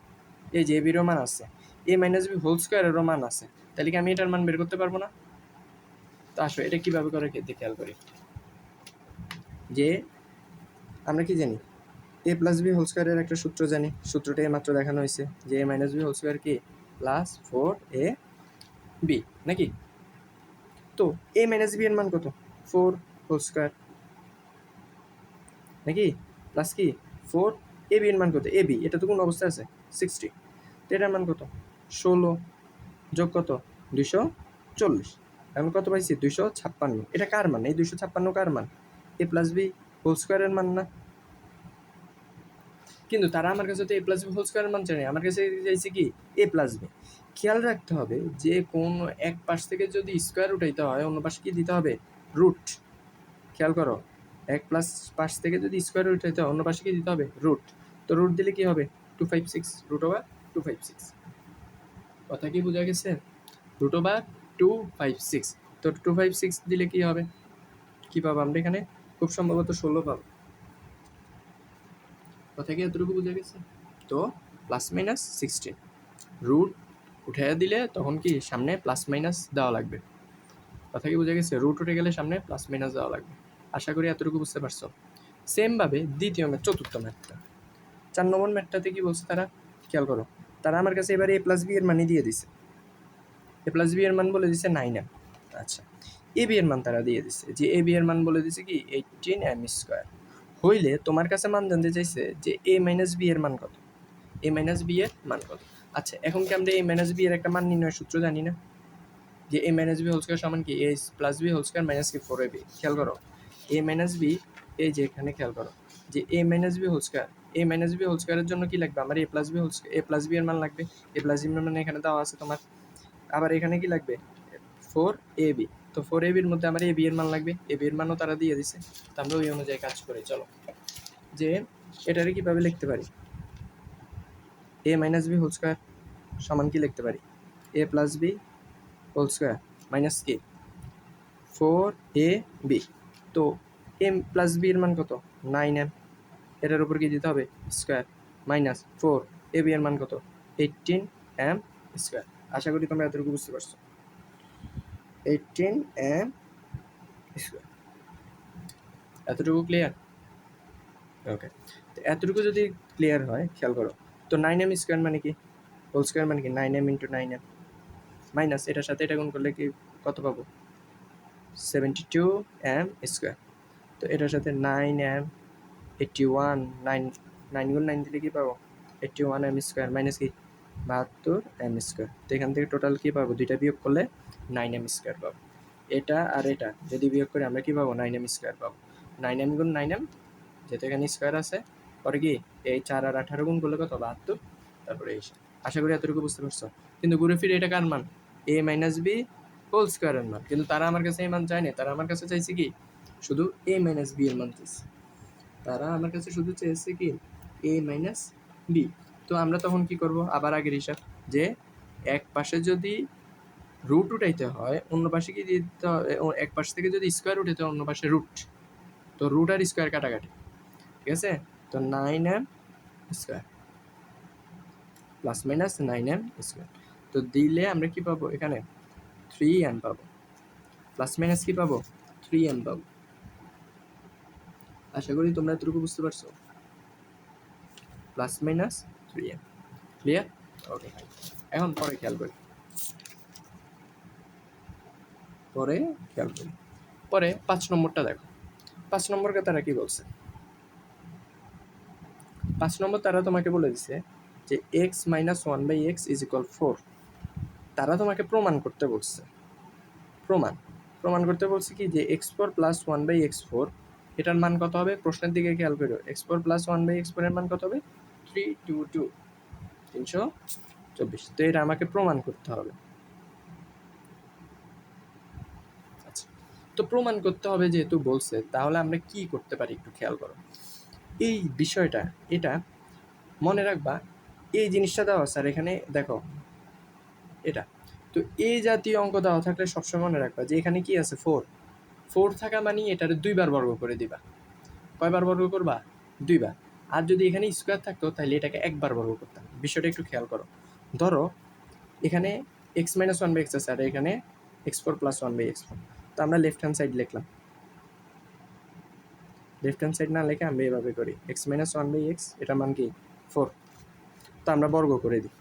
এই যে এ বিরও মান আছে, এ মাইনাস বি হোল স্কোয়ারেরও মান আছে, তাহলে কি আমি এটার মান বের করতে পারবো না। তো আসো এটা কীভাবে করে খেয়াল করি, যে আমরা কি জানি এ প্লাস বি হোল স্কোয়ারের একটা সূত্র জানি, সূত্রটা মাত্র দেখানো হয়েছে যে a minus B whole square কি প্লাস 4 এ বি নাকি। তো এ মাইনাস বি এর মান কত 4 হোল স্কোয়ার নাকি, প্লাস কি 4 এ বি এর মান কত, এ বি এটা তো কোন অবস্থায় আছে 60, তো এটার মান কত 16 যোগ কত 240, আমি কত পাইছি 256। এটা কার মান, এই 256 কার মান এ প্লাস বি হোল স্কোয়ারের মান না। কিন্তু তারা আমার কাছে তো এ প্লাস বি হোল স্কোয়ারের মান চাই, আমার কাছে চাইছে কি এ প্লাস বি। খেয়াল রাখতে হবে যে কোন এক পাশ থেকে যদি স্কোয়ার উঠাইতে হয় অন্য পাশে কি দিতে হবে রুট। খেয়াল করো এক প্লাস পাশ থেকে যদি স্কোয়ার উঠাইতে হয় অন্য পাশে কি দিতে হবে রুট। তো রুট দিলে কি হবে 256 রুট ওভার 256, কথা কি বোঝা গেছে, রুট ওভার 256। তো 256 দিলে কি হবে, কি পাবো আমরা এখানে খুব সম্ভবত 16 পাবো, কথা কি এতটুকু বোঝা গেছে। তো প্লাস মাইনাস 16 রুট উঠাইয়া দিলে তখন কি সামনে প্লাস মাইনাস দেওয়া লাগবে, কথা কি বোঝা গেছে, রুট উঠে গেলে সামনে প্লাস মাইনাস দেওয়া লাগবে। আশা করি এতটুকু বুঝতে পারছো। সেমভাবে দ্বিতীয় ম্যাথ চতুর্থ ম্যাথটা 4 নম্বর ম্যাথটাতে কি বলছে তারা, খেয়াল করো তারা আমার কাছে এবারে এ প্লাস বি এর মানই দিয়ে দিছে, এ প্লাস বি এর মান বলে দিছে 9m। আচ্ছা এ বি এর মান তারা দিয়ে দিছে যে এ বি এর মান বলে দিছে কি 18m স্কোয়ার। হইলে তোমার কাছে মান জানতে চাইছে যে এ মাইনাস বি এর মান কত, এ মাইনাস বি এর মান কত। আচ্ছা এখন কি আমরা এ মাইনাস বি এর একটা মান নির্ণয় সূত্র জানি না, যে a minus B whole square সমান কি a plus b whole square minus কি 4ab। খেয়াল করো এ মাইনাস বি, এই যে এখানে খেয়াল করো যে a minus B whole square, A minus B whole স্কোয়ারের জন্য কি লাগবে আমার এ প্লাস বি হোল স্কোয়ার, এ প্লাস বি এর মান লাগবে, এ প্লাস বি এর মান এখানে দেওয়া আছে তোমার। আবার এখানে কি লাগবে 4ab, তো 4ab এর মধ্যে আমার এ বি এর মান লাগবে, এ বি এর মানও তারা দিয়ে দিছে। তো আমরা ওই অনুযায়ী কাজ করি। চলো যে এটারে কীভাবে লিখতে পারি, a minus B whole square সমান কি লিখতে পারি a plus b whole square minus কি 4ab। তো এম প্লাস বি এর মান কত 9m, এটার উপর কি দিতে হবে স্কোয়ার মাইনাস 4 এ বি এর মান কত 18m স্কোয়ার। আশা করি তোমরা এতটুকু বুঝতে পারছো। 18m স্কোয়ার, এতটুকু ক্লিয়ার? ওকে, তো এতটুকু যদি ক্লিয়ার হয় খেয়াল করো, তো 9m স্কোয়ার মানে কি, হোল স্কোয়ার মানে কি 9m ইন্টু 9m মাইনাস এটার সাথে এটা গুণ করলে কি কত পাবো 72m স্কোয়ার। তো এটার সাথে 9m 81, 9 গুণ 9 দিলে কি পাবো 81m স্কোয়ার মাইনাস কি 72m স্কোয়ার। তো এখান থেকে টোটাল কি পাবো, দুইটা বিয়োগ করলে 9m স্কোয়ার পাবো। এটা আর এটা যদি বিয়োগ করি আমরা কি পাবো 9m স্কোয়ার পাবো। 9m গুণ 9m, যেহেতু এখানে স্কোয়ার আছে, পরে কি এই 4 আর 18 গুণ করলে কত 72, তারপরে এই। আশা করি এতটুকু বুঝতে পারছো। কিন্তু ঘুরে ফিরে এটা কার মান, a মাইনাস বি হোল স্কোয়ারের মান, কিন্তু তারা আমার কাছে এই মান চায়নি, তারা আমার কাছে চাইছে কি শুধু a মাইনাস বি এর মান চাইছে, তারা আমার কাছে শুধু চেয়েছে কি a মাইনাস বি। তো আমরা তখন কি করব, আবার আগের হিসাব, যে এক পাশে যদি রুট উঠাইতে হয় অন্য পাশে কি দিতে হয়, এক পাশ থেকে যদি স্কোয়ার উঠাইতে হয় অন্য পাশে রুট, তো রুট আর স্কোয়ার কাটাকাটি, ঠিক আছে। তো 9m square plus minus 9m square, তো দিলে আমরা কি পাবো এখানে 3m পাবো, প্লাস মাইনাস কি পাবো 3m পাবো। আশা করি তোমরা এতটুকু বুঝতে পারছো, প্লাস মাইনাস 3m, ক্লিয়ার? ওকে, এখন পরে খেয়াল করি, পরে 5 নম্বরটা দেখো। 5 নম্বরকে তারা কি বলছে, 5 নম্বর তারা তোমাকে বলে দিছে যে x minus 1/x is equal 4। তারা তোমাকে প্রমাণ করতে বলছে, প্রমাণ করতে বলছে কি যে x4 প্লাস 1/x4 এটার মান কত হবে, প্রশ্নের দিকে খেয়াল করো, x4 প্লাস 1/x4 এর মান কত হবে 322, 324। তো এটা আমাকে প্রমাণ করতে হবে। আচ্ছা, তো প্রমাণ করতে হবে যেহেতু বলছে, তাহলে আমরা কি করতে পারি একটু খেয়াল করো। এই বিষয়টা এটা মনে রাখবা, এই জিনিসটা দেওয়া স্যার এখানে দেখো এটা, তো এই জাতীয় অঙ্ক দেওয়া থাকলে সবসময় মনে রাখবা যে এখানে কি আছে 4 থাকা মানে এটারে 2 বার বর্গ করে দিবা। কয়বার বর্গ করবা 2 বার। আর যদি এখানে স্কোয়ার থাকতো তাহলে এটাকে একবার বর্গ করতাম। বিষয়টা একটু খেয়াল করো, ধরো এখানে x মাইনাস 1/x আছে আর এখানে x4 প্লাস 1/x4, তো আমরা লেফট হ্যান্ড সাইড লিখলাম, লেফট হ্যান্ড সাইড না লিখে আমরা এভাবে করি x মাইনাস 1/x, এটার মান কি 4, তো আমরা বর্গ করে দিই।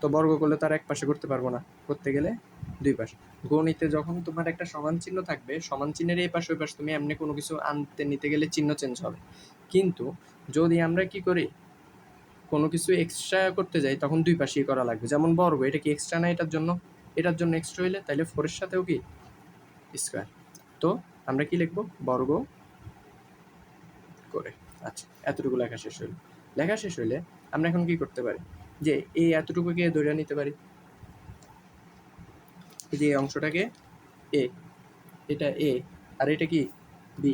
তো বর্গ করলে তার এক পাশে করতে পারবো না, করতে গেলে দুই পাশে। গণিতে যখন তোমার একটা সমান চিহ্ন থাকবে, সমান চিহ্নের এই পাশে ওই পাশে তুমি এমনি কোনো কিছু আনতে নিতে গেলে চিহ্ন চেঞ্জ হবে। কিন্তু যদি আমরা কি করি কোনো কিছু এক্সট্রা করতে যাই তখন দুই পাশেই করা লাগবে। যেমন বর্গ, এটা কি এক্সট্রা না এটার জন্য এক্সট্রা হইলে তাইলে 4-এর সাথেও কি স্কোয়ার। তো আমরা কি লিখবো বর্গ করে। আচ্ছা, এতটুকু লেখা শেষ হইলে আমরা এখন কি করতে পারি, যে এই এতটুকুকে ধরে নিতে পারি, এই যে এই অংশটাকে এ, এটা এ আর এটা কি বি।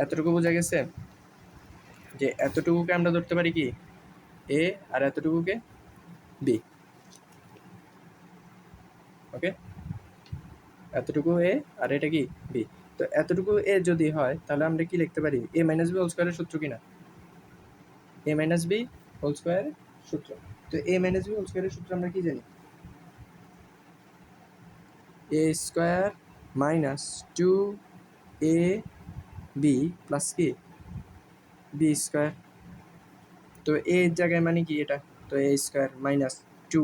এতটুকু বোঝা গেছে যে এতটুকুকে আমরা ধরতে পারি কি এ আর এতটুকুকে বি। ওকে, এতটুকু এ আর এটা কি বি। তো এতটুকু এ যদি হয় তাহলে আমরা কি লিখতে পারি, এ মাইনাস বি হোল স্কোয়ারের সূত্র কিনা, এ মাইনাস বি হোল স্কোয়ারের সূত্র। তো এ মাইনাস বি হোল স্কোয়ারের সূত্র আমরা কি জানি, এ স্কোয়ার মাইনাস 2ab প্লাস কি বি স্কোয়ার। তো এ এর জায়গায় মানে কি এটা, তো এ স্কোয়ার মাইনাস 2,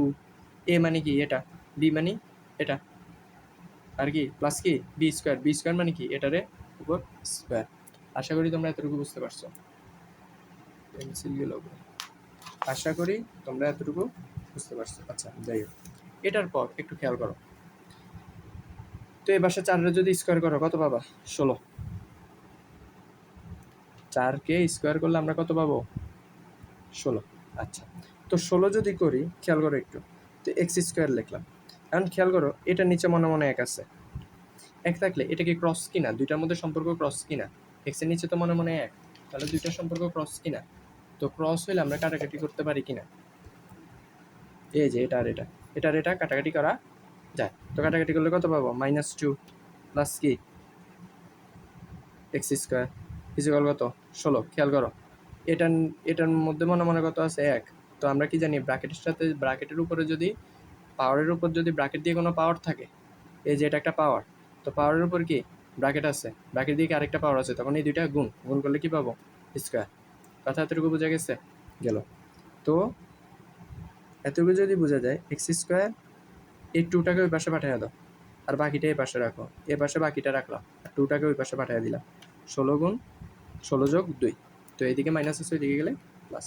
এ মানে কি এটা, বি মানে এটা, আর কি প্লাস কি বি স্কোয়ার মানে কি এটারে উপর স্কোয়ার। আশা করি তোমরা এতটুকু বুঝতে পারছো, পেন্সিলগুলো আশা করি তোমরা এতটুকু বুঝতে পারছো। আচ্ছা, যাই হোক, এটার পর একটু খেয়াল করো, তো এই পাশে 4 যদি স্কোয়ার করো কত পাবা 16, 4কে স্কোয়ার করলে আমরা কত পাবো 16। আচ্ছা, তো 16 যদি করি খেয়াল করো একটু, তো এক্স স্কোয়ার লিখলাম। এখন খেয়াল করো এটার নিচে মনে মনে এক আছে, এক থাকলে এটা কি ক্রস কিনা, দুইটার মধ্যে সম্পর্ক ক্রস কিনা, এক্স এর নিচে তো মনে মনে এক, তাহলে দুইটার সম্পর্ক ক্রস কিনা, তো ক্রস হইলে আমরা কাটাকাটি করতে পারি কিনা, এই যে এটা আর এটা কাটাকাটি করা যায়। তো কাটাকাটি করলে কত পাবো -2 প্লাস কি এক্স স্কোয়ার ইজিক্যাল কত 16। খেয়াল করো এটার এটার মধ্যে মনে মনে কত আছে 1। তো আমরা কি জানি ব্র্যাকেটের সাথে ব্র্যাকেটের উপরে যদি পাওয়ারের উপর যদি ব্র্যাকেট দিয়ে কোনো পাওয়ার থাকে, এই যে এটা একটা পাওয়ার, তো পাওয়ারের উপর কি ব্র্যাকেট আছে, ব্র্যাকেট দিয়ে কি আরেকটা পাওয়ার আছে, তখন এই দুইটা গুণ গুণ করলে কি পাবো, স্কোয়ার। কথা এতটুকু বোঝা গেছে গেল। তো এতটুকু যদি বোঝা যায় এক্স স্কোয়ার, এই টুটাকে ওই পাশে পাঠিয়ে দাও, আর বাকিটা এই পাশে রাখো, এ পাশে বাকিটা রাখলাম, আর টুটাকে ওই পাশে পাঠিয়ে দিলাম। 16 × 16 + 2, তো এইদিকে মাইনাস আছে ওইদিকে গেলে প্লাস।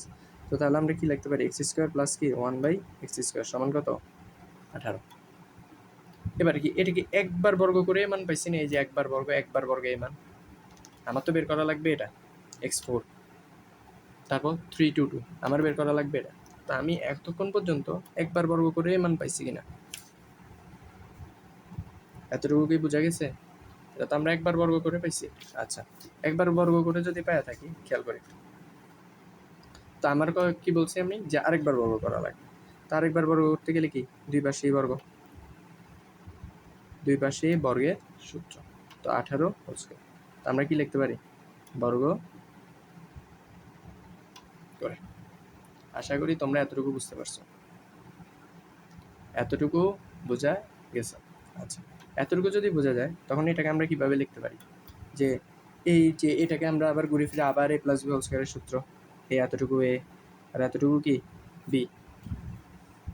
তো তাহলে আমরা কি লিখতে পারি, এক্স স্কোয়ার প্লাস কি 1/x² সমান কত, 18। এবার কি এটা কি একবার বর্গ করে মান পাইছি না, এই যে একবার বর্গ এই মান, আমার তো বের করা লাগবে এটা x4, তারপর 3 2 2 আমার বের করা লাগবে এটা। তো আমি এতক্ষণ পর্যন্ত একবার বর্গ করে মান পাইছি কিনা, এতটুকু কি বোঝা গেছে? এটা তো আমরা একবার বর্গ করে পাইছি। আচ্ছা, একবার বর্গ করে যদি পাইয়া থাকি, খেয়াল করি, তো আমার কি বলছি আমি, যে আরেকবার বর্গ করা লাগবে। তো আরেকবার বর্গ করতে গেলে কি, দুই পাশেই বর্গের সূত্র, তো 18 হোল স্কয়ার। তো আমরা কি লিখতে পারি, বর্গ করে। আশা করি তোমরা এতটুকু বুঝতে পারছো, এতটুকু বোঝা গেছে। আচ্ছা, এতটুকু যদি বোঝা যায় তখন এটাকে আমরা কিভাবে লিখতে পারি, যে এই যে এটাকে আমরা আবার ঘুরে ফিরে আবার a + b হোল স্কয়ারের সূত্র, এই এতটুকু a আর এতটুকু কি b,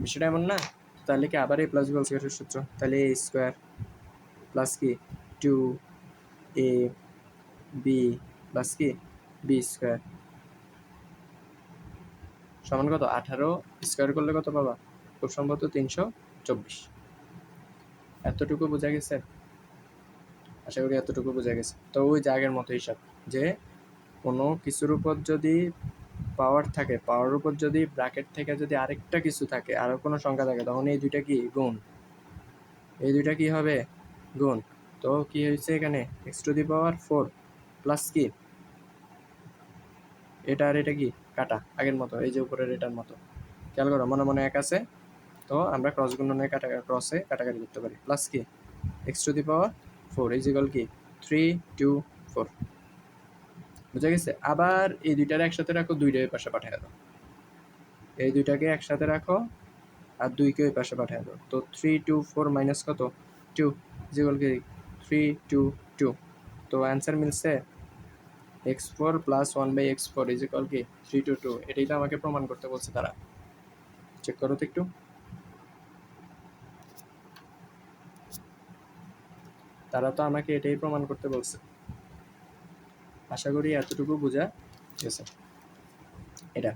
বিষয়টা এমন না? তাহলে কি আবার a + b হোল স্কয়ারের সূত্র, তাহলে a স্কয়ার প্লাস কি 2ab প্লাস কি b স্কয়ার সমান কত, 18 স্কয়ার করলে কত পাবা, খুব সম্ভবত 324। এতটুকু বোঝা গেছে? আশা করি এতটুকু বোঝা গেছে। তো ওই জায়গার মতো হিসাব, যে কোনো কিছুর উপর যদি পাওয়ার থাকে, পাওয়ার উপর যদি ব্র্যাকেট থেকে যদি আরেকটা কিছু থাকে, আরও কোনো সংখ্যা থাকে, তখন এই দুইটা কি গুণ, এই দুইটা কি হবে গুণ। তো কি হয়েছে এখানে, x⁴ প্লাস কি এটা আর এটা কি কাটা, আগের মতো, এই যে উপরের এটার মতো, খেয়াল করো মনে মনে 1 আছে, তো আমরা ক্রস গুণনে ক্রসে কাটাকাটি করতে পারি, প্লাস কি x⁴ ইজিক্যাল কি 3 2 4। বুঝা গেছে? আবার এই দুইটারে একসাথে রাখো, দুইটা ওই পাশে পাঠিয়ে দাও, এই দুইটাকে একসাথে রাখো আর 2কে ওই পাশে পাঠিয়ে দাও। তো 3 2 4 মাইনাস কত 2 ইজিক্যাল কি 3 2 2। তো অ্যান্সার মিলছে x4 প্লাস 1/x4 ইজিক্যাল কি 3 2 2। এটাই তো আমাকে প্রমাণ করতে বলছে তারা, চেক করো তো একটু। তারা তো আমাকে এটাই প্রমাণ করতে বলছে। আশা করি এতটুকু বোঝা গেছে। এটা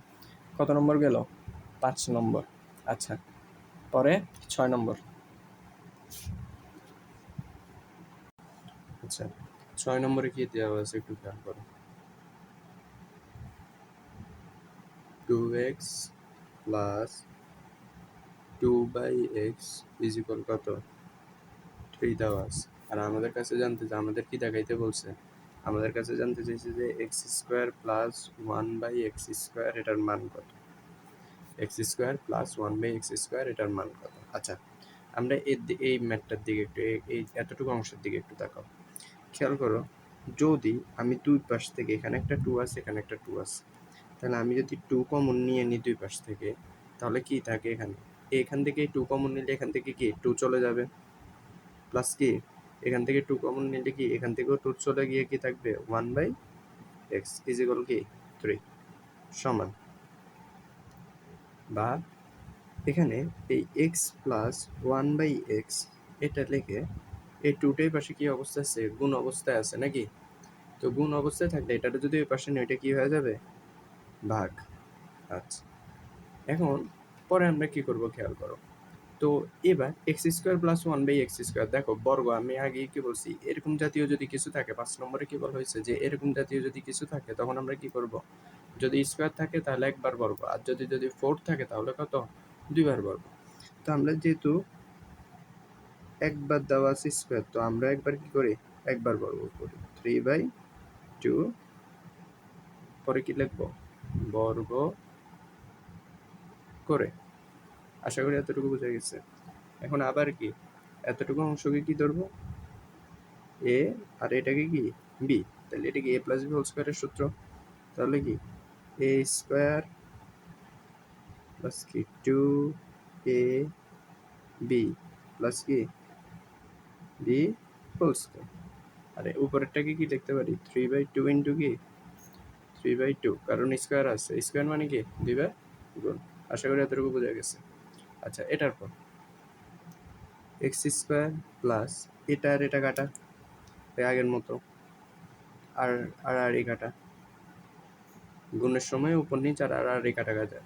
কত নম্বর গেল, 5 নম্বর। আচ্ছা, পরে 6 নম্বর। আচ্ছা, 6 নম্বরে কি দেওয়া আছে একটু খেয়াল করো, 2x প্লাস 2/x ইজিক্যাল কত 3 দেওয়া আছে। আর আমাদের কাছে আমাদের কি দেখাইতে বলছে, আমাদের কাছে জানতে চাইছে যে x² প্লাস 1/x², এটার মান কত, x² প্লাস 1/x² এটার মান কত। আচ্ছা, আমরা এই ম্যাথটার দিকে একটু, এই এতটুকু অংশের দিকে একটু তাকাও, খেয়াল করো, যদি আমি দুই পাশ থেকে, এখানে একটা 2 আছে, এখানে একটা 2 আছে, তাহলে আমি যদি 2 কমন নিয়ে নিই দুই পাশ থেকে, তাহলে কি থাকে এখানে, এখান থেকে 2 কমন নিলে এখান থেকে কি 2 চলে যাবে, প্লাস কি এখান থেকে 2 কমন নিলে কি এখান থেকেও 2 চলে গিয়ে কি থাকবে 1/x ইজিক্যাল কি 3 সমান, বা এখানে এই x প্লাস 1/x এটা লিখে এই 2টাই পাশে কি অবস্থা আছে, গুণ অবস্থায় আছে নাকি। তো গুণ অবস্থায় থাকলে এটাটা যদি ওই পাশে নেই, এটা কি হয়ে যাবে ভাগ। আচ্ছা, এখন পরে আমরা কি করব খেয়াল করো, তো এবার x² প্লাস 1/x², দেখো বর্গ, আমি আগে কি বলছি, এরকম জাতীয় যদি কিছু থাকে, 5 নম্বরে কি বলা হয়েছে যে এরকম জাতীয় যদি কিছু থাকে, তখন আমরা কি করব, যদি স্কোয়ার থাকে তাহলে একবার বর্গ, আর যদি 4 থাকে তাহলে কত, দুইবার বর্গ। তো আমরা যেহেতু একবার দেওয়া আছে স্কোয়ার, তো আমরা একবার কি করি, একবার বর্গ করি, 3/2, পরে কি লিখবো, বর্গ করে। আশা করি এতটুকু বোঝা গেছে। এখন আবার কি, এতটুকু অংশকে কি ধরবো, এ, আর এটাকে কি বি, তাহলে এটা কি a + b হোল স্কয়ারের সূত্র, তাহলে কি এ স্কোয়ার প্লাস কি 2 এ বি প্লাস কি বি হোল স্কোয়ার। আরে উপরেরটাকে কি লিখতে পারি 3/2 ইন্টু কি 3/2, কারণ স্কোয়ার আছে, স্কোয়ার মানে কি 2/গুণ। আশা করি এতটুকু বোঝা গেছে। আচ্ছা, এটার পর এক্স স্কোয়ার প্লাস এটা আর এটা কাটা আগের মতো, আর আর আর এই কাটা গুণের সময় উপর নিচে আর আর এই কাটা যায়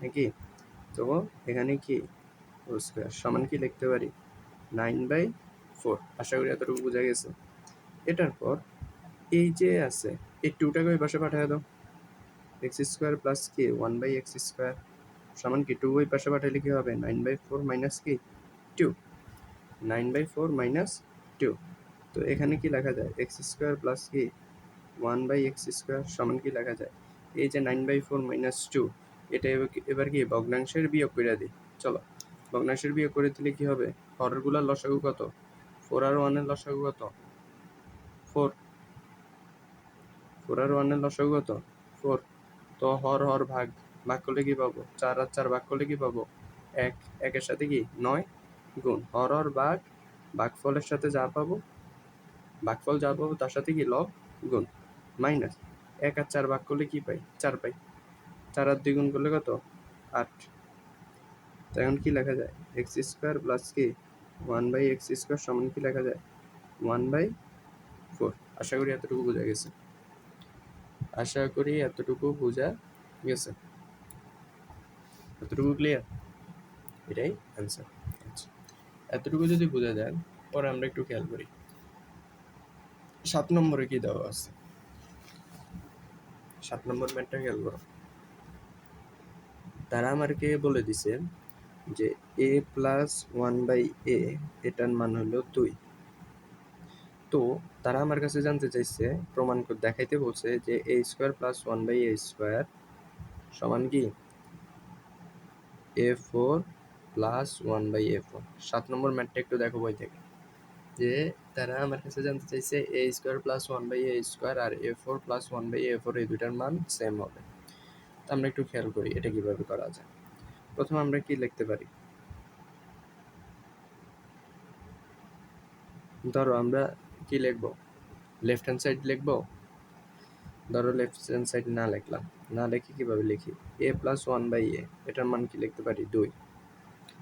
নাকি। তো এখানে কি হোল স্কোয়ার সমান কি লিখতে পারি 9/4। আশা করি এতটুকু বোঝা গেছে। এটার পর এই যে আছে এই 2টাকে ওই পাশে পাঠিয়ে দাও। এক্স স্কোয়ার প্লাস কি 1/x স্কোয়ার সমান কি 2 ওই পাশে পাঠাইলে কি হবে 9/4 মাইনাস কি 2, 9/4 মাইনাস 2। তো এখানে কি লেখা যায় এক্স স্কোয়ার প্লাস কি 1/x স্কোয়ার সমান কি লেখা যায় এই যে 9/4 মাইনাস 2, এটা এবার কি ভগ্নাংশের বিয়োগ করে দিই। চলো ভগ্নাংশের বিয়োগ করে দিলে কি হবে হরগুলার লসাগু কত 4 আর 1 এর লসাগু কত 4, 4 আর 1 এর লসাগু কত 4। তো হর হর ভাগ ভাগ করলে কি পাবো 4 আর 4 ভাগ করলে কি পাবো 1, 1 এর সাথে কি 9 গুণ হর হর ভাগ ভাগফলের সাথে যা পাবো ভাগফল যা পাবো তার সাথে কি লব গুণ মাইনাস 1 আর 4 ভাগ করলে কি পাই 4 পাই, 4 আর 2 গুণ করলে কত 8। তো এখন কি লেখা যায় এক্স স্কোয়ার প্লাস কি 1/x স্কোয়ার সমান কি লেখা যায় 1/4। আশা করি এতটুকু বোঝা গেছে। আশা করি এতটুকু বোঝা গেছে। এতটুকু ক্লিয়ার, এটাই অ্যান্সার। আচ্ছা, এতটুকু যদি বোঝা যায় পরে আমরা একটু খেয়াল করি 7 নম্বরে কি দেওয়া আছে। 7 নম্বর ম্যাথটা খেয়াল করো। তারা আমাকে বলে দিছে যে a প্লাস 1/a এটার মান হলো 2। তো তারা আমার কাছে জানতে চাইছে প্রমাণ করে দেখাইতে বলছে যে a square plus 1/a square সমান কি a4 প্লাস 1/a4। 7 নম্বর ম্যাথটা একটু দেখো বই থেকে, যে তারা আমার কাছে জানতে চাইছে a square plus 1/a square আর a4 প্লাস 1/a4 এই দুটার মান সেম হবে। তো আমরা একটু খেয়াল করি এটা কিভাবে করা যায়। প্রথমে আমরা কি লিখতে পারি, ধরো আমরা কি লিখবো লেফট হ্যান্ড সাইড লিখবো। ধরো লেফট হ্যান্ড সাইড না লিখলাম, না লিখে কিভাবে লিখি a প্লাস 1/a এটার মান কি লিখতে পারি 2।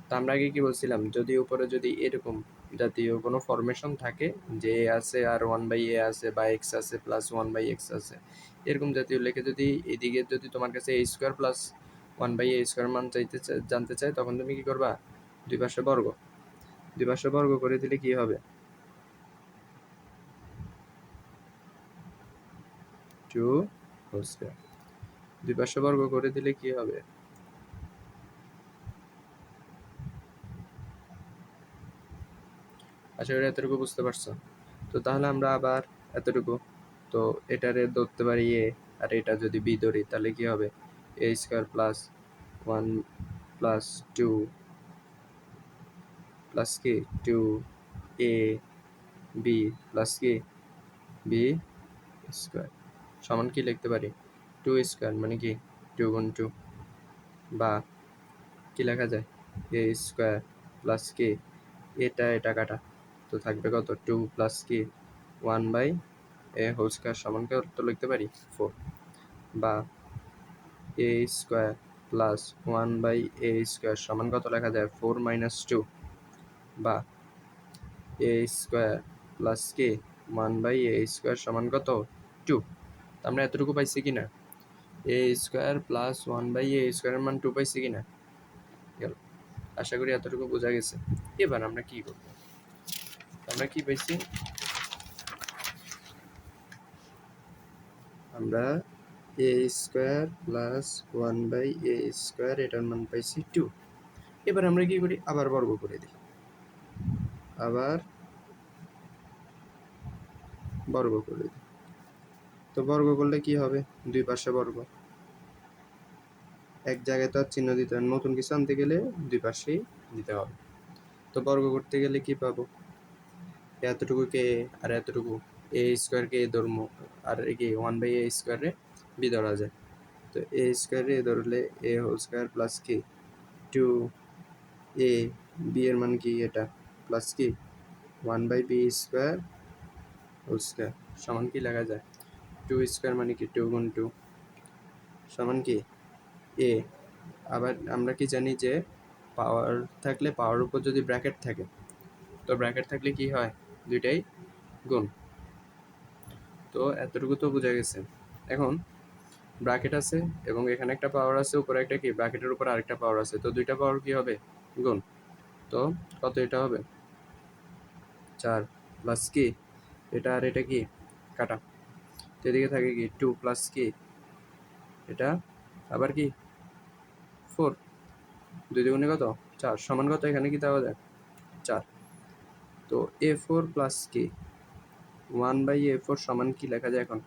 তো আমরা আগে কি বলছিলাম যদি উপরে যদি এরকম জাতীয় কোনো ফরমেশন থাকে যে a আছে আর 1/a আছে বা x আছে প্লাস 1/x আছে এরকম জাতীয় লিখে যদি এদিকে যদি তোমার কাছে a square plus 1/a square মান জানতে চাই তখন তুমি কি করবা দুই পাশে বর্গ করে দিলে কি হবে 2 হোল স্কোয়ার। দুই পাশে বর্গ করে দিলে কি হবে আশা করি এতটুকু বুঝতে পারছো। তো তাহলে আমরা আবার এতটুকু, তো এটারে ধরতে পারি এ আর এটা যদি বি ধরি তাহলে কি হবে এ স্কোয়ার প্লাস 1 প্লাস 2 প্লাস কি 2 এ বি প্লাস কি বি স্কোয়ার সমান কি লিখতে পারি 2 স্কোয়ার মানে কি 2 × 2 বা কি লেখা যায় এ স্কোয়ার প্লাস কি এটা কাটা তো থাকবে কত 2 প্লাস কি 1/a হোল স্কোয়ার সমান কত লিখতে পারি 4 বা a square plus 1/a square সমান কত লেখা যায় 4 - 2 বা a স্কোয়ার প্লাস কি 1/a স্কোয়ার সমান কত 2। আমরা এতটুকু পাইছি কিনা a স্কোয়ার প্লাস 1/a স্কোয়ারের মান 2 পাইছি কিনা গেল। আশা করি এতটুকু বোঝা গেছে। এবার আমরা কি করব, আমরা কি পাইছি আমরা a square plus 1/a square এটার মান পাইছি 2। এবার আমরা কি করি আবার বর্গ করে দিই, আবার বর্গ করে দিই। তো বর্গ করলে কি হবে দুই পাশে বর্গ, এক জায়গায় তো আর চিহ্ন দিতে হবে, নতুন কিছু আনতে গেলে দুই পাশেই দিতে হবে। তো বর্গ করতে গেলে কি পাবো এতটুকু কে আর এতটুকু এ স্কোয়ার কে ধর্ম আর কি 1/a স্কোয়ারে বি ধরা যায়। তো এ স্কোয়ারে ধরলে এ হোল স্কোয়ার প্লাস কি 2 এ, বি এর মান কি এটা প্লাস কি 1/b স্কোয়ার হোল স্কোয়ার সমান কি লেখা যায় 2 স্কোয়ার মানে কি 2 গুণ 2 সমান কি এ। আবার আমরা কি জানি যে পাওয়ার থাকলে পাওয়ার উপর যদি ব্র্যাকেট থাকে তো ব্র্যাকেট থাকলে কি হয় দুইটাই গুণ। তো এতটুকু তো বোঝা গেছে। এখন ব্র্যাকেট আছে এবং এখানে একটা পাওয়ার আছে, উপরে একটা কি ব্র্যাকেটের উপর আরেকটা পাওয়ার আছে, তো দুইটা পাওয়ার কি হবে গুণ। তো কত এটা হবে 4 প্লাস কি এটা আর এটা কি কাটা, তো এদিকে থাকে কি 2 প্লাস কি এটা আবার কি 4, 2 দুগুণে কত 4 সমান কত এখানে কি দেওয়া যায় 4। তো a4 প্লাস কি 1/a4 সমান কি লেখা যায় এখন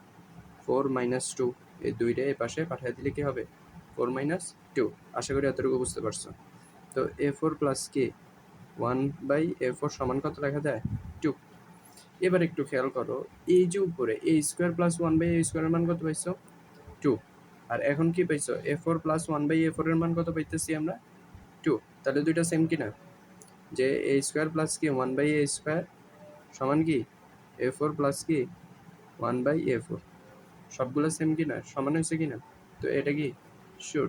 4 মাইনাস 2, এই দুইটা এই পাশে পাঠিয়ে দিলে কি হবে 4 মাইনাস 2। আশা করি এতটুকু বুঝতে পারছো। তো a4 প্লাস কি 1/a4 সমান কত লেখা যায় 2। এবার একটু খেয়াল করো এই যে উপরে a স্কোয়ার প্লাস 1/a স্কোয়ারের মান কত পাইছো 2, আর এখন কি পাইছো a4 প্লাস 1/a4 এর মান কত পাইতেছি আমরা 2। তাহলে দুইটা সেম কিনা, যে a স্কোয়ার প্লাস কি 1/a স্কোয়ার সমান কি a4 প্লাস কি 1/a4, সবগুলো সেম কিনা সমান হয়েছে কিনা। তো এটা কি শিওর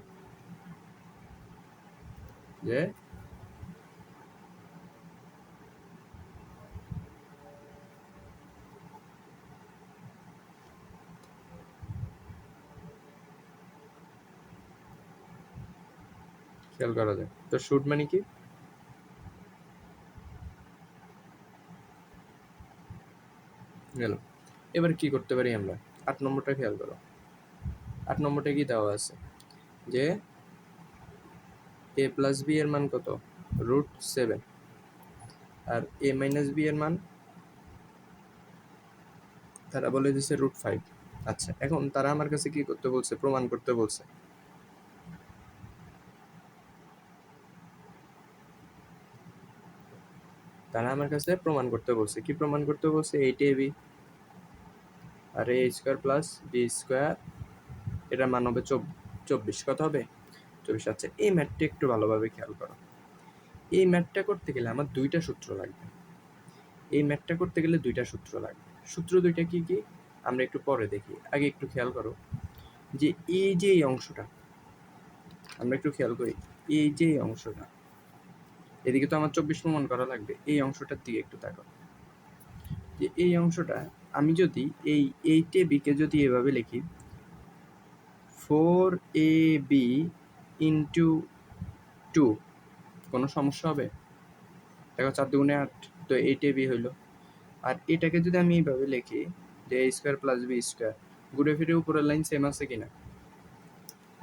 যে খেয়াল করা যায়। তো শুট মানে কি গেল। এবার কি করতে পারি আমরা 8 নম্বরটা খেয়াল করো। 8 নম্বরটা কি দেওয়া আছে যে a প্লাস বি এর মান কত √7 আর a মাইনাস বি এর মান তারা বলে দিচ্ছে √5। আচ্ছা এখন তারা আমার কাছে কি করতে বলছে প্রমাণ করতে বলছে। তারা আমার কাছে প্রমাণ করতে বলছে, কি প্রমাণ করতে বলছে 8ab আর a square plus B square এটার মান হবে 24, কত হবে 24। আচ্ছা এই ম্যাথটা একটু ভালোভাবে খেয়াল করো। এই ম্যাথটা করতে গেলে আমার দুইটা সূত্র লাগবে। এই ম্যাথটা করতে গেলে দুইটা সূত্র লাগবে। সূত্র দুইটা কি কি আমরা একটু পরে দেখি, আগে একটু খেয়াল করো যে এই যে এই অংশটা আমরা একটু খেয়াল করি, এই যে এই অংশটা এদিকে তো আমার 24 প্রমাণ করা লাগবে, এই অংশটার দিকে একটু তাকাও। যে এই অংশটা আমি যদি এই 8ab-কে যদি এভাবে লিখি 4ab ইন্টু 2 কোনো সমস্যা হবে দেখো 4 দুগুণে 8, তো 8ab হইলো। আর এটাকে যদি আমি এইভাবে লিখি যে a square plus B square, ঘুরে ফিরে উপরের লাইন সেম আছে কিনা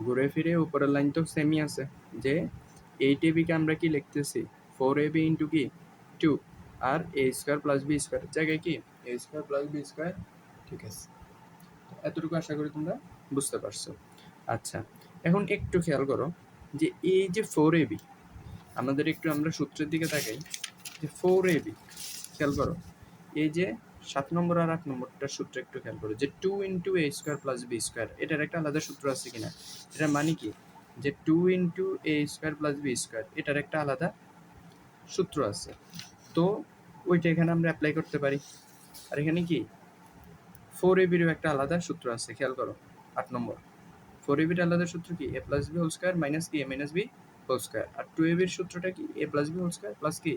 ঘুরে ফিরে উপরের লাইন তো সেমই আছে, যে 8ab-কে আমরা কি লিখতেছি 4ab ইন্টু কি 2 আর a square plus B square জায়গায় কি a square plus B square. ঠিক আছে, এতটুকু আশা করি তোমরা বুঝতে পারছো। আচ্ছা এখন একটু খেয়াল করো যে এই যে 4ab আমাদের একটু আমরা সূত্রের দিকে তাকাই যে 4ab খেয়াল করো এই যে 7 নম্বর আর 8 নম্বরটার সূত্র একটু খেয়াল করো যে 2 into a square plus B square এটার একটা আলাদা সূত্র আছে কিনা। এটার মানে কি যে 2 into a square plus B square এটার একটা আলাদা সূত্র আছে, তো ওইটা এখানে আমরা অ্যাপ্লাই করতে পারি। আর এখানে কি 4ab-এরও একটা আলাদা সূত্র আছে খেয়াল করো 8 নম্বর 4ab-এর আলাদা সূত্র কি a plus b whole square minus কি a minus B whole square, আর 2ab-এর সূত্রটা কি a plus b whole square plus কি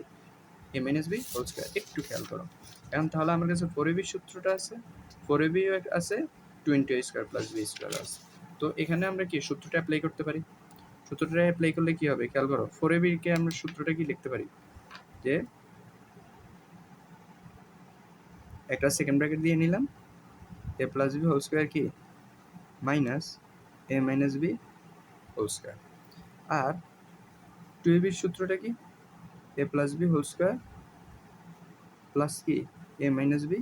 a minus B whole square. একটু খেয়াল করো এখন তাহলে আমার কাছে 4ab সূত্রটা আছে, 4ab আছে 2 into a square plus B square আছে। তো এখানে আমরা কি সূত্রটা অ্যাপ্লাই করতে পারি। সূত্রটা অ্যাপ্লাই করলে কি হবে খেয়াল করো 4ab-কে আমরা সূত্রটা কি লিখতে পারি যে একটা সেকেন্ড ব্র্যাকেট দিয়ে নিলাম a plus b whole square কি minus a minus B whole square, আর 2ab-এর সূত্রটা কি a plus b whole square plus কি a minus B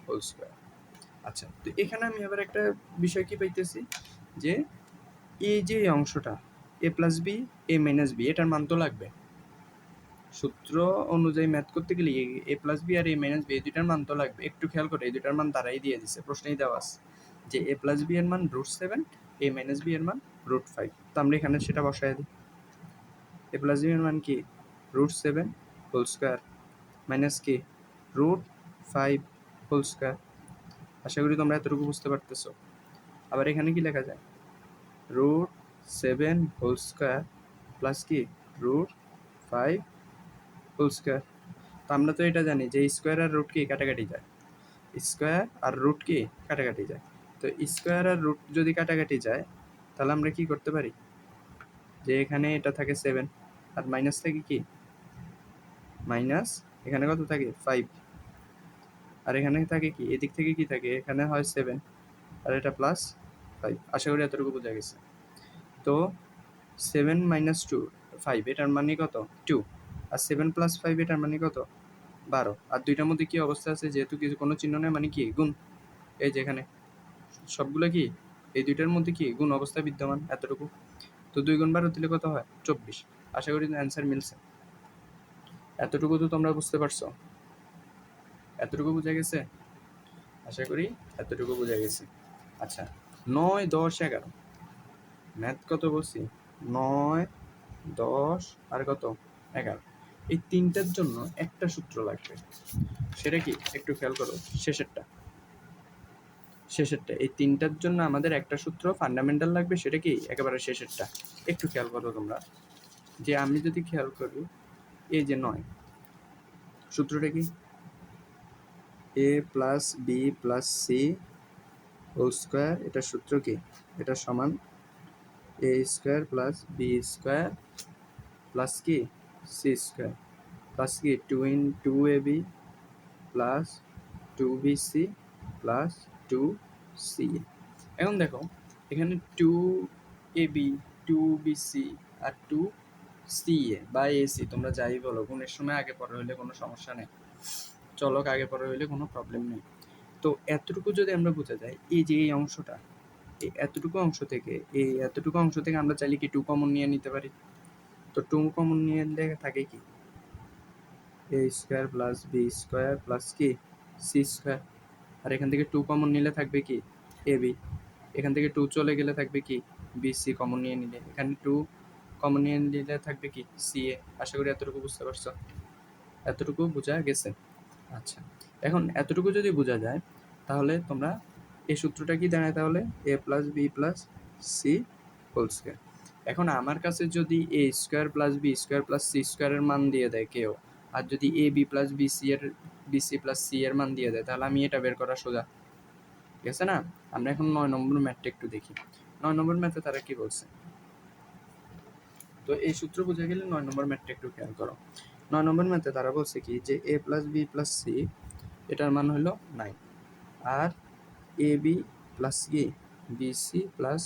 whole square. আচ্ছা তো এখানে আমি আবার একটা বিষয় কি পাইতেছি যে এই যে অংশটা a plus B a minus B এটার মান তো লাগবে। সূত্র অনুযায়ী ম্যাথ করতে গেলে a প্লাস বি আর a মাইনাস বি এই দুইটার মান তো লাগবে। একটু খেয়াল করে এই দুইটার মান তারাই দিয়ে দিছে, প্রশ্নেই দেওয়া আছে যে a প্লাস বি এর মান √7 এ মাইনাস বি এর মান √5। তো আমরা এখানে সেটা বসায় দিই। এ প্লাস বি এর মান কি √7 হোল স্কোয়ার মাইনাস কি √5 হোল স্কোয়ার। আশা করি তোমরা এতটুকু বুঝতে পারতেছো। আবার এখানে কি লেখা যায় √7 হোল স্কোয়ার প্লাস কি √5 হোল স্কোয়ার। তো আমরা তো এটা জানি যে স্কোয়ার আর রুট কি কাটাকাটি যায়, স্কোয়ার আর রুট কি কাটাকাটি যায়। তো স্কোয়ার আর রুট যদি কাটাকাটি যায় তাহলে আমরা কি করতে পারি, যে এখানে এটা থাকে 7 আর মাইনাস থাকে কি মাইনাস, এখানে কত থাকে 5 আর এখানে থাকে কি এদিক থেকে কি থাকে, এখানে হয় 7 আর এটা প্লাস 5। আশা করি এতটুকু বোঝা গেছে। তো 7 মাইনাস 2 5 এটার মানে কত 2, আর 7 প্লাস 5 এটার মানে কত 12। আর দুইটার মধ্যে কি অবস্থা আছে, যেহেতু কিছু কোনো চিহ্ন নেই মানে কি গুণ। এই যেখানে সবগুলো কি এই দুইটার মধ্যে কি গুণ অবস্থা বিদ্যমান এতটুকু। তো 2 গুণ 12 দিলে কত হয় 24। আশা করি অ্যান্সার মিলছে। এতটুকু তো তোমরা বুঝতে পারছো, এতটুকু বোঝা গেছে। আশা করি এতটুকু বোঝা গেছে। আচ্ছা 9 10 11 ম্যাথ কত বলছি 9 10 আর কত 11, এই তিনটার জন্য একটা সূত্র লাগবে। সেটা কি একটু খেয়াল করো, শেষেরটা এই তিনটার জন্য আমাদের একটা সূত্র ফান্ডামেন্টাল লাগবে। সেটা কি একেবারে শেষেরটা। একটু খেয়াল করো তোমরা, যে আমি যদি খেয়াল করি এই যে 9 সূত্রটা কি a plus b plus c whole square, এটার সূত্র কি এটা সমান a square plus B square plus কি সি স্কোয়ার প্লাস কি 2 ab plus 2bc plus 2ca। এখন দেখো এখানে 2ab 2bc আর 2ca বা ac তোমরা যাই বলো, গুণের সময় আগে পরে হইলে কোনো সমস্যা নেই, চলক আগে পরে হইলে কোনো প্রবলেম নেই। তো এতটুকু যদি আমরা বোঝা যায়, এই যে এই অংশটা, এই এতটুকু অংশ থেকে আমরা চাইলে কি 2 কমন নিয়ে নিতে পারি। তো 2 কমন নিয়ে নিলে থাকে কি a square plus B square plus কি সি স্কোয়ার। আর এখান থেকে 2 কমন নিলে থাকবে কি এ বি, এখান থেকে 2 চলে গেলে থাকবে কি বি সি কমন নিয়ে নিলে, এখানে 2 কমন নিয়ে নিলে থাকবে কি সি এ। আশা করি এতটুকু বুঝতে পারছো, এতটুকু বোঝা গেছে। আচ্ছা এখন এতটুকু যদি বোঝা যায় তাহলে তোমরা এই সূত্রটা কি দাঁড়ায় তাহলে a plus b plus c whole square. এখন আমার কাছে যদি a square plus B square plus c স্কোয়ারের মান দিয়ে দেয় কেউ, আর যদি a B plus b c plus c এর মান দিয়ে দেয়, তাহলে আমি এটা বের করা সোজা, ঠিক আছে না। আমরা এখন 9 নম্বর ম্যাথটা একটু দেখি। 9 নম্বর ম্যাথে তারা কি বলছে। তো এই সূত্র বোঝা গেলে 9 নম্বর ম্যাথটা একটু খেয়াল করো। 9 নম্বর ম্যাথে তারা বলছে কি যে a plus b plus c এটার মান হলো 9, আর A B plus A B c plus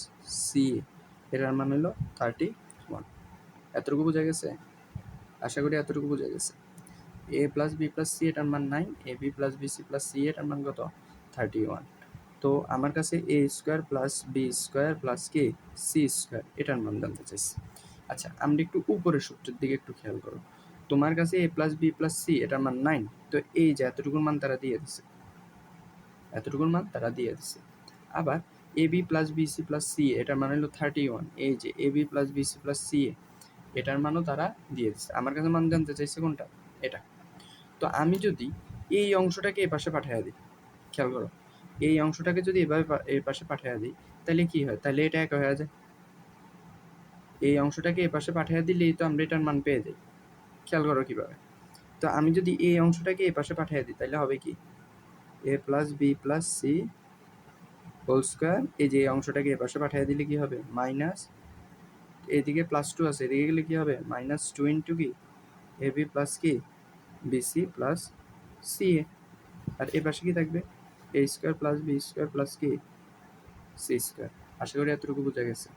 c এটার মান হলো 31। এতটুকু বোঝা গেছে, আশা করি এতটুকু বোঝা গেছে। A plus b plus c এটার মান 9, a B plus b c plus c এটার মান কত 31। তো আমার কাছে a square plus B square plus কি সি স্কোয়ার এটার মান জানতে চাইছি। আচ্ছা আমরা একটু উপরের সূত্রের দিকে একটু খেয়াল করো। তোমার কাছে এ প্লাস বি প্লাস সি এটার মান 9, তো এই যে এতটুকুর মান তারা দিয়ে দিছে, এতটুকুর মান তারা দিয়ে দিছে। আবার a B plus b c plus c এটার মান হলো 31, এই যে a B plus b c plus c এটার মানও তারা দিয়ে দিচ্ছে। আমার কাছে মান জানতে চাইছে কোনটা এটা। তো আমি যদি এই অংশটাকে এ পাশে পাঠিয়ে দিই, খেয়াল করো এই অংশটাকে যদি এভাবে এর পাশে পাঠিয়ে দিই তাহলে কি হয়, তাহলে এটা এক হয়ে যায়। এই অংশটাকে এ পাশে পাঠিয়ে দিলেই তো আমরা এটার মান পেয়ে যাই। খেয়াল করো কিভাবে। তো আমি যদি এই অংশটাকে এ পাশে পাঠিয়ে দিই তাহলে হবে কি a plus b plus c whole square, এই যে এই অংশটাকে এ পাশে পাঠিয়ে দিলে কি হবে মাইনাস, এদিকে প্লাস 2 আছে এদিকে গেলে কি হবে -2 ইন্টু কি এ বি প্লাস কি b c plus c a, আর এ পাশে কি থাকবে a square plus B square plus কি সি স্কোয়ার। আশা করি এতটুকু বোঝা গেছে,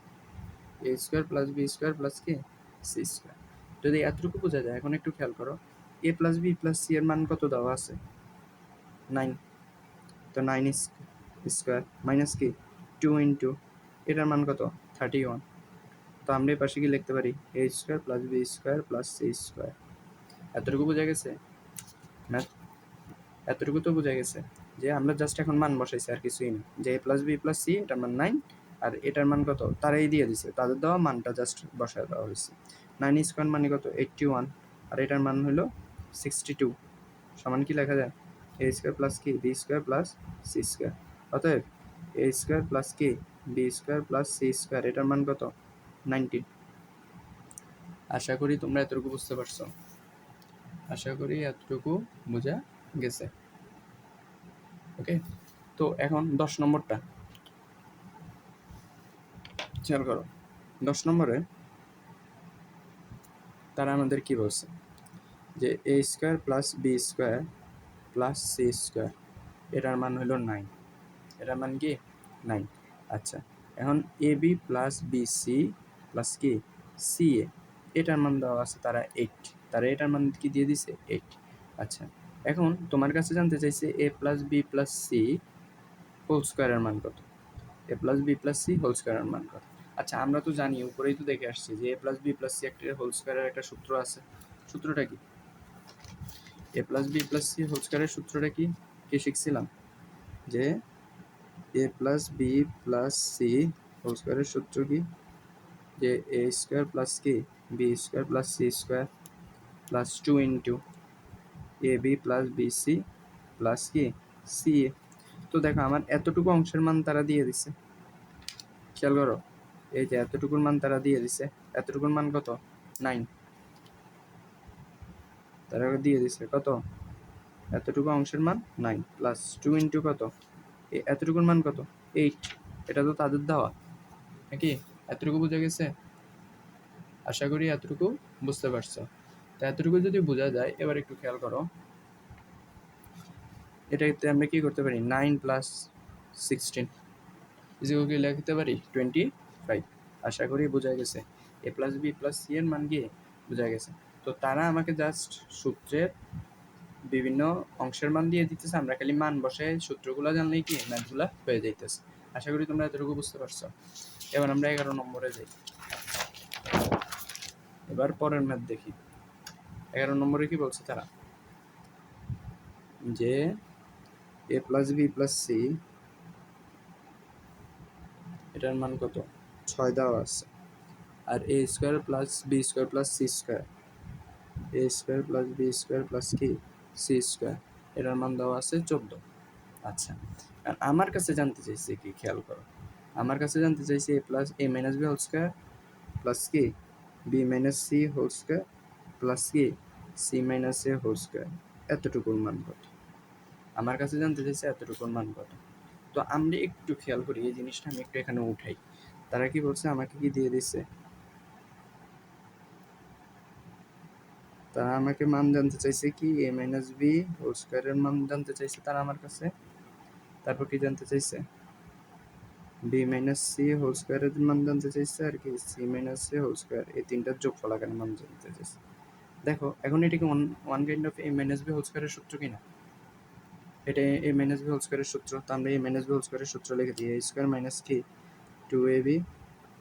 এ square plus B square plus কি সি স্কোয়ার। যদি এতটুকু বোঝা যায়, এখন একটু খেয়াল করো a plus b plus c এর মান কত দেওয়া আছে 9, তো 9 স্কোয়ার মাইনাস কি 2 ইন্টু এটার মান কত 31। তো আমরা এই পাশে কি লিখতে পারি a square plus B square plus C square. এতটুকু বোঝা গেছে ম্যাথ, এতটুকু তো বোঝা গেছে যে আমরা জাস্ট এখন মান বসাইছি আর কিছুই না, যে a plus b plus c এটার মান 9 আর এটার মান কত তারাই দিয়ে দিছে, তাদের দেওয়া মানটা জাস্ট বসায় দেওয়া হয়েছে। 9 স্কোয়ার মানে কত 81, আর এটার মান হলো 62, সমান কি লেখা যায় এ স্কোয়ার প্লাস কি B square plus C square. অতএব এ স্কোয়ার প্লাস কি B square plus C square এটার মান কত 19। আশা করি তোমরা এতটুকু বুঝতে পারছো, আশা করি এতটুকু বোঝা গেছে। ওকে, তো এখন 10 নম্বরটা খেয়াল করো। 10 নম্বরে তারা আমাদের কি বলছে যে এ square plus B square plus C square এটার মান হলো 9, এটার মান কি 9। আচ্ছা, এখন a B plus b c plus কি সি এ এটার মান দেওয়া আছে তারা 8, তারা এটার মান কি দিয়ে দিছে 8। আচ্ছা, এখন তোমার কাছে জানতে চাইছে a plus b plus c whole স্কোয়ারের মান কত, এ plus b plus c whole স্কোয়ারের মান কত। আচ্ছা, আমরা তো জানি উপরেই তো দেখে আসছি যে a plus b plus c একটা হোল স্কোয়ারের একটা সূত্র আছে। সূত্রটা কি a plus b plus c whole স্কোয়ারের সূত্রটা কি কি শিখছিলাম যে a plus b plus c whole স্কোয়ারের সূত্র কি যে এ স্কোয়ার প্লাস কি B square plus C square plus 2 into a B plus b c plus কি সি এ। তো দেখো আমার এতটুকু অংশের মান তারা দিয়ে দিছে, খেয়াল করো এই যে এতটুকুর মান তারা দিয়ে দিছে, এতটুকুর মান কত 9, তারা দিয়ে দিছে কত এতটুকু অংশের মান 9 প্লাস 2 ইন্টু কত এতটুকুর মান কত 8, এটা তো তাদের দেওয়া নাকি। এতটুকু বোঝা গেছে, আশা করি এতটুকু বুঝতে পারছো। তো এতটুকু যদি বোঝা যায় এবার একটু খেয়াল করো, এটাতে আমরা কি করতে পারি 9 প্লাস 16 ইজিকে লিখতে পারি 25। আশা করি বোঝা গেছে a plus b plus c এর মান কি বোঝা গেছে। তো তারা আমাকে জাস্ট সূত্রের বিভিন্ন অংশের মান দিয়ে দিতেছে, আমরা খালি মান বসে সূত্রগুলো জানলেই কি ম্যাথগুলো হয়ে যাইতেছে। আশা করি তোমরা এতটুকু বুঝতে পারছো। এবার আমরা 11 নম্বরে যাই। এবার পরের ম্যাথ দেখি। 11 নম্বরে কি বলছে তারা যে a plus b plus c এটার মান কত 6 দেওয়া আছে, আর a square plus B square plus C square A square plus B square plus কি সি স্কোয়ার এটার মান দেওয়া আছে 14। আচ্ছা, আর আমার কাছে জানতে চাইছে কি খেয়াল করো, আমার কাছে জানতে চাইছে a plus a minus B whole square plus কি b minus C whole square plus কি c minus a whole square এতটুকুর মান কত। আমার কাছে জানতে চাইছে এতটুকুর মান কত। তো আমরা একটু খেয়াল করি এই জিনিসটা আমি একটু এখানে উঠাই। তারা কি বলছে আমাকে কি দিয়ে দিচ্ছে, তারা আমাকে মান জানতে চাইছে কি এ মাইনাস বি হোল স্কোয়ারের মান জানতে চাইছে তারা আমার কাছে। তারপর কি জানতে চাইছে বি মাইনাস সি হোল স্কোয়ারের মান জানতে চাইছে, আর কি c minus a whole square এই তিনটার যোগফল আকারে মান জানতে চাইছে। দেখো এখন এটা কি one kind of A minus B whole স্কোয়ারের সূত্র কিনা, এটা এ মাইনাস বি হোল স্কোয়ারের সূত্র। তো আমরা এ মাইনাস বি হোল স্কোয়ারের সূত্র লিখে দিই এ স্কোয়ার মাইনাস কি 2ab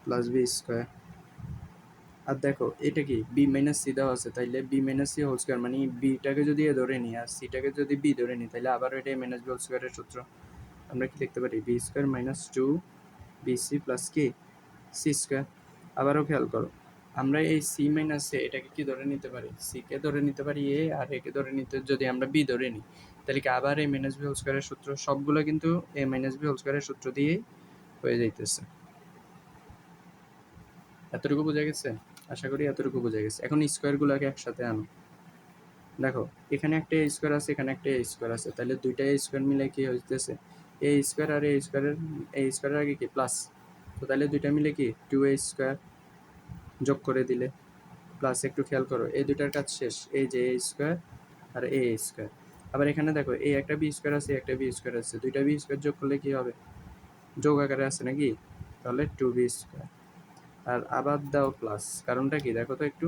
প্লাস বি স্কোয়ার। আর দেখো এটা কি বি মাইনাস সি দেওয়া আছে, তাইলে B minus C whole square মানে বিটাকে যদি এ ধরে নিই আর সিটাকে যদি বি ধরে নিই তাহলে আবার এটা এ মাইনাস বি হোল স্কোয়ারের সূত্র। আমরা কি লিখতে পারি B square minus 2bc plus কি সি স্কোয়ার। আবারও খেয়াল করো আমরা এই সি মাইনাস এ এটাকে কি ধরে নিতে পারি সিকে ধরে নিতে পারি এ, আর একে ধরে নিতে যদি আমরা বি ধরে নিই তাহলে কি আবার এই মাইনাস বি হোল স্কোয়ারের সূত্র, সবগুলো কিন্তু এ মাইনাস বি হোল স্কোয়ারের সূত্র দিয়েই হয়ে যাইতেছে। এতটুকু বোঝা গেছে, আশা করি এতটুকু বোঝা গেছে। এখন স্কোয়ারগুলোকে একসাথে আনো, দেখো এখানে একটা এ স্কোয়ার আছে এখানে একটা এ স্কোয়ার আছে, তাহলে দুইটা এ স্কোয়ার মিলে কি হইতেছে এ স্কোয়ার, আর এ স্কোয়ারের আগে কি প্লাস, তো তাহলে দুইটা মিলে কি 2a স্কোয়ার যোগ করে দিলে প্লাস। একটু খেয়াল করো এই দুইটার কাজ শেষ, এই যে এ স্কোয়ার আর এ স্কোয়ার। আবার এখানে দেখো এই একটা বি স্কোয়ার আছে একটা বি স্কোয়ার আছে, দুইটা বি স্কোয়ার যোগ করলে কি হবে যোগ আকারে আছে নাকি, তাহলে 2b স্কোয়ার। আর আবার দাও প্লাস, কারণটা কি দেখো তো একটু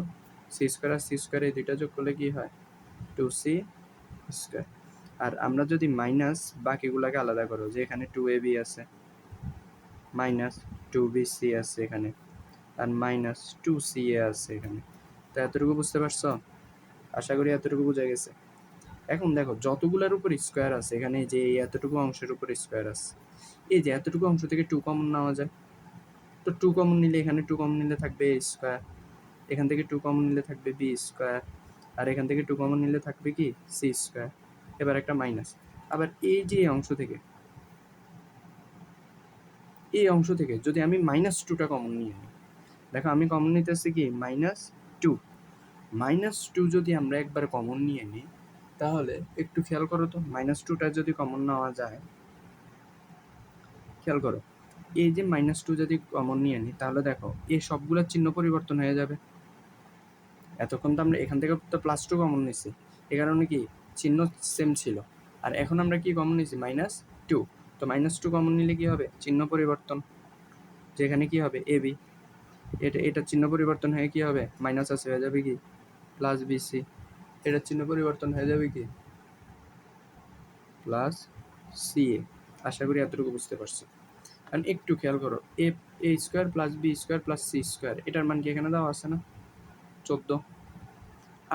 সি স্কোয়ার আর সি স্কোয়ার এই দুইটা যোগ করলে কি হয় 2c স্কোয়ার। আর আমরা যদি মাইনাস বাকিগুলোকে আলাদা করো যে এখানে 2ab আছে মাইনাস 2bc আছে এখানে আর মাইনাস 2ca আছে এখানে। তো এতটুকু বুঝতে পারছো, আশা করি এতটুকু বোঝা গেছে। এখন দেখো যতগুলোর উপর স্কোয়ার আছে এখানে যে এতটুকু অংশের উপর স্কোয়ার আছে, এই যে এতটুকু অংশ থেকে 2 কমন নেওয়া যায়, তো 2 কমন নিলে এখানে 2 কমন নিলে থাকবে a স্কোয়ার, এখান থেকে 2 কমন নিলে থাকবে b স্কোয়ার, আর এখান থেকে 2 কমন নিলে থাকবে কি c স্কোয়ার। এবার একটা মাইনাস। আবার এই যে এই অংশ থেকে যদি আমি -2টা কমন নিয়ে নিই, দেখো আমি কমন নিতেছি কি -2। -2 যদি আমরা একবার কমন নিয়ে নিই তাহলে একটু খেয়াল করো তো, -2টা যদি কমন নেওয়া যায়, খেয়াল করো এই যে -2 যদি কমন নিয়ে নিই তাহলে দেখো এই সবগুলোর চিহ্ন পরিবর্তন হয়ে যাবে। এতক্ষণ তো আমরা এখান থেকে তো +2 কমন নিছি, এ কারণে কি চিহ্ন সেম ছিল। আর এখন আমরা কি কমন নিছি -2, তো -2 কমন নিলে কি হবে চিহ্ন পরিবর্তন, যেখানে কি হবে ab, এটা চিহ্ন পরিবর্তন হয়ে কি হবে মাইনাস আছে হয়ে যাবে কি +bc, এটার চিহ্ন পরিবর্তন হয়ে যাবে কি +ca। আশা করি এতটুকু বুঝতে পারছো। কারণ একটু খেয়াল করো a square + b square + c square, এটার মান কি এখানে দেওয়া আছে না 14।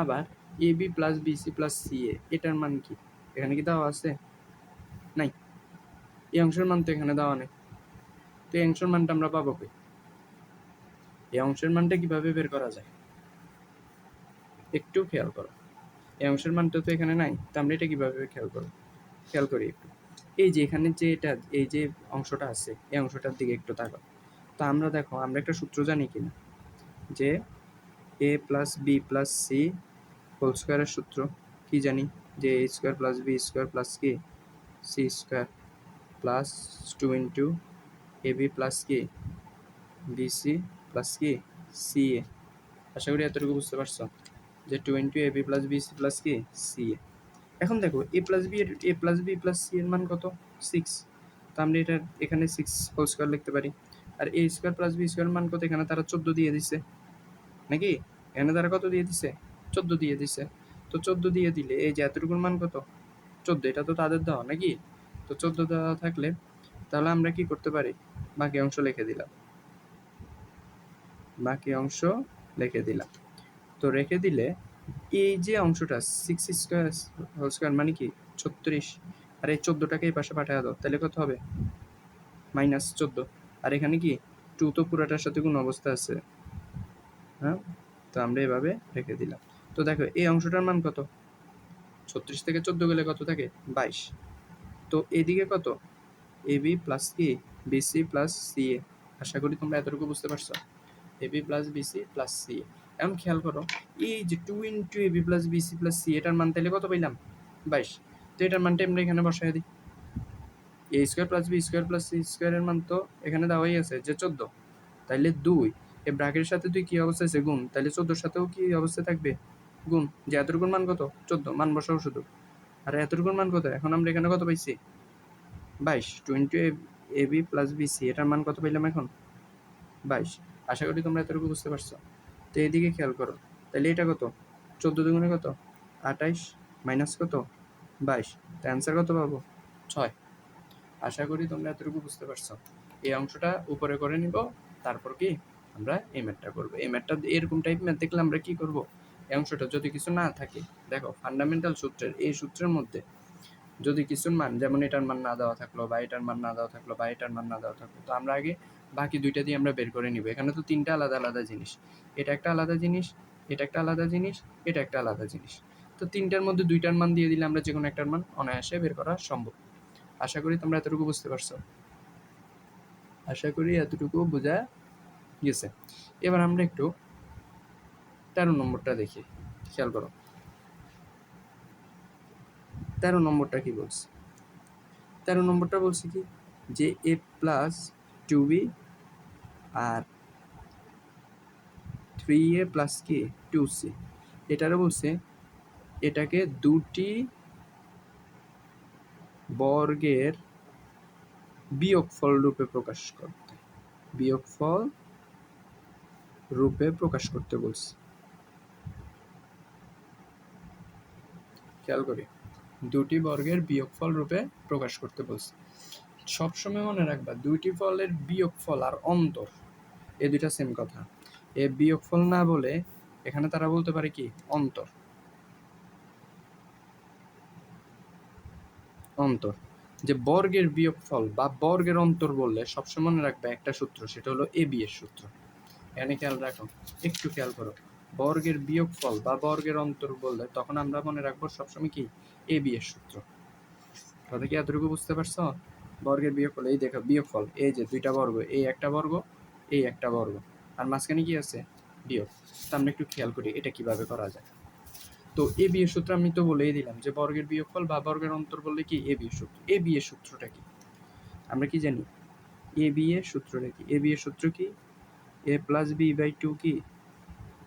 আবার ab + bc + ca এটার মান কি এখানে কি দেওয়া আছে নাই, এই অংশের মান তো এখানে দেওয়া নেই। তো এই অংশের মানটা আমরা পাবো কই, এই অংশের মানটা কিভাবে বের করা যায় একটু খেয়াল করো, এই অংশের মানটা তো এখানে নাই, তো আমরা এটা কিভাবে খেয়াল করি একটু। এই যে এখানে যে এটা এই যে অংশটা আছে এই অংশটার দিকে একটু তাকাও। তো আমরা দেখো আমরা একটা সূত্র জানি কিনা যে a + b + c হোল স্কোয়ারের সূত্র কি জানি, যে a স্কোয়ার + b স্কোয়ার + কি c স্কোয়ার +2 ইন্টু ab + কি bc + কি ca। আশা করি এতটুকু বুঝতে পারছো যে 2 ইন্টু ab + bc + কি ca। এখন দেখো a + b + c এর মান কত 6, তো আমরা এটা এখানে 6 হোল স্কোয়ার লিখতে পারি। আর a স্কোয়ার + b স্কোয়ার মান কত, এখানে তারা 14 দিয়ে দিছে নাকি, এখানে তারা কত দিয়ে দিছে 14 দিয়ে দিছে। তো 14 দিয়ে দিলে এই যে এতটুকুর মান কত 14, এটা তো তাদের দেওয়া নাকি। তো 14 দেওয়া থাকলে তাহলে আমরা কি করতে পারি বাকি অংশ লিখে দিলাম, তো রেখে দিলে এই যে অংশটা 6 স্কোয়ার হোল স্কোয়ার মানে কি 36, আর এই 14টাকে এই পাশে পাঠিয়ে দাও তাহলে কত হবে -14। আর এখানে কি 2 তো পুরোটার সাথে কোন অবস্থা আছে, হ্যাঁ, তো আমরা এভাবে রেখে দিলাম। তো দেখো এই অংশটার মান কত 36 থেকে 14 গেলে কত থাকে 22। তো এদিকে কত ab + কি bc + ca। আশা করি তোমরা এতটুকু বুঝতে পারছো, ab + bc + ca। এখন খেয়াল করো এই যে 2 ইন্টু ab + bc + c এটার মান তাহলে কত পাইলাম 22। তো এটার মানটা আমরা এখানে বসাই দিই, a square + b square + c স্কোয়ারের মান তো এখানে দেওয়াই আছে যে 14, তাইলে 2 এই ব্র্যাকেটের সাথে 2 কি অবস্থায় আছে গুণ, তাহলে 14 সাথেও কি অবস্থায় থাকবে গুণ, যে এতটুকুর মান কত 14, মান বসাও শুধু। আর এতটুকুর মান কত, এখন আমরা এখানে কত পাইছি 22, 2 ইন্টু ab + bc এটার মান কত পাইলাম এখন 22। আশা করি তোমরা এতটুকু বুঝতে পারছো। তো এদিকে খেয়াল করো তাহলে এটা কত 14 দুগুণে কত 28 মাইনাস কত 22, তো অ্যান্সার কত পাবো 6। আশা করি তোমরা এতটুকু বুঝতে পারছো। এই অংশটা উপরে করে নিব, তারপর কি আমরা এই ম্যাথটা করবো। এই ম্যাথটা এরকম টাইপ ম্যাথ দেখলে আমরা কি করব, এই অংশটা যদি কিছু না থাকে, দেখো ফান্ডামেন্টাল সূত্রের এই সূত্রের মধ্যে যদি কিছুর মান যেমন এটার মান না দেওয়া থাকলো বা এটার মান না দেওয়া থাকলো বা এটার মান না দেওয়া থাকলো, তো আমরা আগে বাকি দুইটা দিয়ে আমরা বের করে নিব। এখানে তো তিনটা আলাদা আলাদা জিনিস, এটা একটা আলাদা জিনিস, এটা একটা আলাদা জিনিস, এটা একটা আলাদা জিনিস। তো তিনটার মধ্যে দুইটার মান দিয়ে দিলে আমরা যে কোনো একটার মান অনায়াসে বের করা সম্ভব। আশা করি তোমরা এতটুকু বুঝতে পারছো, আশা করি এতটুকু বোঝা গেছে। এবার আমরা একটু 13 নম্বরটা দেখি, খেয়াল করো 13 নম্বরটা কি বলছে। 13 নম্বরটা বলছে কি যে a + 2b আর 3a + কি 2c, এটারও বলছে এটাকে দুটি বর্গের বিয়োগফল রূপে প্রকাশ করতে বলছে। খেয়াল করি দুটি বর্গের বিয়োগফল রূপে প্রকাশ করতে বলছে। সবসময় মনে রাখবা দুইটি ফলের বিয়োগফল আর অন্তর এই দুইটা সেম কথা। এ বিয়োগফল না বলে এখানে তারা বলতে পারে কি অন্তর। যে বর্গের বিয়োগফল বা বর্গের অন্তর বললে সবসময় মনে রাখবে একটা সূত্র, সেটা হলো এ বি এর সূত্র। এখানে খেয়াল রাখো, একটু খেয়াল করো, বর্গের বিয়োগফল বা বর্গের অন্তর বললে তখন আমরা মনে রাখবো সবসময় কি এ বি এর সূত্র। কথা কি এতটুকু বুঝতে পারছো? বর্গের বিয়োগফল, এই দেখো বিয়োগফল, এই যে দুইটা বর্গ, এই একটা বর্গ, এই একটা বর্গ, আর মাঝখানে কি আছে বিয়োগ। তো আমরা একটু খেয়াল করি এটা কিভাবে করা যায়। তো এ বি এর সূত্র আমি তো বলেই দিলাম যে বর্গের বিয়োগফল বা বর্গের অন্তর বললে কি এ বি এর সূত্র। এ বি এর সূত্রটা কি আমরা কি জানি? এ বি এর সূত্রটা কি? এ বি এর সূত্র কি? A plus b by two কি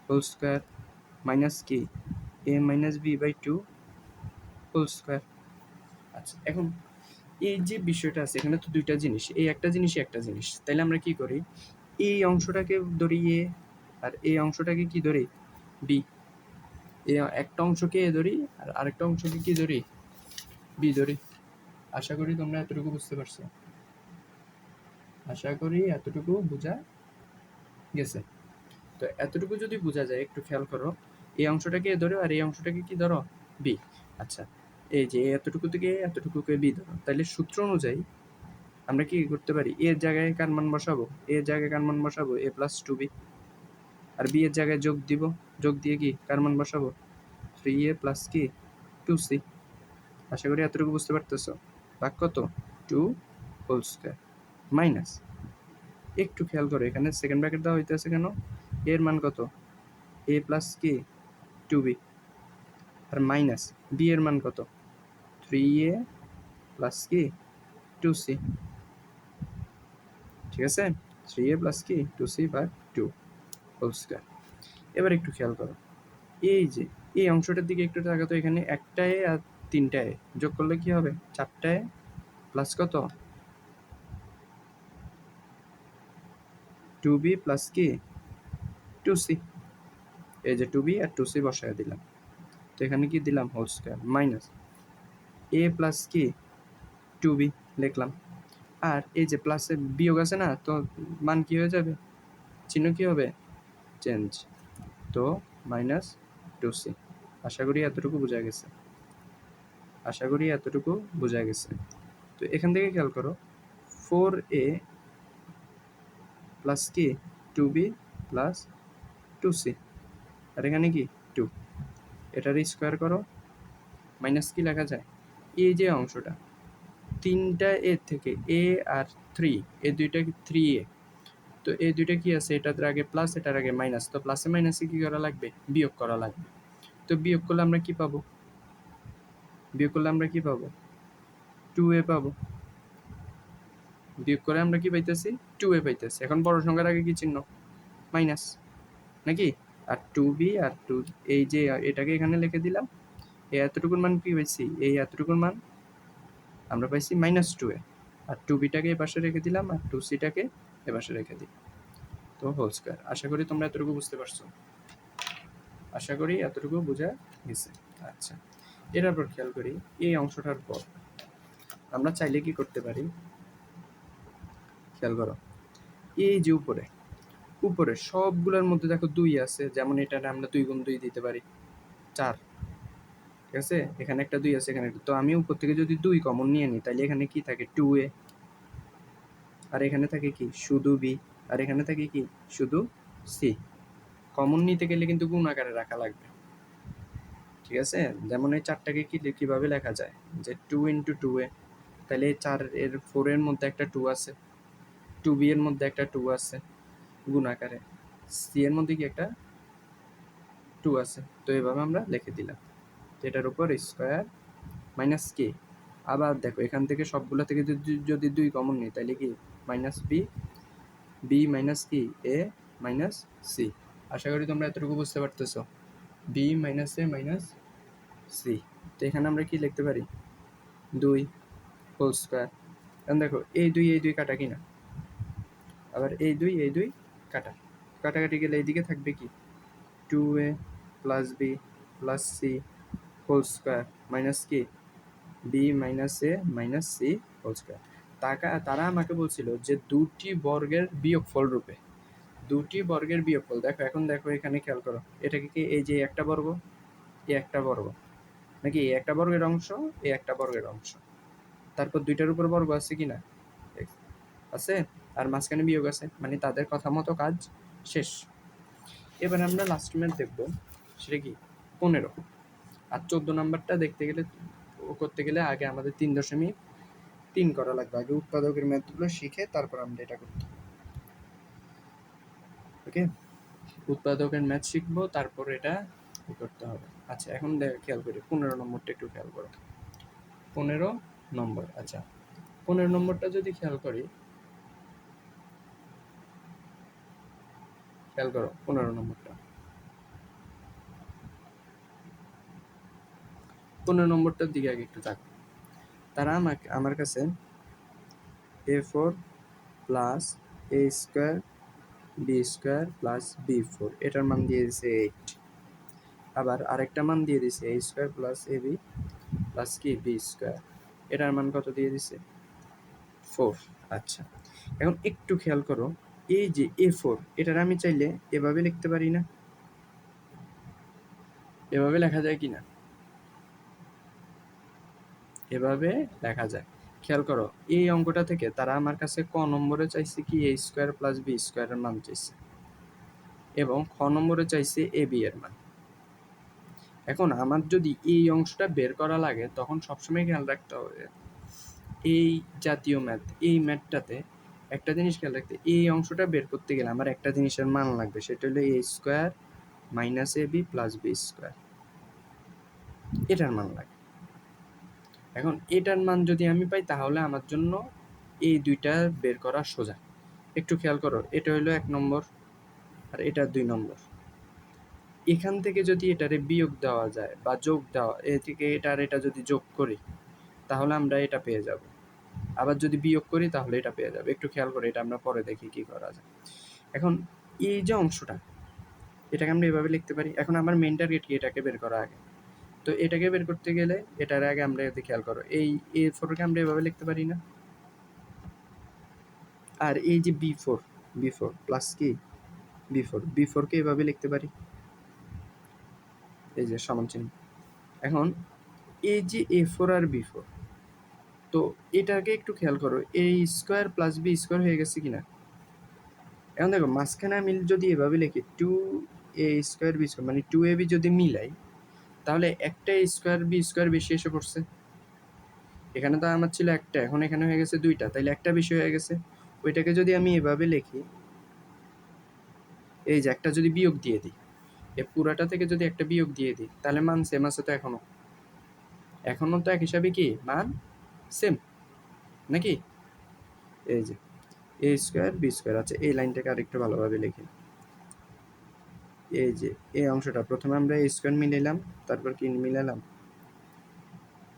হোল স্কোয়ার মাইনাস কি a minus b by two whole square. আচ্ছা, এখন এই যে বিষয়টা আছে এখানে তো দুইটা জিনিস, এই একটা জিনিসই একটা জিনিস, তাইলে আমরা কি করি, এই অংশটাকে ধরি এ আর এই অংশটাকে কি ধরি বি। এই একটা অংশকে এ ধরি আর আরেকটা অংশকে কি ধরি বি ধরি। আশা করি তোমরা এতটুকু বুঝতে পারছো, আশা করি এতটুকু বোঝা গেছে। তো এতটুকু যদি বোঝা যায় একটু খেয়াল করো, এই অংশটাকে এ ধরো আর এই অংশটাকে কি ধরো বি। আচ্ছা, এই যে এতটুকু থেকে এতটুকুকে বি ধরো, তাহলে সূত্র অনুযায়ী আমরা কি করতে পারি, এর জায়গায় কার মান বসাবো, এর জায়গায় কার মান বসাবো এ প্লাস টু বি, আর বি এর জায়গায় যোগ দিব, যোগ দিয়ে কি কার মান বসাবো থ্রি এ প্লাস কি টু সি। আশা করি এতটুকু বুঝতে পারতেছো। ভাগ কত টু হোল স্কোয়ার মাইনাস, একটু খেয়াল করো এখানে সেকেন্ড ব্র্যাকেট দেওয়া হইতেছে কেন, এর মান কত এ প্লাস কি টু বি, আর মাইনাস বি এর মান কত থ্রি এ প্লাস কি টু সি। ঠিক আছে, থ্রি এ প্লাস কি two C by two whole square. এবার একটু খেয়াল করো, এই যে এই অংশটার দিকে একটু তাকাতো, এখানে একটা এ আর তিনটা এ যোগ করলে কি হবে চারটা এ প্লাস কত টু বি প্লাস কি টু সি। এই যে টু বি আর টু সি বসায় দিলাম, তো এখানে কি দিলাম হোল স্কোয়ার মাইনাস এ প্লাস কি টু বি লিখলাম, আর এই যে প্লাসে বিয়োগ আছে না, তো মান কি হয়ে যাবে, চিহ্ন কি হবে চেঞ্জ, তো মাইনাস টু সি। আশা করি এতটুকু বোঝা গেছে, আশা করি এতটুকু বোঝা গেছে। তো এখান থেকে খেয়াল করো ফোর এ প্লাস কি two b plus two c, আর এখানে কি টু, এটার স্কোয়ার করো মাইনাস কি লেখা যায় এই যে অংশটা তিনটা এ থেকে এ আর থ্রি, এই দুইটা কি থ্রি এ, তো এই দুইটা কি আছে এটার আগে প্লাস এটার আগে মাইনাস, তো প্লাসে মাইনাসে কি করা লাগবে বিয়োগ করা লাগবে। তো বিয়োগ করলে আমরা কি পাবো, বিয়োগ করলে আমরা কি পাবো টু এ পাবো, বিয়োগ করে আমরা কি পাইতেছি টু এ পাইতেছি। এখন বড় সংখ্যার আগে কি চিহ্ন মাইনাস নাকি, আর টু বি আর টু, এই যে এটাকে এখানে লিখে দিলাম, এই এতটুকুর মান কি পাইছি, এই এতটুকুর মান আমরা পাইছি মাইনাস টু এ, আর টু বিটাকে এ পাশে রেখে দিলাম আর টু সিটাকে এ পাশে রেখে দিই, তো হোল স্কোয়ার। আশা করি তোমরা এতটুকু বুঝতে পারছো, আশা করি এতটুকু বোঝা গেছে। আচ্ছা, এরপর খেয়াল করি এই অংশটার পর আমরা চাইলে কি করতে পারি, খেয়াল করো এই যে উপরে উপরে সবগুলোর মধ্যে দেখো দুই আছে, যেমন এটা আমরা দুই গুণ দুই দিতে পারি চার, ঠিক আছে, এখানে একটা দুই আছে এখানে, তো আমি উপর থেকে যদি দুই কমন নিয়ে নিই তাহলে এখানে কি থাকে টু এ, আর এখানে থাকে কি শুধু বি, আর এখানে থাকে কি শুধু সি। কমন নিতে গেলে কিন্তু গুণ আকারে রাখা লাগবে, ঠিক আছে। যেমন এই চারটাকে কি কিভাবে লেখা যায় যে টু ইন্টু টু এ, তাহলে এই চার এর ফোর এর মধ্যে একটা টু আছে, টু বি এর মধ্যে একটা টু আছে গুণ আকারে, সি এর মধ্যে কি একটা টু আছে, তো এভাবে আমরা লিখে দিলাম। তো এটার উপর স্কোয়ার মাইনাস কে, আবার দেখো এখান থেকে সবগুলো থেকে যদি দুই কমন নিই তাহলে কি মাইনাস বি, বি মাইনাস কি এ মাইনাস সি। আশা করি তোমরা এতটুকু বুঝতে পারতেছো, B minus a minus C. তো এখানে আমরা কি লিখতে পারি দুই হোল স্কোয়ার। এখন দেখো এই দুই কাটা কিনা, আবার এই দুই কাটা, কাটাকাটি গেলে এইদিকে থাকবে কি two a plus b plus c whole square minus কি b minus a minus C whole square. তারা আমাকে বলছিল যে দুটি বর্গের বিয়োগফল রূপে, দুটি বর্গের বিয়োগফল। দেখো এখন দেখো এখানে খেয়াল করো, এটাকে কি এই যে একটা বর্গ এ একটা বর্গ নাকি, এ একটা বর্গের অংশ এ একটা বর্গের অংশ, তারপর দুইটার উপর বর্গ আছে কি না, আছে, আর মাঝখানে বিয়োগ আছে, মানে তাদের কথা মতো কাজ শেষ। এবার আমরা লাস্ট ম্যাথ দেখবো, সেটা কি 15। আর 14 নাম্বারটা করতে গেলে আগে আমাদের 3.3 করা লাগবে। আগে উৎপাদকের ম্যাথগুলো শিখে তারপর আমরা এটা করতে হবে। ওকে, উৎপাদকের ম্যাথ শিখবো, তারপর এটা করতে হবে। আচ্ছা, এখন খেয়াল করি 15 নম্বরটা একটু খেয়াল করো। 15 নম্বর, আচ্ছা 15 নম্বরটা যদি খেয়াল করো 15 নম্বরটা, 15 নম্বরটার দিকে আগে একটু তাক। তারা আমার কাছে a4 plus a square B square plus b4 এটার মান দিয়ে দিছে 8। আবার আরেকটা মান দিয়ে দিছে a square plus ab plus কি বি স্কোয়ার, এটার মান কত দিয়ে দিছে 4। আচ্ছা, এখন একটু খেয়াল করো, এই যে a4 এটার আমি চাইলে এভাবে লিখতে পারি না? এভাবে লেখা যায় কি না? এভাবে লেখা যায়। খেয়াল করো, এই অঙ্কটা থেকে তারা আমার কাছে ক নম্বরে চাইছে কি a স্কোয়ার প্লাস বি স্কোয়ারের মান চাইছে, এবং খ নম্বরে চাইছে এ বি এর মান। এখন আমার যদি এই অংশটা বের করা লাগে, তখন সবসময় খেয়াল রাখতে হবে এই জাতীয় ম্যাথ, এই ম্যাথটাতে একটা জিনিস খেয়াল রাখতে, এই অংশটা বের করতে গেলে আমার একটা জিনিসের মান লাগবে, সেটা হলো a square minus A B plus B square, এটার মান লাগে। এখন এটার মান যদি আমি পাই, তাহলে আমার জন্য এই দুইটা বের করা সোজা। একটু খেয়াল করো, এটা হলো 1 নম্বর আর এটা 2 নম্বর। এখান থেকে যদি এটারে বিয়োগ দেওয়া যায় বা যোগ দেওয়া, এ থেকে এটা আর এটা যদি যোগ করি, তাহলে আমরা এটা পেয়ে যাব। আবার যদি বিয়োগ করি তাহলে এটা পেয়ে যাবে। একটু খেয়াল করে, এটা আমরা পরে দেখি কি করা যায়। এখন এই যে অংশটা, এটাকে আমরা এভাবে লিখতে পারি। এখন আমার মেইন টার্গেট কি, এটাকে বের করা আগে। তো এটাকে বের করতে গেলে এটার আগে আমরা এতে খেয়াল করো, এই a4কে আমরা এভাবে লিখতে পারি না? আর এই যে b4 প্লাস কি b4কে এভাবে লিখতে পারি, এই যে সমান চিহ্ন। এখন এই যে a4 আর b4, তো এটাকে একটু খেয়াল করো, a square plus B square হয়ে গেছে কিনা। এখন দেখো, মাঝখানে আমি যদি এভাবে লিখি 2a স্কোয়ার বি স্কোয়ার, মানে 2ab যদি মিলাই, তাহলে একটা স্কোয়ার বি স্কোয়ার বেশি এসে পড়ছে। এখানে তো আমার ছিল একটা, এখন এখানে হয়ে গেছে দুইটা, তাইলে একটা বেশি হয়ে গেছে। ওইটাকে যদি আমি এভাবে লিখি, এই যে একটা যদি বিয়োগ দিয়ে দিই, এই পুরাটা থেকে যদি একটা বিয়োগ দিয়ে দিই, তাহলে মান সেম আছে তো এখনো তো এক হিসাবে কি মান সেম নাকি? এই যে এ স্কোয়ার বি স্কোয়ার। আচ্ছা, এই লাইনটাকে আরেকটু ভালোভাবে লিখি। এই যে এই অংশটা, প্রথমে আমরা এ স্কোয়ার মিলাইলাম, তারপর কি মিলালাম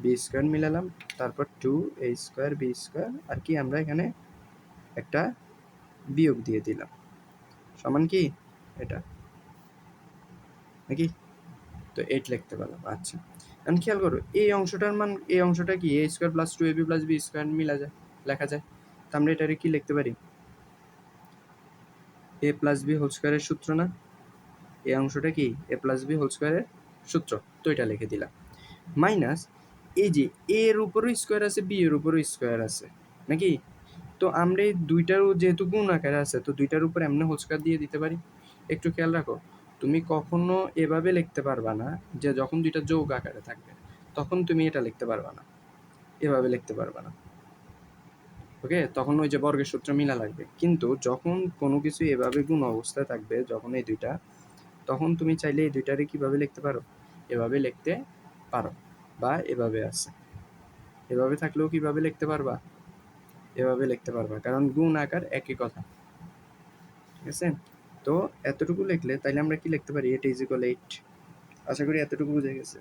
বি স্কোয়ার মিলালাম, তারপর 2a স্কোয়ার বি স্কোয়ার, আর কি আমরা এখানে একটা বিয়োগ দিয়ে দিলাম, সমান কি এটা নাকি? তো 8 লিখতে পারলাম। আচ্ছা, এখন খেয়াল করো, এই অংশটার মান, এই অংশটা কি a square plus 2ab plus B square মিলা যায়, লেখা যায়। তো আমরা এটারে কি লিখতে পারি, a প্লাস বি হোল স্কোয়ারের সূত্র না? এই অংশটা কি a প্লাস বি হোল স্কোয়ারের সূত্র, তো এটা লিখে দিলাম। মাইনাস এই যে a এর উপরও স্কোয়ার আছে, বি এর উপরও স্কোয়ার আছে নাকি? তো আমরা এই দুইটারও যেহেতু গুণ আকারে আছে, তো দুইটার উপর এমনি হোল স্কোয়ার দিয়ে দিতে পারি। একটু খেয়াল রাখো, তুমি কখনো এভাবে লিখতে পারবা না যে যখন দুইটা যোগ আকারে থাকবে তখন তুমি এটা লিখতে পারবা না, এভাবে লিখতে পারবা না। ওকে, তখন ওই যে বর্গের সূত্র মিলা লাগবে। কিন্তু যখন কোনো কিছু এভাবে গুণ অবস্থায় থাকবে, যখন এই দুইটা, তখন তুমি চাইলে এই দুইটারে কিভাবে লিখতে পারো, এভাবে লিখতে পারো। বা এভাবে আছে, এভাবে থাকলেও কিভাবে লিখতে পারবা, এভাবে লিখতে পারবা, কারণ গুণ আকার একই কথা। ঠিক আছে, তো এতটুকু লিখলে তাইলে আমরা কি লিখতে পারি, এটা ইজ ইকুয়াল 8। আশা করি এতটুকু বুঝে গেছে,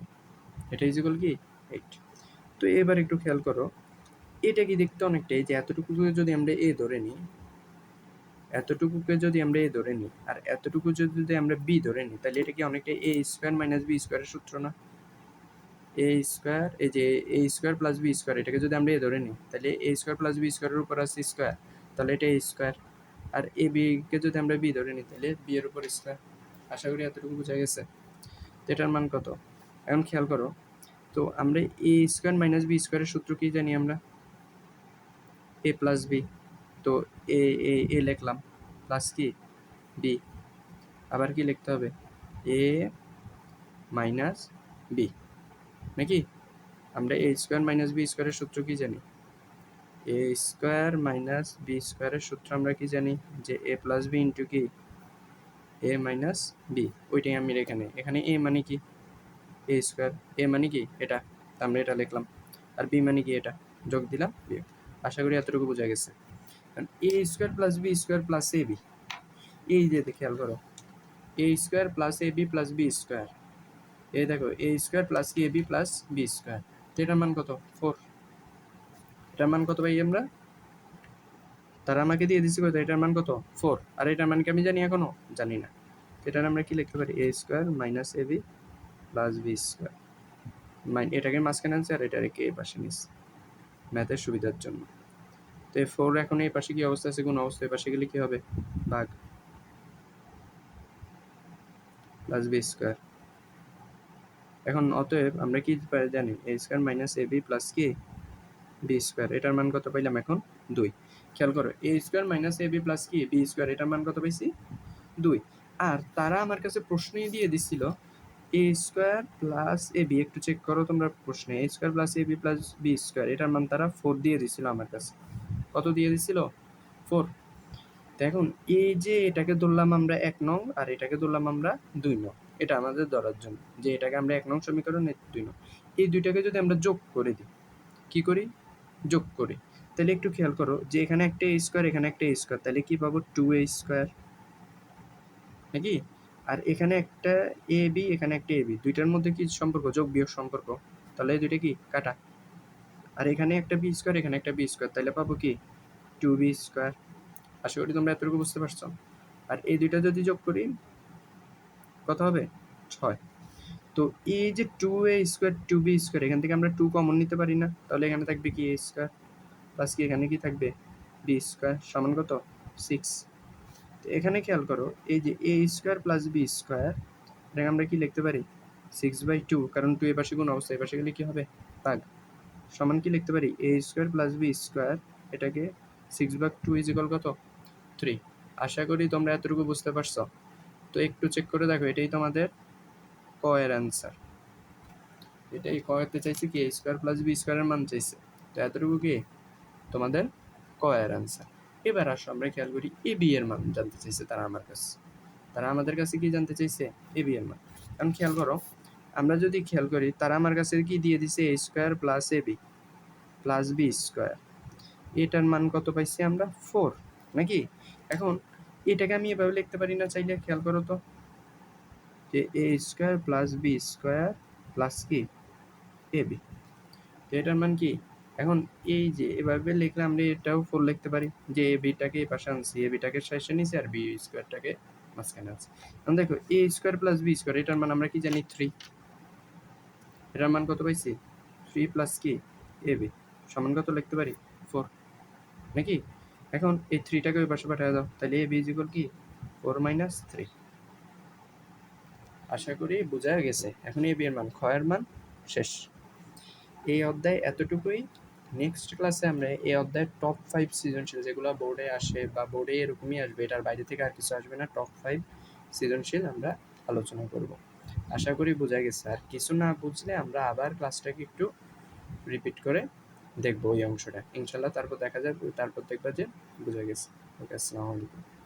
এটা ইজ ইকুয়াল কি 8। তো এবার একটু খেয়াল করো, এটা কি দেখতে অনেকটাই, যে এতটুকুকে যদি আমরা এ ধরে নিই, এতটুকুকে যদি আমরা এ ধরে নিই, আর এতটুকু যদি আমরা বি ধরে নিই, তাহলে এটা কি অনেকটা এ স্কোয়ার মাইনাস বি স্কোয়ারের সূত্র না? এ স্কোয়ার, এই যে এ স্কোয়ার প্লাস বি স্কোয়ার, এটাকে যদি আমরা এ ধরে নিই, তাহলে এ স্কোয়ার প্লাস বি স্কোয়ারের উপর আছে স্কোয়ার, তাহলে এটা এ স্কোয়ার। আর এ বিকে যদি আমরা বি ধরে নিই, তাহলে বি এর উপর স্কোয়ার। আশা করি এতটুকু বোঝা গেছে। তো এটার মান কত, এখন খেয়াল করো, তো আমরা এ স্কোয়ার মাইনাস বি স্কোয়ারের সূত্র কি জানি আমরা, এ প্লাস বি, তো এ এ এ লিখলাম প্লাস কি বি, আবার কি লিখতে হবে এ মাইনাস বি, নাকি? আমরা এ স্কোয়ার মাইনাস বি স্কোয়ারের সূত্র কি জানি? এ স্কোয়ার মাইনাস বি স্কোয়ারের সূত্র আমরা কি জানি? যে এ প্লাস বি ইন্টু কি এ মাইনাস বি, ওইটাই আমি এখানে এ মানে কি এ স্কোয়ার, এ মানে কি এটা, আমরা এটা লিখলাম, আর বি মানে কি এটা, যোগ দিলাম বিয়োগ। আশা করি এতটুকু বোঝা গেছে। এ square plus B square plus A B, এই যে খেয়াল করো A square plus A B plus B square, এই দেখো A square plus A B plus B square, এটার মান কত 4, এটার মান কত পাই আমরা? তারা আমাকে দিয়ে দিচ্ছে কত, এটার মান কত 4, আর এটার মান কি আমি জানি এখনো? জানি না। এটার আমরা কি লিখতে পারি? A square minus A B plus B square, এটাকে মাঝখানে আনছে আর এটা রেখে এই পাশে নিচ্ছে ম্যাথের সুবিধার জন্য। তো এই 4 এখন এই পাশে কি অবস্থা আছে? কোন অবস্থা? এই পাশে গেলে কি হবে? ভাগ প্লাস বি স্কোয়ার। এখন অতএব আমরা কি জানি? এ square minus A B plus কি বি স্কোয়ার, এটার মান কত পাইলাম এখন? 2। খেয়াল করো A square minus A B plus কি বি স্কোয়ার, এটার মান কত পাইছি? 2। আর তারা আমার কাছে প্রশ্নেই দিয়ে দিছিল এ স্কোয়ার প্লাস এ বি, একটু চেক করো তোমরা প্রশ্নে, এ square plus A B plus B square, এটার মান তারা 4 দিয়ে দিছিল আমার কাছে। কত দিয়ে দিছিল? 4। তো এখন এই যে এটাকে ধরলাম আমরা 1 নং আর এটাকে ধরলাম আমরা 2 নং, এটা আমাদের ধরার জন্য যে এটাকে আমরা 1 নং সমীকরণ, 2 নং, এই দুইটাকে যদি আমরা যোগ করে দিই, কি করি? যোগ করি, তাহলে একটু খেয়াল করো যে এখানে একটা এ স্কোয়ার এখানে একটা এ স্কোয়ার, তাহলে কি পাবো? 2a স্কোয়ার, নাকি? আর এখানে একটা এ বি এখানে একটা এ বি, দুইটার মধ্যে কি সম্পর্ক? যোগ বিয়োগ সম্পর্ক, তাহলে এই দুইটা কি কাটা। আর এখানে একটা বি স্কোয়ার এখানে একটা বি স্কোয়ার, তাহলে পাবো কি 2b স্কোয়ার। আশা করি তোমরা এতটুকু বুঝতে পারছো। আর এই দুইটা যদি যোগ করি কত হবে? 6। তো এই যে 2a স্কোয়ার 2b স্কোয়ার, এখান থেকে আমরা 2 কমন নিতে পারি না, তাহলে এখানে থাকবে কি a স্কোয়ার প্লাস কি এখানে কি থাকবে বি স্কোয়ার সমান কত? 6। তো এখানে খেয়াল করো এই যে এ স্কোয়ার প্লাস বি স্কোয়ার, এটাকে আমরা কি লিখতে পারি? 6/2, কারণ 2 এর পাশে কোন অবস্থা, এই পাশে গেলে কি হবে? ভাগ, সমান কি লিখতে পারি? A square plus B square, এটাকে 6/2 ইজ ইকুয়াল কত? 3। আশা করি তোমরা এতটুকু বুঝতে পারছো। তো একটু চেক করে দেখো, এটাই তোমাদের ক এর অ্যান্সার। এটাই ক এতে চাইছে কি এ স্কোয়ার প্লাস বি স্কোয়ারের মান চাইছে, তো এতটুকু কি তোমাদের ক এর অ্যান্সার। এবার আসো আমরা খেয়াল করি এ বি এর মান জানতে চাইছে তারা আমার কাছে, তারা আমাদের কাছে কি জানতে চাইছে? এ বি এর মান। কারণ খেয়াল করো আমরা যদি খেয়াল করি তারা আমার কাছে কি দিয়ে দিছে? এ square plus A B plus B square, এটার মান কত পাইছি আমরা? 4, নাকি? এখন এটাকে আমি এভাবে লিখতে পারি না চাইলে? খেয়াল করো তো যে এ square plus B square plus কি এ বি, তো এটার মান কি? এখন এই যে এভাবে লিখলে আমরা এটাও 4 লিখতে পারি, যে এ বিটাকে এই পাশে আনছি, এ বিটাকে শেষে নিছি আর বি স্কোয়ারটাকে মাঝখানে আনছি। এখন দেখো A square plus B square, এটার মান আমরা কি জানি? 3। এটার মান কত পাইছি? 3 প্লাস কি এ বি সমান কত লিখতে পারি? 4, নাকি? এখন এই 3টাকে ওই পাশে পাঠিয়ে দাও, তাহলে এ বি ইজ ইকুয়াল কি 4 - 3। আশা করি বোঝা গেছে। এখন এ বি এর মান, খ এর মান শেষ। এই অধ্যায় এতটুকুই। নেক্সট ক্লাসে আমরা এই অধ্যায়ের টপ 5 সৃজনশীল যেগুলো বোর্ডে আসে বা বোর্ডে এরকমই আসবে, এটার বাইরে থেকে আর কিছু আসবে না, টপ 5 সৃজনশীল আমরা আলোচনা করব। আশা করি বোঝা গেছে। আর কিছু না বুঝলে আমরা আবার ক্লাসটাকে একটু রিপিট করে দেখবো ওই অংশটা ইনশাল্লাহ, তারপর দেখা যাবে, তারপর দেখবা যে বোঝা গেছে। ওকে, আসসালামু আলাইকুম।